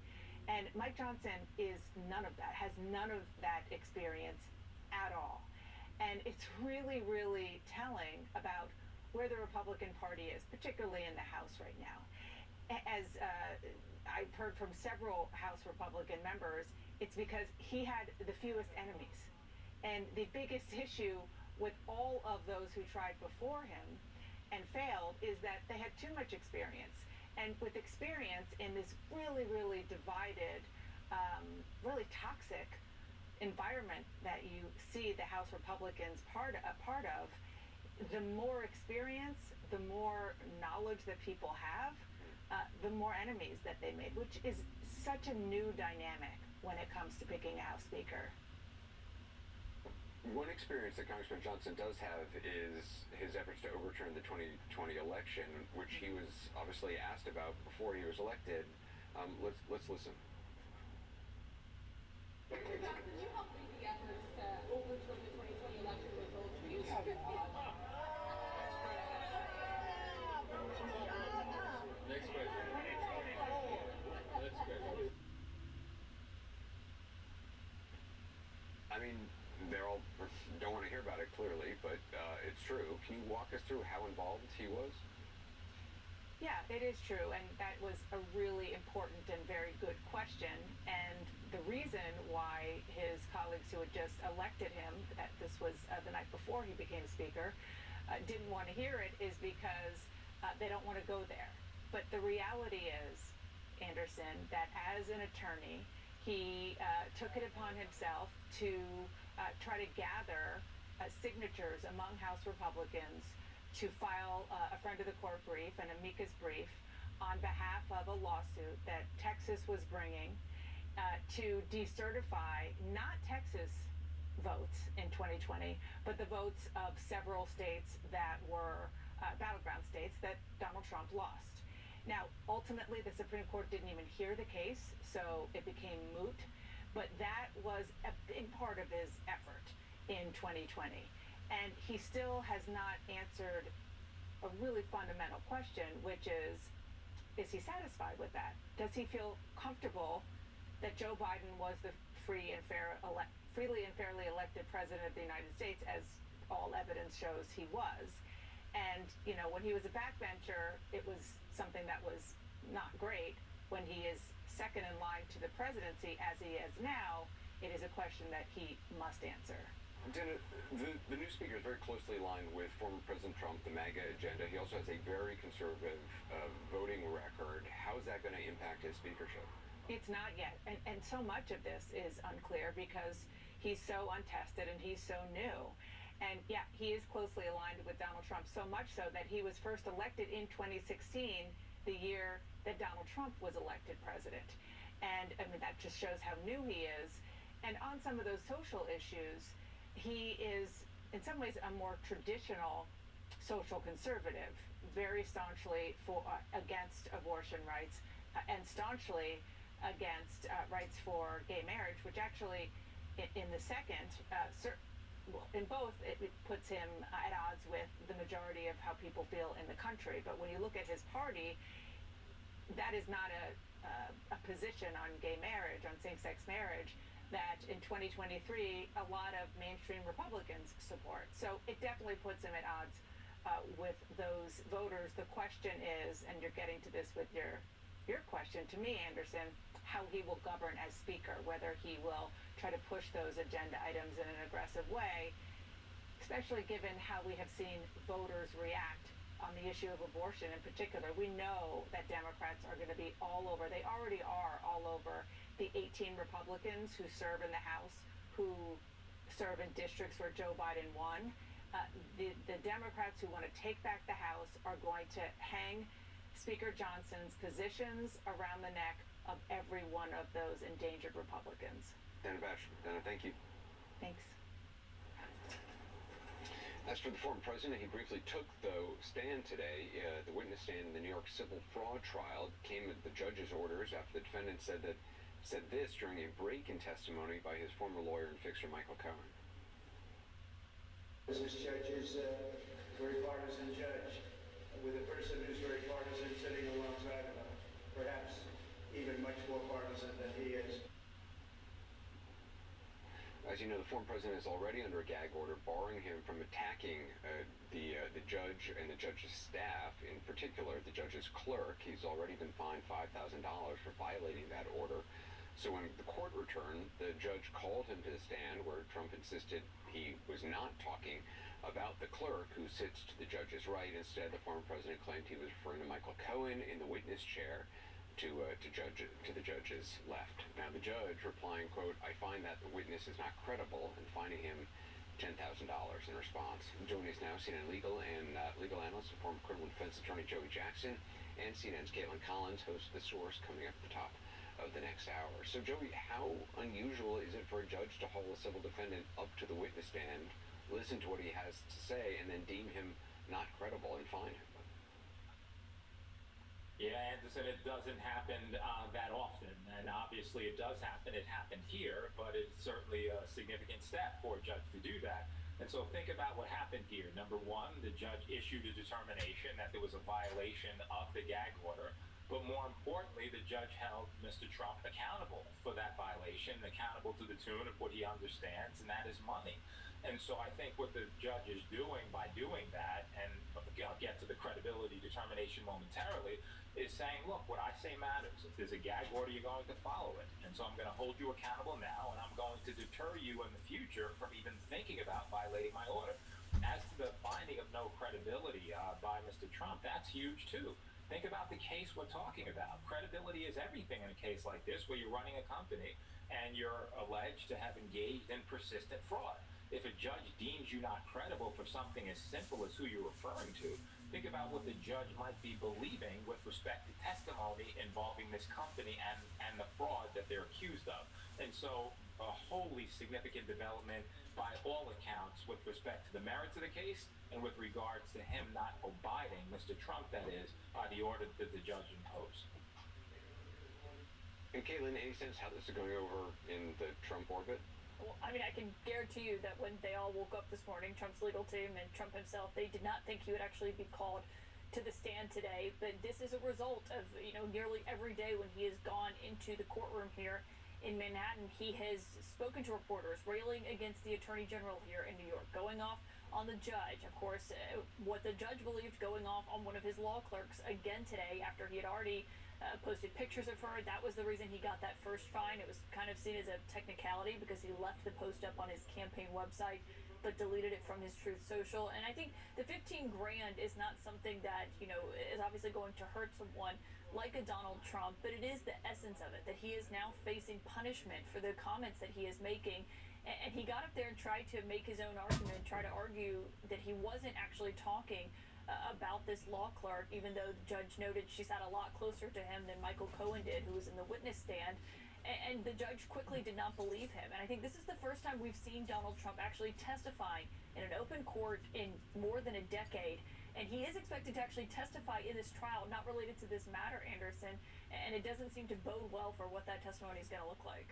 And Mike Johnson is none of that, has none of that experience at all. And it's really, really telling about where the Republican Party is, particularly in the House right now. As I've heard from several House Republican members, it's because he had the fewest enemies. And the biggest issue with all of those who tried before him and failed is that they had too much experience. And with experience in this really, really divided, really toxic environment that you see the House Republicans a part of, the more experience, the more knowledge that people have, the more enemies that they made, which is such a new dynamic when it comes to picking a House Speaker. One experience that Congressman Johnson does have is his efforts to overturn the 2020 election, which he was obviously asked about before he was elected. Let's listen. Johnson, you helped lead the efforts to overturn the 2020 election results. Do you have Next question. Next question. I mean, they all don't want to hear about it, clearly, but it's true. Can you walk us through how involved he was? Yeah, it is true, and that was a really important and very good question. And the reason why his colleagues who had just elected him, that this was the night before he became Speaker, didn't want to hear it is because they don't want to go there. But the reality is, Anderson, that as an attorney, he took it upon himself to try to gather signatures among House Republicans to file a friend of the court brief, an amicus brief, on behalf of a lawsuit that Texas was bringing to decertify not Texas votes in 2020, but the votes of several states that were battleground states that Donald Trump lost. Now, ultimately, the Supreme Court didn't even hear the case, so it became moot. But that was a big part of his effort in 2020. And he still has not answered a really fundamental question, which is he satisfied with that? Does he feel comfortable that Joe Biden was the freely and fairly elected president of the United States, as all evidence shows he was? And, you know, when he was a backbencher, it was something that was not great. When he is second in line to the presidency, as he is now, it is a question that he must answer. Dana, the new speaker is very closely aligned with former President Trump, the MAGA agenda. He also has a very conservative voting record. How is that going to impact his speakership? It's not yet. And so much of this is unclear because he's so untested and he's so new. And yeah, he is closely aligned with Donald Trump, so much so that he was first elected in 2016, the year that Donald Trump was elected president. And I mean, that just shows how new he is. And on some of those social issues, he is in some ways a more traditional social conservative, very staunchly against abortion rights and staunchly against rights for gay marriage, which actually in the second, in both, it puts him at odds with the majority of how people feel in the country. But when you look at his party, that is not a position on gay marriage, on same-sex marriage, that in 2023 a lot of mainstream Republicans support. So it definitely puts him at odds with those voters. The question is, and you're getting to this with your question to me, Anderson, how he will govern as speaker, whether he will try to push those agenda items in an aggressive way, especially given how we have seen voters react on the issue of abortion in particular. We know that Democrats are going to be all over. They already are all over the 18 Republicans who serve in the House, who serve in districts where Joe Biden won. The Democrats who want to take back the House are going to hang Speaker Johnson's positions around the neck of every one of those endangered Republicans. Dana Bash, Dana, thank you. Thanks. As for the former president, he briefly took the stand today. The witness stand in the New York civil fraud trial came at the judge's orders after the defendant said this during a break-in testimony by his former lawyer and fixer Michael Cohen. This judge is a very partisan judge, with a person who's very partisan sitting alongside of him, perhaps even much more partisan than he is. As you know, the former president is already under a gag order barring him from attacking the judge and the judge's staff, in particular the judge's clerk. He's already been fined $5,000 for violating that order. So when the court returned, the judge called him to the stand where Trump insisted he was not talking about the clerk who sits to the judge's right. Instead, the former president claimed he was referring to Michael Cohen in the witness chair to the judge's left. Now the judge replying, quote, "I find that the witness is not credible," and fining him $10,000 in response. Joining us now, CNN legal analyst and former criminal defense attorney Joey Jackson, and CNN's Caitlin Collins, host of The Source, coming up at the top of the next hour. So Joey, how unusual is it for a judge to haul a civil defendant up to the witness stand, listen to what he has to say, and then deem him not credible and fine him? Yeah, Anderson, it doesn't happen that often, and obviously it does happen. It happened here, but it's certainly a significant step for a judge to do that. And so think about what happened here. Number one, the judge issued a determination that there was a violation of the gag order, but more importantly, the judge held Mr. Trump accountable for that violation, accountable to the tune of what he understands, and that is money. And so I think what the judge is doing by doing that, and I'll get to the credibility determination momentarily, is saying, look, what I say matters. If there's a gag order, you're going to follow it. And so I'm going to hold you accountable now, and I'm going to deter you in the future from even thinking about violating my order. As to the finding of no credibility by Mr. Trump, that's huge too. Think about the case we're talking about. Credibility is everything in a case like this where you're running a company and you're alleged to have engaged in persistent fraud. If a judge deems you not credible for something as simple as who you're referring to, think about what the judge might be believing with respect to testimony involving this company and the fraud that they're accused of. And so a wholly significant development by all accounts with respect to the merits of the case and with regards to him not abiding, Mr. Trump that is, by the order that the judge imposed. And Caitlin, any sense how this is going over in the Trump orbit? Well, I mean, I can guarantee you that when they all woke up this morning, Trump's legal team and Trump himself, they did not think he would actually be called to the stand today. But this is a result of, nearly every day when he has gone into the courtroom here in Manhattan, he has spoken to reporters, railing against the Attorney General here in New York, going off on the judge. Of course, what the judge believed, going off on one of his law clerks again today after he had already posted pictures of her. That was the reason he got that first fine. It was kind of seen as a technicality because he left the post up on his campaign website but deleted it from his Truth Social. And I think the 15 grand is not something that, is obviously going to hurt someone like a Donald Trump, but it is the essence of it, that he is now facing punishment for the comments that he is making. And he got up there and tried to make his own argument, try to argue that he wasn't actually talking about this law clerk, even though the judge noted she sat a lot closer to him than Michael Cohen did, who was in the witness stand. And the judge quickly did not believe him. And I think this is the first time we've seen Donald Trump actually testifying in an open court in more than a decade. And he is expected to actually testify in this trial, not related to this matter, Anderson. And it doesn't seem to bode well for what that testimony is going to look like.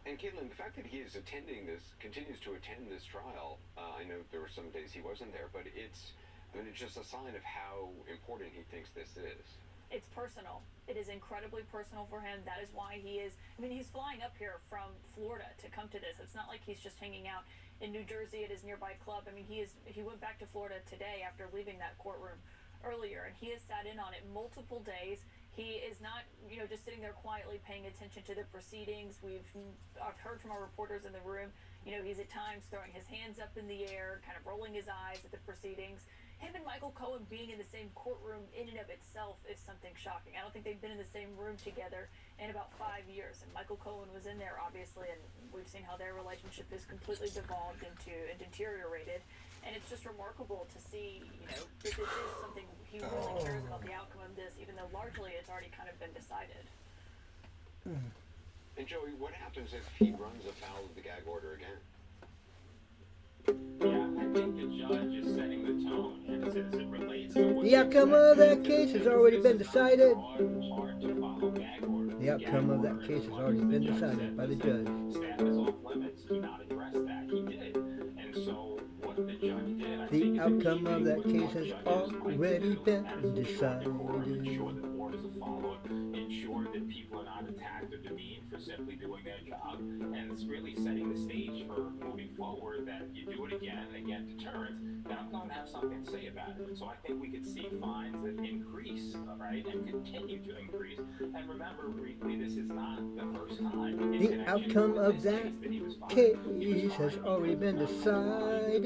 And Caitlin, the fact that he is continues to attend this trial, I know there were some days he wasn't there, but it's just a sign of how important he thinks this is. It's personal. It is incredibly personal for him. That is why he's flying up here from Florida to come to this. It's not like he's just hanging out in New Jersey at his nearby club. He went back to Florida today after leaving that courtroom earlier, and he has sat in on it multiple days. He is not, just sitting there quietly paying attention to the proceedings. I've heard from our reporters in the room, he's at times throwing his hands up in the air, kind of rolling his eyes at the proceedings. Him and Michael Cohen being in the same courtroom in and of itself is something shocking. I don't think they've been in the same room together in about 5 years. And Michael Cohen was in there, obviously, and we've seen how their relationship has completely devolved into and deteriorated. And it's just remarkable to see, that this is something he really cares about the outcome of this, even though largely it's already kind of been decided. And Joey, what happens if he runs afoul of the gag order again? Yeah, I think the judge is setting the tone as it relates to what the outcome of that case has already been decided. The outcome of that case has already been decided by the judge. Staff is off limits. Do not address that. He did. And so what the judge did, I the think, outcome of that case has already been decided. Ensure that orders are followed, ensure that people are not attacked or demeaned for simply doing their job, and it's really setting the stage for moving forward that you do it again and again deterrence, then I'm going to have something to say about it. And so I think we could see fines that increase, right, and continue to increase. And remember, briefly, this is not the first time. The outcome of that case has already been decided.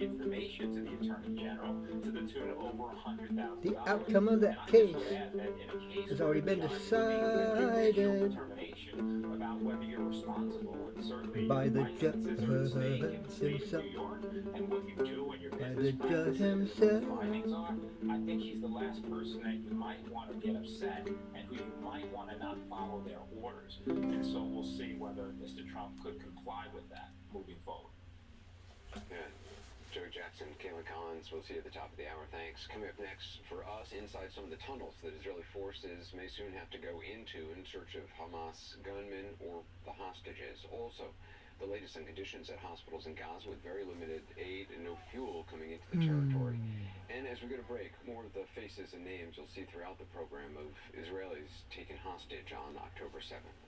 Information to the Attorney General to the tune of over $100,000. The outcome of that case has already been decided about whether you're responsible, and certainly by the judge himself. And what you do when your By the business judge practices himself. and findings are, I think he's the last person that you might want to get upset and who you might want to not follow their orders. And so we'll see whether Mr. Trump could comply with that moving forward. Yeah. Joe Jackson, Caitlin Collins, we'll see you at the top of the hour. Thanks. Coming up next for us, inside some of the tunnels that Israeli forces may soon have to go into in search of Hamas gunmen or the hostages. Also, the latest on conditions at hospitals in Gaza with very limited aid and no fuel coming into the territory. And as we go to break, more of the faces and names you'll see throughout the program of Israelis taken hostage on October 7th.